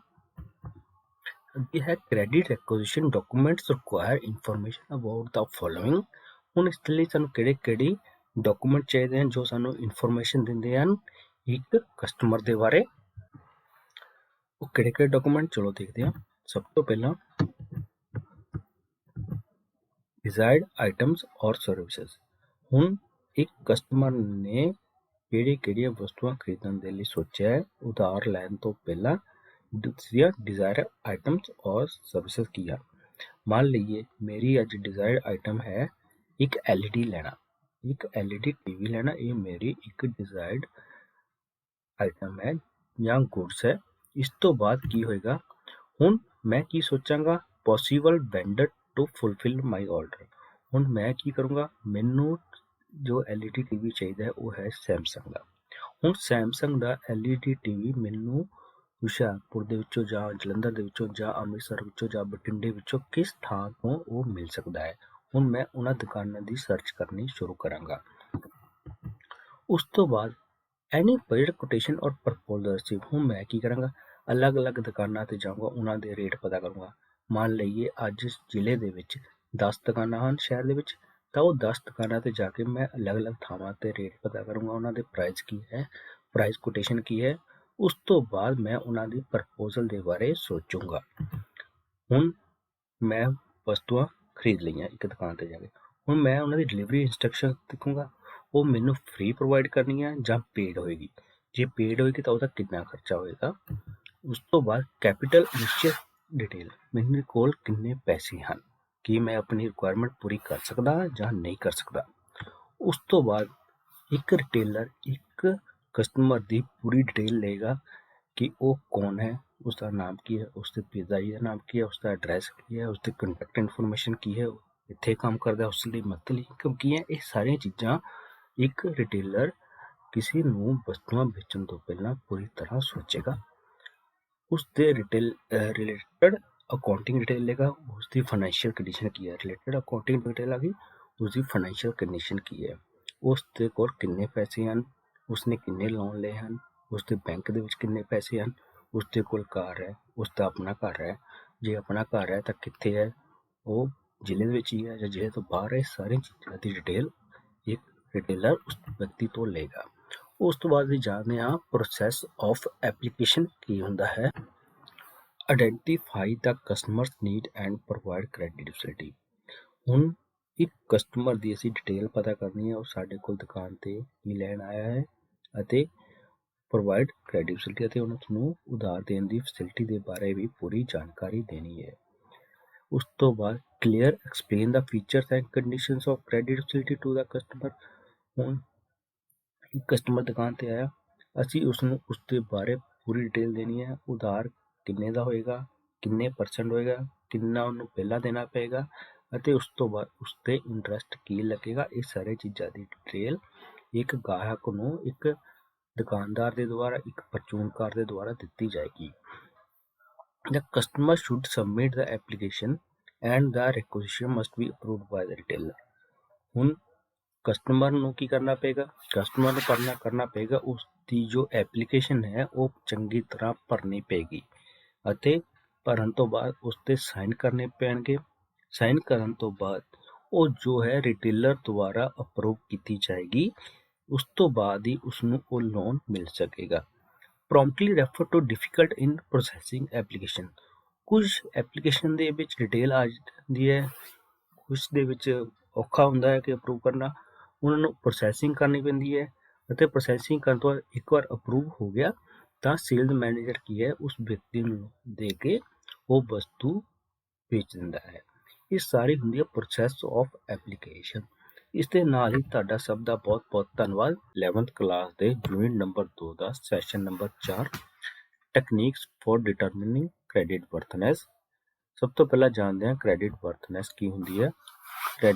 ਅੱਗੇ ਹੈ credit acquisition documents require information about the following. ਹੁਣ ਇਸ ਲਈ ਸਾਨੂੰ ਕਿਹੜੇ ਡਾਕੂਮੈਂਟ ਚਾਹੀਦੇ ਹਨ ਜੋ ਸਾਨੂੰ ਇਨਫੋਰਮੇਸ਼ਨ ਦਿੰਦੇ ਹਨ ਇੱਕ ਕਸਟਮਰ ਦੇ ਬਾਰੇ। ਉਹ ਕਿਹੜੇ ਡਾਕੂਮੈਂਟ, ਚਲੋ ਦੇਖਦੇ ਹਾਂ। ਸਭ ਤੋਂ ਪਹਿਲਾਂ ਡਿਜ਼ਾਇਰਡ ਆਈਟਮਸ ਔਰ ਸਰਵਿਸਿਜ਼। ਹੁਣ ਇੱਕ ਕਸਟਮਰ ਨੇ ਕਿਹੜੀਆਂ ਵਸਤੂਆਂ ਖਰੀਦਣ ਦੇ ਲਈ ਸੋਚਿਆ ਹੈ ਉਧਾਰ ਲੈਣ ਤੋਂ ਪਹਿਲਾਂ, ਡਿਜ਼ਾਇਰ ਆਈਟਮਸ ਔਰ ਸਰਵਿਸਿਜ਼ ਕੀ ਹਨ। ਮੰਨ ਲਈਏ ਮੇਰੀ ਅੱਜ ਡਿਜ਼ਾਇਰ ਆਈਟਮ ਹੈ ਇੱਕ LED ਲੈਣਾ, ਇੱਕ LED TV ਲੈਣਾ। ਇਹ ਮੇਰੀ ਇੱਕ ਡਿਜ਼ਾਇਰਡ ਆਈਟਮ ਹੈ ਜਾਂ ਗੁਡਸ ਹੈ। ਇਸ ਤੋਂ ਬਾਅਦ ਕੀ ਹੋਏਗਾ, ਹੁਣ ਮੈਂ ਕੀ ਸੋਚਾਂਗਾ, possible vendor to fulfil my order. ਹੁਣ ਮੈਂ ਕੀ ਕਰੂੰਗਾ, ਮੈਨੂੰ ਜੋ LED TV ਚਾਹੀਦਾ ਹੈ ਉਹ ਹੈ ਸੈਮਸੰਗ ਦਾ। ਹੁਣ ਸੈਮਸੰਗ ਦਾ LED TV ਮੈਨੂੰ ਹੁਸ਼ਿਆਰਪੁਰ ਦੇ ਵਿੱਚੋਂ ਜਾਂ ਜਲੰਧਰ ਦੇ ਵਿੱਚੋਂ ਜਾਂ ਅੰਮ੍ਰਿਤਸਰ ਵਿੱਚੋਂ ਜਾਂ ਬਠਿੰਡੇ ਵਿੱਚੋਂ ਕਿਸ ਥਾਂ ਤੋਂ ਉਹ ਮਿਲ ਸਕਦਾ ਹੈ। ਹੁਣ ਮੈਂ ਉਹਨਾਂ ਦੁਕਾਨਾਂ ਦੀ ਸਰਚ ਕਰਨੀ ਸ਼ੁਰੂ ਕਰਾਂਗਾ। ਉਸ ਤੋਂ ਬਾਅਦ ਐਨੀ ਬਜਟ ਕੋਟੇਸ਼ਨ ਔਰ ਪ੍ਰਪੋਜ਼ਲ ਰਿਸੀਵ। ਹੁਣ ਮੈਂ ਕੀ ਕਰਾਂਗਾ, ਅਲੱਗ-ਅਲੱਗ ਦੁਕਾਨਾਂ ਤੇ ਜਾਊਂਗਾ, ਉਹਨਾਂ ਦੇ ਰੇਟ ਪਤਾ ਕਰੂੰਗਾ। ਮੰਨ ਲਈਏ ਅੱਜ ਜ਼ਿਲ੍ਹੇ ਦੇ ਵਿੱਚ 10 ਦੁਕਾਨਾਂ ਹਨ ਸ਼ਹਿਰ ਦੇ ਵਿੱਚ, ਤਾਂ ਉਹ 10 ਦੁਕਾਨਾਂ ਤੇ ਜਾ ਕੇ ਮੈਂ ਅਲੱਗ-ਅਲੱਗ ਥਾਵਾਂ ਤੇ ਰੇਟ ਪਤਾ ਕਰੂੰਗਾ, ਉਹਨਾਂ ਦੇ ਪ੍ਰਾਈਸ ਕੀ ਹੈ, ਪ੍ਰਾਈਸ ਕੋਟੇਸ਼ਨ ਕੀ ਹੈ। ਉਸ ਤੋਂ ਬਾਅਦ ਮੈਂ ਉਹਨਾਂ ਦੀ ਪ੍ਰਪੋਜ਼ਲ ਦੇ ਬਾਰੇ ਸੋਚੂੰਗਾ। ਹੁਣ ਮੈਂ ਵਸਤੂਆਂ ਖਰੀਦ ਲਈਆਂ ਇੱਕ ਦੁਕਾਨ ਤੇ ਜਾ ਕੇ, ਹੁਣ ਮੈਂ ਉਹਨਾਂ ਦੀ ਡਿਲੀਵਰੀ ਇੰਸਟਰਕਸ਼ਨ ਦੇਖੂੰਗਾ, ਉਹ ਮੈਨੂੰ ਫ੍ਰੀ ਪ੍ਰੋਵਾਈਡ ਕਰਨੀ ਹੈ ਜਾਂ ਪੇਡ ਹੋਏਗੀ। ਜੇ ਪੇਡ ਹੋਏਗੀ ਤਾਂ ਉਹਦਾ ਕਿੰਨਾ ਖਰਚਾ ਹੋਏਗਾ। ਉਸ ਤੋਂ ਬਾਅਦ ਕੈਪੀਟਲ ਇਨੀਸ਼ੀਅਲ ਡਿਟੇਲ, ਮੇਰੇ ਕੋਲ ਕਿੰਨੇ ਪੈਸੇ ਹਨ, ਕੀ ਮੈਂ ਆਪਣੀ ਰਿਕੁਆਇਰਮੈਂਟ ਪੂਰੀ ਕਰ ਸਕਦਾ ਜਾਂ ਨਹੀਂ ਕਰ ਸਕਦਾ। ਉਸ ਤੋਂ ਬਾਅਦ ਇੱਕ ਰਿਟੇਲਰ ਇੱਕ ਕਸਟਮਰ ਦੀ ਪੂਰੀ ਡਿਟੇਲ ਲਏਗਾ ਕਿ ਉਹ ਕੌਣ ਹੈ, ਉਸਦਾ ਨਾਮ ਕੀ ਹੈ, ਉਸਦੇ ਪਿਤਾ ਜੀ ਦਾ ਨਾਮ ਕੀ ਹੈ, ਉਸਦਾ ਐਡਰੈਸ ਕੀ ਹੈ, ਉਸਦੀ ਕੰਟੈਕਟ ਇਨਫੋਰਮੇਸ਼ਨ ਕੀ ਹੈ, ਇੱਥੇ ਕੰਮ ਕਰਦਾ, ਉਸ ਦੀ ਮੰਥਲੀ ਇਨਕਮ ਕੀ ਹੈ। ਇਹ ਸਾਰੀਆਂ ਚੀਜ਼ਾਂ ਇੱਕ ਰਿਟੇਲਰ ਕਿਸੇ ਨੂੰ ਵਸਤੂਆਂ ਵੇਚਣ ਤੋਂ ਪਹਿਲਾਂ ਪੂਰੀ ਤਰ੍ਹਾਂ ਸੋਚੇਗਾ। ਉਸ ਦੇ ਰਿਲੇਟਡ ਅਕਾਊਂਟਿੰਗ ਡਿਟੇਲ ਲੇਗਾ, ਉਸਦੀ ਫਾਈਨੈਂਸ਼ੀਅਲ ਕੰਡੀਸ਼ਨ ਕੀ ਹੈ, ਰਿਲੇਟਡ ਅਕਾਊਂਟਿੰਗ ਡਿਟੇਲ ਆ ਗਈ, ਉਸਦੀ ਫਾਈਨੈਂਸ਼ੀਅਲ ਕੰਡੀਸ਼ਨ ਕੀ ਹੈ, ਉਸ ਦੇ ਕੋਲ ਕਿੰਨੇ ਪੈਸੇ ਹਨ, ਉਸਨੇ ਕਿੰਨੇ ਲੋਨ ਲਏ ਹਨ, ਉਸਦੇ ਬੈਂਕ ਦੇ ਵਿੱਚ ਕਿੰਨੇ ਪੈਸੇ ਹਨ, ਉਸਦੇ ਕੋਲ ਕਾਰ ਹੈ, ਉਸਦਾ ਆਪਣਾ ਘਰ ਹੈ, ਜੇ ਆਪਣਾ ਘਰ ਹੈ ਤਾਂ ਕਿੱਥੇ ਹੈ, ਉਹ ਜ਼ਿਲ੍ਹੇ ਦੇ ਵਿੱਚ ਹੀ ਹੈ ਜਾਂ ਜ਼ਿਲ੍ਹੇ ਤੋਂ ਬਾਹਰ ਹੈ। ਸਾਰੀਆਂ ਚੀਜ਼ਾਂ ਦੀ ਡਿਟੇਲ ਇੱਕ ਰਿਟੇਲਰ ਉਸ ਵਿਅਕਤੀ ਤੋਂ ਲਏਗਾ। ਉਸ ਤੋਂ ਬਾਅਦ ਅਸੀਂ ਜਾਣਦੇ ਹਾਂ ਪ੍ਰੋਸੈਸ ਆਫ ਐਪਲੀਕੇਸ਼ਨ ਕੀ ਹੁੰਦਾ ਹੈ। Identify the customers need and provide credit facility. ਹੁਣ ਇੱਕ ਕਸਟਮਰ ਦੀ ਅਸੀਂ ਡਿਟੇਲ ਪਤਾ ਕਰਨੀ ਹੈ, ਉਹ ਸਾਡੇ ਕੋਲ ਦੁਕਾਨ ਤੇ ਕੀ ਲੈਣ ਆਇਆ ਹੈ, ਅਤੇ ਪ੍ਰੋਵਾਈਡ ਕ੍ਰੈਡਿਟ ਫੈਸਿਲਿਟੀ, ਅਤੇ ਉਹਨਾਂ ਨੂੰ ਉਧਾਰ ਦੇਣ ਦੀ ਫੈਸਿਲਿਟੀ ਦੇ ਬਾਰੇ ਵੀ ਪੂਰੀ ਜਾਣਕਾਰੀ ਦੇਣੀ ਹੈ। ਉਸ ਤੋਂ ਬਾਅਦ clear explain the features and conditions of credit facility to the customer. ਹੁਣ ਇੱਕ ਕਸਟਮਰ ਦੁਕਾਨ ਤੇ ਆਇਆ, ਅਸੀਂ ਉਸਨੂੰ ਉਸਦੇ ਬਾਰੇ ਪੂਰੀ ਡਿਟੇਲ ਦੇਣੀ ਹੈ, ਉਧਾਰ ਕਿੰਨੇ ਦਾ ਹੋਏਗਾ, ਕਿੰਨੇ % ਹੋਏਗਾ, ਕਿੰਨਾ ਉਹਨੂੰ ਪਹਿਲਾਂ ਦੇਣਾ ਪਏਗਾ, ਅਤੇ ਉਸ ਤੋਂ ਬਾਅਦ ਉਸ 'ਤੇ ਇੰਟਰਸਟ ਕੀ ਲੱਗੇਗਾ। ਇਹ ਸਾਰੇ ਚੀਜ਼ਾਂ ਦੀ ਡਿਟੇਲ ਇੱਕ ਗਾਹਕ ਨੂੰ ਇੱਕ ਦੁਕਾਨਦਾਰ ਦੇ ਦੁਆਰਾ, ਇੱਕ ਪਰਚੂਨਕਾਰ ਦੇ ਦੁਆਰਾ ਦਿੱਤੀ ਜਾਏਗੀ। The customer should submit the application and the requisition must be approved by the retailer। ਹੁਣ ਕਸਟਮਰ ਨੂੰ ਕੀ ਕਰਨਾ ਪਏਗਾ, ਕਸਟਮਰ ਨੂੰ ਕਰਨਾ ਪਏਗਾ ਉਸ ਦੀ ਜੋ ਐਪਲੀਕੇਸ਼ਨ ਹੈ ਉਹ ਚੰਗੀ ਤਰ੍ਹਾਂ ਭਰਨੀ ਪਏਗੀ, ਅਤੇ ਭਰਨ ਤੋਂ ਬਾਅਦ ਉਸ 'ਤੇ ਸਾਈਨ ਕਰਨੇ ਪੈਣਗੇ। ਸਾਈਨ ਕਰਨ ਤੋਂ ਬਾਅਦ ਉਹ ਜੋ ਹੈ ਰਿਟੇਲਰ ਦੁਆਰਾ ਅਪਰੂਵ ਕੀਤੀ ਜਾਏਗੀ। ਉਸ ਤੋਂ ਬਾਅਦ ਹੀ ਉਸਨੂੰ ਉਹ ਲੋਨ ਮਿਲ ਸਕੇਗਾ। Promptly refer to difficult in processing application. ਕੁਝ ਐਪਲੀਕੇਸ਼ਨ ਦੇ ਵਿੱਚ ਡਿਟੇਲ ਆ ਜਾਂਦੀ ਹੈ, ਕੁਝ ਦੇ ਵਿੱਚ ਔਖਾ ਹੁੰਦਾ ਹੈ ਕਿ ਅਪਰੂਵ ਕਰਨਾ, ਉਹਨਾਂ ਨੂੰ ਪ੍ਰੋਸੈਸਿੰਗ ਕਰਨੀ ਪੈਂਦੀ ਹੈ, ਅਤੇ ਪ੍ਰੋਸੈਸਿੰਗ ਕਰਨ ਤੋਂ ਬਾਅਦ ਇੱਕ ਵਾਰ ਅਪਰੂਵ ਹੋ ਗਿਆ ਤਾਂ ਸੇਲਜ਼ ਮੈਨੇਜਰ ਕੀ ਹੈ ਉਸ ਵਿਅਕਤੀ ਨੂੰ ਦੇ ਕੇ ਉਹ ਵਸਤੂ ਵੇਚ ਦਿੰਦਾ ਹੈ। ਇਹ ਸਾਰੀ ਹੁੰਦੀ ਹੈ ਪ੍ਰੋਸੈਸ ਆਫ ਐਪਲੀਕੇਸ਼ਨ। ਇਸ ਦੇ ਨਾਲ ਹੀ ਤੁਹਾਡਾ ਸਭ ਦਾ ਬਹੁਤ ਬਹੁਤ ਧੰਨਵਾਦ। 11th ਕਲਾਸ ਦੇ ਯੂਨਿਟ ਨੰਬਰ 2 ਦਾ session number 4 techniques for determining credit worthiness. ਸਭ ਤੋਂ ਪਹਿਲਾਂ ਜਾਣਦੇ ਹਾਂ ਕ੍ਰੈਡਿਟ ਵਰਥਨੈਸ ਕੀ ਹੁੰਦੀ ਹੈ।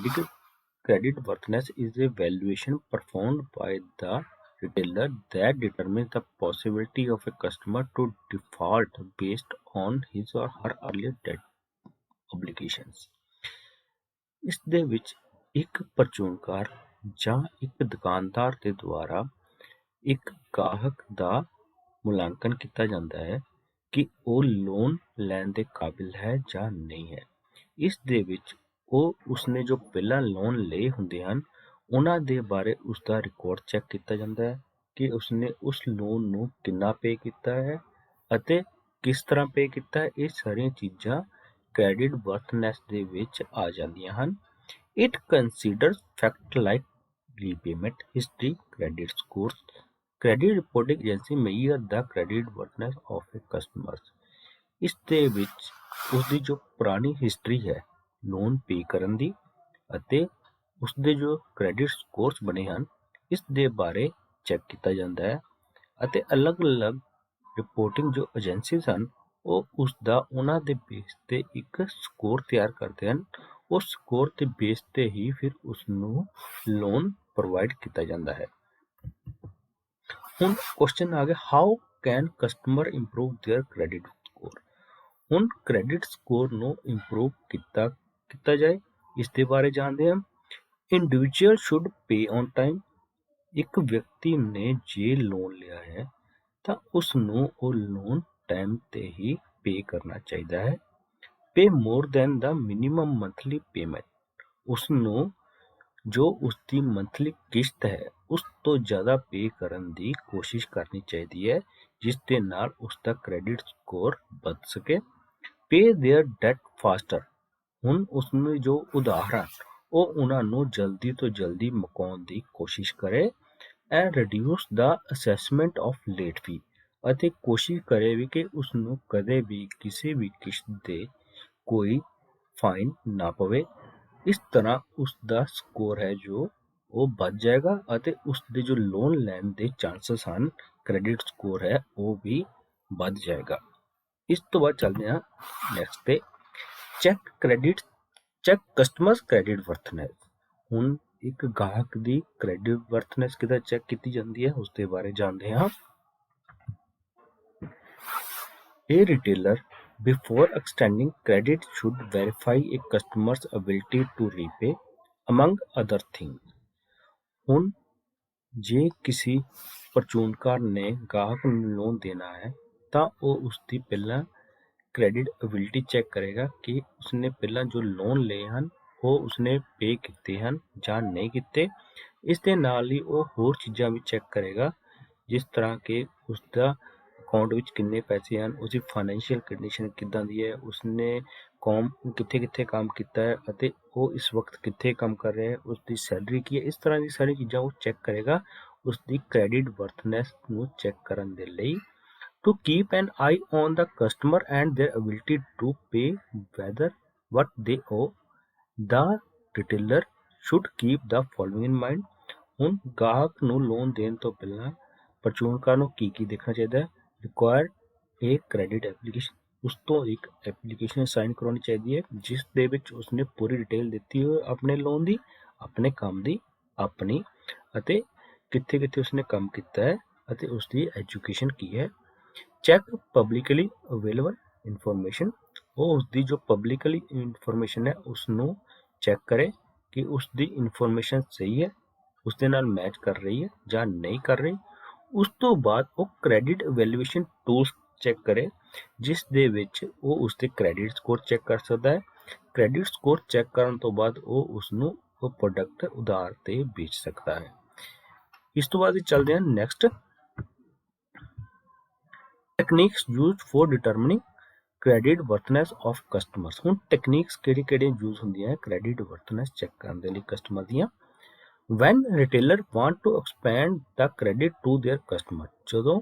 Credit worthiness is a valuation performed by the retailer that determines the possibility of a customer to default based on his or her earlier debt obligations। ਇਸ ਦੇ ਵਿੱਚ ਇੱਕ ਪਰਚੂਨਕਾਰ ਜਾਂ ਇੱਕ ਦੁਕਾਨਦਾਰ ਦੇ ਦੁਆਰਾ ਇੱਕ ਗਾਹਕ ਦਾ ਮੁਲਾਂਕਣ ਕੀਤਾ ਜਾਂਦਾ ਹੈ ਕਿ ਉਹ ਲੋਨ ਲੈਣ ਦੇ ਕਾਬਿਲ ਹੈ ਜਾਂ ਨਹੀਂ ਹੈ। ਇਸ ਦੇ ਵਿੱਚ ਉਹ ਉਸਨੇ ਜੋ ਪਹਿਲਾਂ ਲੋਨ ਲਏ ਹੁੰਦੇ ਹਨ ਉਹਨਾਂ ਦੇ ਬਾਰੇ ਉਸਦਾ ਰਿਕਾਰਡ ਚੈੱਕ ਕੀਤਾ ਜਾਂਦਾ ਹੈ ਕਿ ਉਸਨੇ ਉਸ ਲੋਨ ਨੂੰ ਕਿੰਨਾ ਪੇ ਕੀਤਾ ਹੈ ਅਤੇ ਕਿਸ ਤਰ੍ਹਾਂ ਪੇ ਕੀਤਾ ਹੈ। ਇਹ ਸਾਰੀਆਂ ਚੀਜ਼ਾਂ ਕ੍ਰੈਡਿਟ ਵਰਥਨੈਸ ਦੇ ਵਿੱਚ ਆ ਜਾਂਦੀਆਂ ਹਨ। It considers fact like repayment history, credit scores. Credit reporting agency measure the credit worthiness of a customer। ਇਸ ਦੇ ਵਿੱਚ ਉਸਦੀ ਜੋ ਪੁਰਾਣੀ ਹਿਸਟਰੀ ਹੈ ਲੋਨ ਪੇ ਕਰਨ ਦੀ ਅਤੇ ਉਸਦੇ ਜੋ ਕ੍ਰੈਡਿਟ ਸਕੋਰਸ ਬਣੇ ਹਨ ਇਸ ਦੇ ਬਾਰੇ ਚੈੱਕ ਕੀਤਾ ਜਾਂਦਾ ਹੈ ਅਤੇ ਅਲੱਗ-ਅਲੱਗ ਰਿਪੋਰਟਿੰਗ ਜੋ ਏਜੰਸੀਜ਼ ਹਨ ਉਹ ਉਸਦਾ ਉਹਨਾਂ ਦੇ ਬੇਸ ਤੇ ਇੱਕ ਸਕੋਰ ਤਿਆਰ ਕਰਦੇ ਹਨ। ਉਸ ਸਕੋਰ ਦੇ ਬੇਸ ਤੇ ਹੀ ਫਿਰ ਉਸਨੂੰ ਲੋਨ ਪ੍ਰੋਵਾਈਡ ਕੀਤਾ ਜਾਂਦਾ ਹੈ। ਹੁਣ ਕੁਐਸਚਨ ਆ ਗਿਆ, how can customer improve their credit score. ਹੁਣ ਕ੍ਰੈਡਿਟ ਸਕੋਰ ਨੂੰ ਇੰਪਰੂਵ ਕੀਤਾ ਜਾਏ ਇਸ ਦੇ ਬਾਰੇ ਜਾਣਦੇ ਹਾਂ। Individual should pay on time. ਇੱਕ ਵਿਅਕਤੀ ਨੇ ਜੇ ਲੋਨ ਲਿਆ ਹੈ ਤਾਂ ਉਸ ਨੂੰ ਉਹ ਲੋਨ ਟਾਈਮ ਤੇ ਹੀ ਪੇ ਕਰਨਾ ਚਾਹੀਦਾ ਹੈ। ਪੇ ਮੋਰ ਦੈਨ ਦਾ ਮਿਨੀਮਮ ਮੰਥਲੀ ਪੇਮੈਂਟ। ਉਸ ਨੂੰ ਜੋ ਉਸਦੀ ਮੰਥਲੀ ਕਿਸ਼ਤ ਹੈ ਉਸ ਤੋਂ ਜ਼ਿਆਦਾ ਪੇ ਕਰਨ ਦੀ ਕੋਸ਼ਿਸ਼ ਕਰਨੀ ਚਾਹੀਦੀ ਹੈ ਜਿਸ ਦੇ ਨਾਲ ਉਸਦਾ ਕ੍ਰੈਡਿਟ ਸਕੋਰ ਵੱਧ ਸਕੇ। ਪੇ देयर ਡੈਟ ਫਾਸਟਰ। ਹੁਣ ਉਸਨੂੰ ਜੋ ਉਧਾਰ ਹਨ ਉਹ ਉਹਨਾਂ ਨੂੰ ਜਲਦੀ ਤੋਂ ਜਲਦੀ ਮੁਕਾਉਣ ਦੀ ਕੋਸ਼ਿਸ਼ ਕਰੇ। And reduce the assessment of late fee. ਅਤੇ ਕੋਸ਼ਿਸ਼ ਕਰੇ ਵੀ ਕਿ ਉਸਨੂੰ ਕਦੇ ਵੀ ਕਿਸੇ ਵੀ ਕਿਸ਼ਤ ਦੇ ਕੋਈ ਫਾਈਨ ਨਾ ਪਵੇ। ਇਸ ਤਰ੍ਹਾਂ ਉਸਦਾ ਸਕੋਰ ਹੈ ਜੋ ਉਹ ਵੱਧ ਜਾਏਗਾ ਅਤੇ ਉਸਦੇ ਜੋ ਲੋਨ ਲੈਣ ਦੇ ਚਾਂਸਸ ਹਨ ਕ੍ਰੈਡਿਟ ਸਕੋਰ ਹੈ ਉਹ ਵੀ ਵੱਧ ਜਾਏਗਾ। ਇਸ ਤੋਂ ਬਾਅਦ ਚੱਲਦੇ ਹਾਂ ਨੈਕਸਟ ਤੇ ਚੈੱਕ ਕਸਟਮਰਸ ਕ੍ਰੈਡਿਟ ਵਰਥਨੈਸ। ਹੁਣ ਇੱਕ ਗਾਹਕ ਦੀ ਕ੍ਰੈਡਿਟ ਵਰਥਨੈਸ ਕਿੱਦਾਂ ਚੈੱਕ ਕੀਤੀ ਜਾਂਦੀ ਹੈ ਉਸ ਦੇ ਬਾਰੇ ਜਾਣਦੇ ਹਾਂ। A retailer before extending credit should verify a customer's ability to repay among other things। ਹੁਣ ਜੇ ਕਿਸੇ ਪਰਚੂਨਕਾਰ ਨੇ ਗਾਹਕ ਨੂੰ ਲੋਨ ਦੇਣਾ ਹੈ ਤਾਂ ਉਹ ਉਸਦੀ ਪਹਿਲਾਂ ਕ੍ਰੈਡਿਟ ਐਬਿਲਿਟੀ ਚੈੱਕ ਕਰੇਗਾ ਕਿ ਉਸਨੇ ਪਹਿਲਾਂ ਜੋ ਲੋਨ ਲਏ ਹਨ ਉਹ ਉਸਨੇ ਪੇ ਕੀਤੇ ਹਨ ਜਾਂ ਨਹੀਂ ਕੀਤੇ। ਇਸ ਦੇ ਨਾਲ ਹੀ ਉਹ ਹੋਰ ਚੀਜ਼ਾਂ ਵੀ ਚੈੱਕ ਕਰੇਗਾ ਜਿਸ ਤਰ੍ਹਾਂ ਕਿ ਉਸਦਾ ਅਕਾਊਂਟ ਵਿੱਚ ਕਿੰਨੇ ਪੈਸੇ ਹਨ, ਉਸਦੀ ਫਾਈਨੈਂਸ਼ੀਅਲ ਕੰਡੀਸ਼ਨ ਕਿੱਦਾਂ ਦੀ ਹੈ, ਉਸਨੇ ਕਿੱਥੇ ਕੰਮ ਕੀਤਾ ਹੈ ਅਤੇ ਉਹ ਇਸ ਵਕਤ ਕਿੱਥੇ ਕੰਮ ਕਰ ਰਿਹਾ ਹੈ, ਉਸਦੀ ਸੈਲਰੀ ਕੀ ਹੈ। ਇਸ ਤਰ੍ਹਾਂ ਦੀ ਸਾਰੀ ਚੀਜ਼ਾਂ ਉਹ ਚੈੱਕ ਕਰੇਗਾ ਉਸਦੀ ਕ੍ਰੈਡਿਟ ਵਰਥਨੈਸ ਨੂੰ ਚੈੱਕ ਕਰਨ ਦੇ ਲਈ। To keep an eye on the customer and their ability to pay whether what they owe, the retailer should keep the following in mind। ਹੁਣ ਗਾਹਕ ਨੂੰ ਲੋਨ ਦੇਣ ਤੋਂ ਪਹਿਲਾਂ ਪਰਚੂਨਕਾਰ ਨੂੰ ਕੀ ਦੇਖਣਾ ਚਾਹੀਦਾ ਹੈ। ਰਿਕੁਆਇਰਡ ਇਹ ਕ੍ਰੈਡਿਟ ਐਪਲੀਕੇਸ਼ਨ, ਉਸ ਤੋਂ ਇੱਕ ਐਪਲੀਕੇਸ਼ਨ ਸਾਈਨ ਕਰਵਾਉਣੀ ਚਾਹੀਦੀ ਹੈ ਜਿਸ ਦੇ ਵਿੱਚ ਉਸਨੇ ਪੂਰੀ ਡਿਟੇਲ ਦਿੱਤੀ ਹੋਵੇ ਆਪਣੇ ਲੋਨ ਦੀ, ਆਪਣੇ ਕੰਮ ਦੀ, ਆਪਣੀ ਅਤੇ ਕਿੱਥੇ ਉਸਨੇ ਕੰਮ ਕੀਤਾ ਹੈ ਅਤੇ ਉਸਦੀ ਐਜੂਕੇਸ਼ਨ ਕੀ ਹੈ। Check publicly available information. ਉਹ ਉਸਦੀ ਜੋ ਪਬਲਿਕਲੀ ਇਨਫੋਰਮੇਸ਼ਨ ਹੈ ਉਸਨੂੰ ਚੈੱਕ ਕਰੇ ਕਿ ਉਸਦੀ ਇਨਫੋਰਮੇਸ਼ਨ ਸਹੀ ਹੈ, ਉਸਦੇ ਨਾਲ ਮੈਚ ਕਰ ਰਹੀ ਹੈ ਜਾਂ ਨਹੀਂ ਕਰ ਰਹੀ। ਉਸ ਤੋਂ ਬਾਅਦ ਉਹ ਕ੍ਰੈਡਿਟ ਇਵੈਲੂਏਸ਼ਨ ਟੂਲਸ ਚੈੱਕ ਕਰੇ ਜਿਸ ਦੇ ਵਿੱਚ ਉਹ ਉਸਦੇ ਕ੍ਰੈਡਿਟ ਸਕੋਰ ਚੈੱਕ ਕਰ ਸਕਦਾ ਹੈ। ਕ੍ਰੈਡਿਟ ਸਕੋਰ ਚੈੱਕ ਕਰਨ ਤੋਂ ਬਾਅਦ ਉਹ ਉਸਨੂੰ ਉਹ ਪ੍ਰੋਡਕਟ ਉਧਾਰ ਤੇ ਵੇਚ ਸਕਦਾ ਹੈ। ਇਸ ਤੋਂ ਬਾਅਦ ਚੱਲਦੇ ਹਾਂ next techniques used for determining credit worthiness of customers. ਹੁਣ ਟੈਕਨੀਕਸ ਕਿਹੜੀ ਯੂਜ਼ ਹੁੰਦੀਆਂ ਹੈ ਕ੍ਰੈਡਿਟ ਵਰਥਨੈਸ ਚੈੱਕ ਕਰਨ ਦੇ ਲਈ ਕਸਟਮਰ ਦੀਆਂ। When retailer want to expand the credit to their customer, ਜਦੋਂ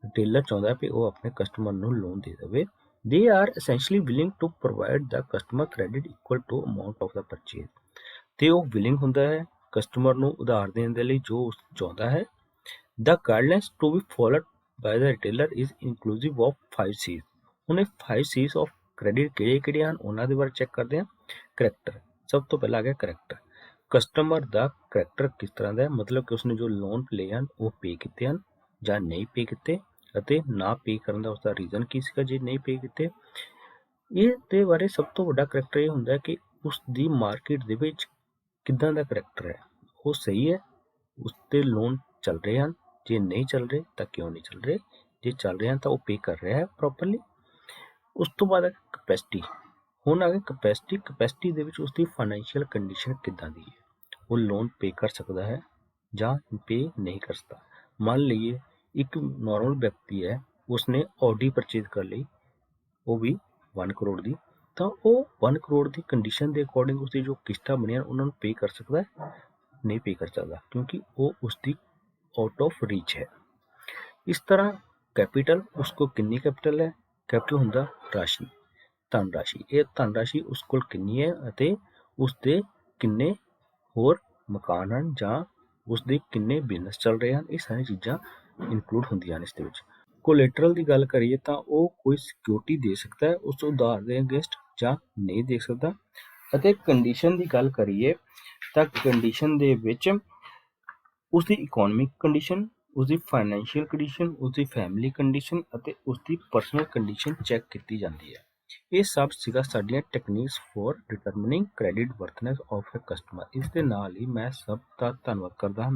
ਰਿਟੇਲਰ ਚਾਹੁੰਦਾ ਹੈ ਕਿ ਉਹ ਆਪਣੇ ਕਸਟਮਰ ਨੂੰ ਲੋਨ ਦੇ ਦੇਵੇ, they are essentially willing to provide the customer credit equal to amount of the purchase। ਤੇ ਉਹ willing ਹੁੰਦਾ ਹੈ ਕਸਟਮਰ ਨੂੰ ਉਧਾਰ ਦੇਣ ਦੇ ਲਈ ਜੋ ਉਸ ਚਾਹੁੰਦਾ ਹੈ। The guidelines to be followed by the retailer is inclusive of 5 C's। ਹੁਣ ਇਹ 5 C's of credit ਕਿਹੜੇ ਹਨ ਉਹਨਾਂ ਦੇ ਬਾਰੇ ਚੈੱਕ ਕਰਦੇ ਹਾਂ। ਕਰੈਕਟਰ, ਸਭ ਤੋਂ ਪਹਿਲਾਂ ਆ ਗਿਆ ਕਰੈਕਟਰ। ਕਸਟਮਰ ਦਾ ਕਰੈਕਟਰ ਕਿਸ ਤਰ੍ਹਾਂ ਦਾ ਹੈ, ਮਤਲਬ ਕਿ ਉਸਨੇ ਜੋ ਲੋਨ ਲਏ ਹਨ ਉਹ ਪੇ ਕੀਤੇ ਹਨ ਜਾਂ ਨਹੀਂ ਪੇ ਕੀਤੇ, ਅਤੇ ਨਾ ਪੇ ਕਰਨ ਦਾ ਉਸਦਾ ਰੀਜ਼ਨ ਕੀ ਸੀਗਾ ਜੇ ਨਹੀਂ ਪੇ ਕੀਤੇ। ਇਹ ਦੇ ਬਾਰੇ ਸਭ ਤੋਂ ਵੱਡਾ ਕਰੈਕਟਰ ਇਹ ਹੁੰਦਾ ਹੈ ਕਿ ਉਸ ਦੀ ਮਾਰਕੀਟ ਦੇ ਵਿੱਚ ਕਿੱਦਾਂ ਦਾ ਕਰੈਕਟਰ ਹੈ, ਉਹ ਸਹੀ ਹੈ, ਉਸ 'ਤੇ ਲੋਨ ਚੱਲ ਰਹੇ ਹਨ, ਜੇ ਨਹੀਂ ਚੱਲ ਰਹੇ ਤਾਂ ਕਿਉਂ ਨਹੀਂ ਚੱਲ ਰਹੇ, ਜੇ ਚੱਲ ਰਹੇ ਹਨ ਤਾਂ ਉਹ ਪੇ ਕਰ ਰਿਹਾ ਹੈ ਪ੍ਰੋਪਰਲੀ। ਉਸ ਤੋਂ ਬਾਅਦ ਕਪੈਸਿਟੀ। ਹੁਣ ਆ ਗਿਆ ਕਪੈਸਿਟੀ ਦੇ ਵਿੱਚ ਉਸਦੀ ਫਾਈਨੈਂਸ਼ੀਅਲ ਕੰਡੀਸ਼ਨ ਕਿੱਦਾਂ ਦੀ ਹੈ, ਉਹ ਲੋਨ ਪੇ ਕਰ ਸਕਦਾ ਹੈ ਜਾਂ ਪੇ ਨਹੀਂ ਕਰ ਸਕਦਾ। ਮੰਨ ਲਈਏ ਇੱਕ ਨੋਰਮਲ ਵਿਅਕਤੀ ਹੈ, ਉਸਨੇ ਆਡੀ ਪਰਚੇਜ਼ ਕਰ ਲਈ, ਉਹ ਵੀ 1 ਕਰੋੜ ਦੀ, ਤਾਂ ਉਹ 1 ਕਰੋੜ ਦੀ ਕੰਡੀਸ਼ਨ ਦੇ ਅਕੋਰਡਿੰਗ ਉਸਦੀ ਜੋ ਕਿਸ਼ਤਾਂ ਬਣੀਆਂ ਉਹਨਾਂ ਨੂੰ ਪੇ ਕਰ ਸਕਦਾ ਹੈ, ਨਹੀਂ ਪੇ ਕਰ ਸਕਦਾ, ਕਿਉਂਕਿ ਉਹ ਉਸਦੀ ਆਊਟ ਆਫ ਰੀਚ ਹੈ। ਇਸ ਤਰ੍ਹਾਂ ਕੈਪੀਟਲ, ਉਸ ਕੋਲ ਕਿੰਨੀ ਕੈਪੀਟਲ ਹੈ, ਕੈਪੀਟਲ ਹੁੰਦਾ ਰਾਸ਼ੀ, ਧਨ ਰਾਸ਼ੀ। ਇਹ ਧਨ ਰਾਸ਼ੀ ਉਸ ਕੋਲ ਕਿੰਨੀ ਹੈ ਅਤੇ ਉਸਦੇ ਕਿੰਨੇ ਹੋਰ ਮਕਾਨ ਹਨ ਜਾਂ ਉਸਦੇ ਕਿੰਨੇ ਬਿਜ਼ਨਸ ਚੱਲ ਰਹੇ ਹਨ, ਇਹ ਸਾਰੀਆਂ ਚੀਜ਼ਾਂ ਇਨਕਲੂਡ ਹੁੰਦੀਆਂ ਹਨ ਇਸ ਦੇ ਵਿੱਚ। ਕੋਲੇਟਰਲ ਦੀ ਗੱਲ ਕਰੀਏ ਤਾਂ ਉਹ ਕੋਈ ਸਿਕਿਉਰਿਟੀ ਦੇ ਸਕਦਾ ਹੈ ਉਸ ਉਧਾਰ ਦੇ ਅਗੇਂਸਟ ਜਾਂ ਨਹੀਂ ਦੇ ਸਕਦਾ। ਅਤੇ ਕੰਡੀਸ਼ਨ ਦੀ ਗੱਲ ਕਰੀਏ ਤਾਂ ਕੰਡੀਸ਼ਨ ਦੇ ਵਿੱਚ ਉਸਦੀ ਇਕਨੋਮਿਕ ਕੰਡੀਸ਼ਨ, ਉਸਦੀ ਫਾਈਨੈਂਸ਼ੀਅਲ ਕੰਡੀਸ਼ਨ, ਉਸਦੀ ਫੈਮਿਲੀ ਕੰਡੀਸ਼ਨ ਅਤੇ ਉਸਦੀ ਪਰਸਨਲ ਕੰਡੀਸ਼ਨ ਚੈੱਕ ਕੀਤੀ ਜਾਂਦੀ ਹੈ। ਇਹ ਸਭ ਸੀਗਾ ਸਾਡੀਆਂ techniques for determining credit worthiness of a customer. ਇਸ ਦੇ ਨਾਲ ਹੀ ਮੈਂ ਸਭ ਦਾ ਧੰਨਵਾਦ ਕਰਦਾ ਹਾਂ।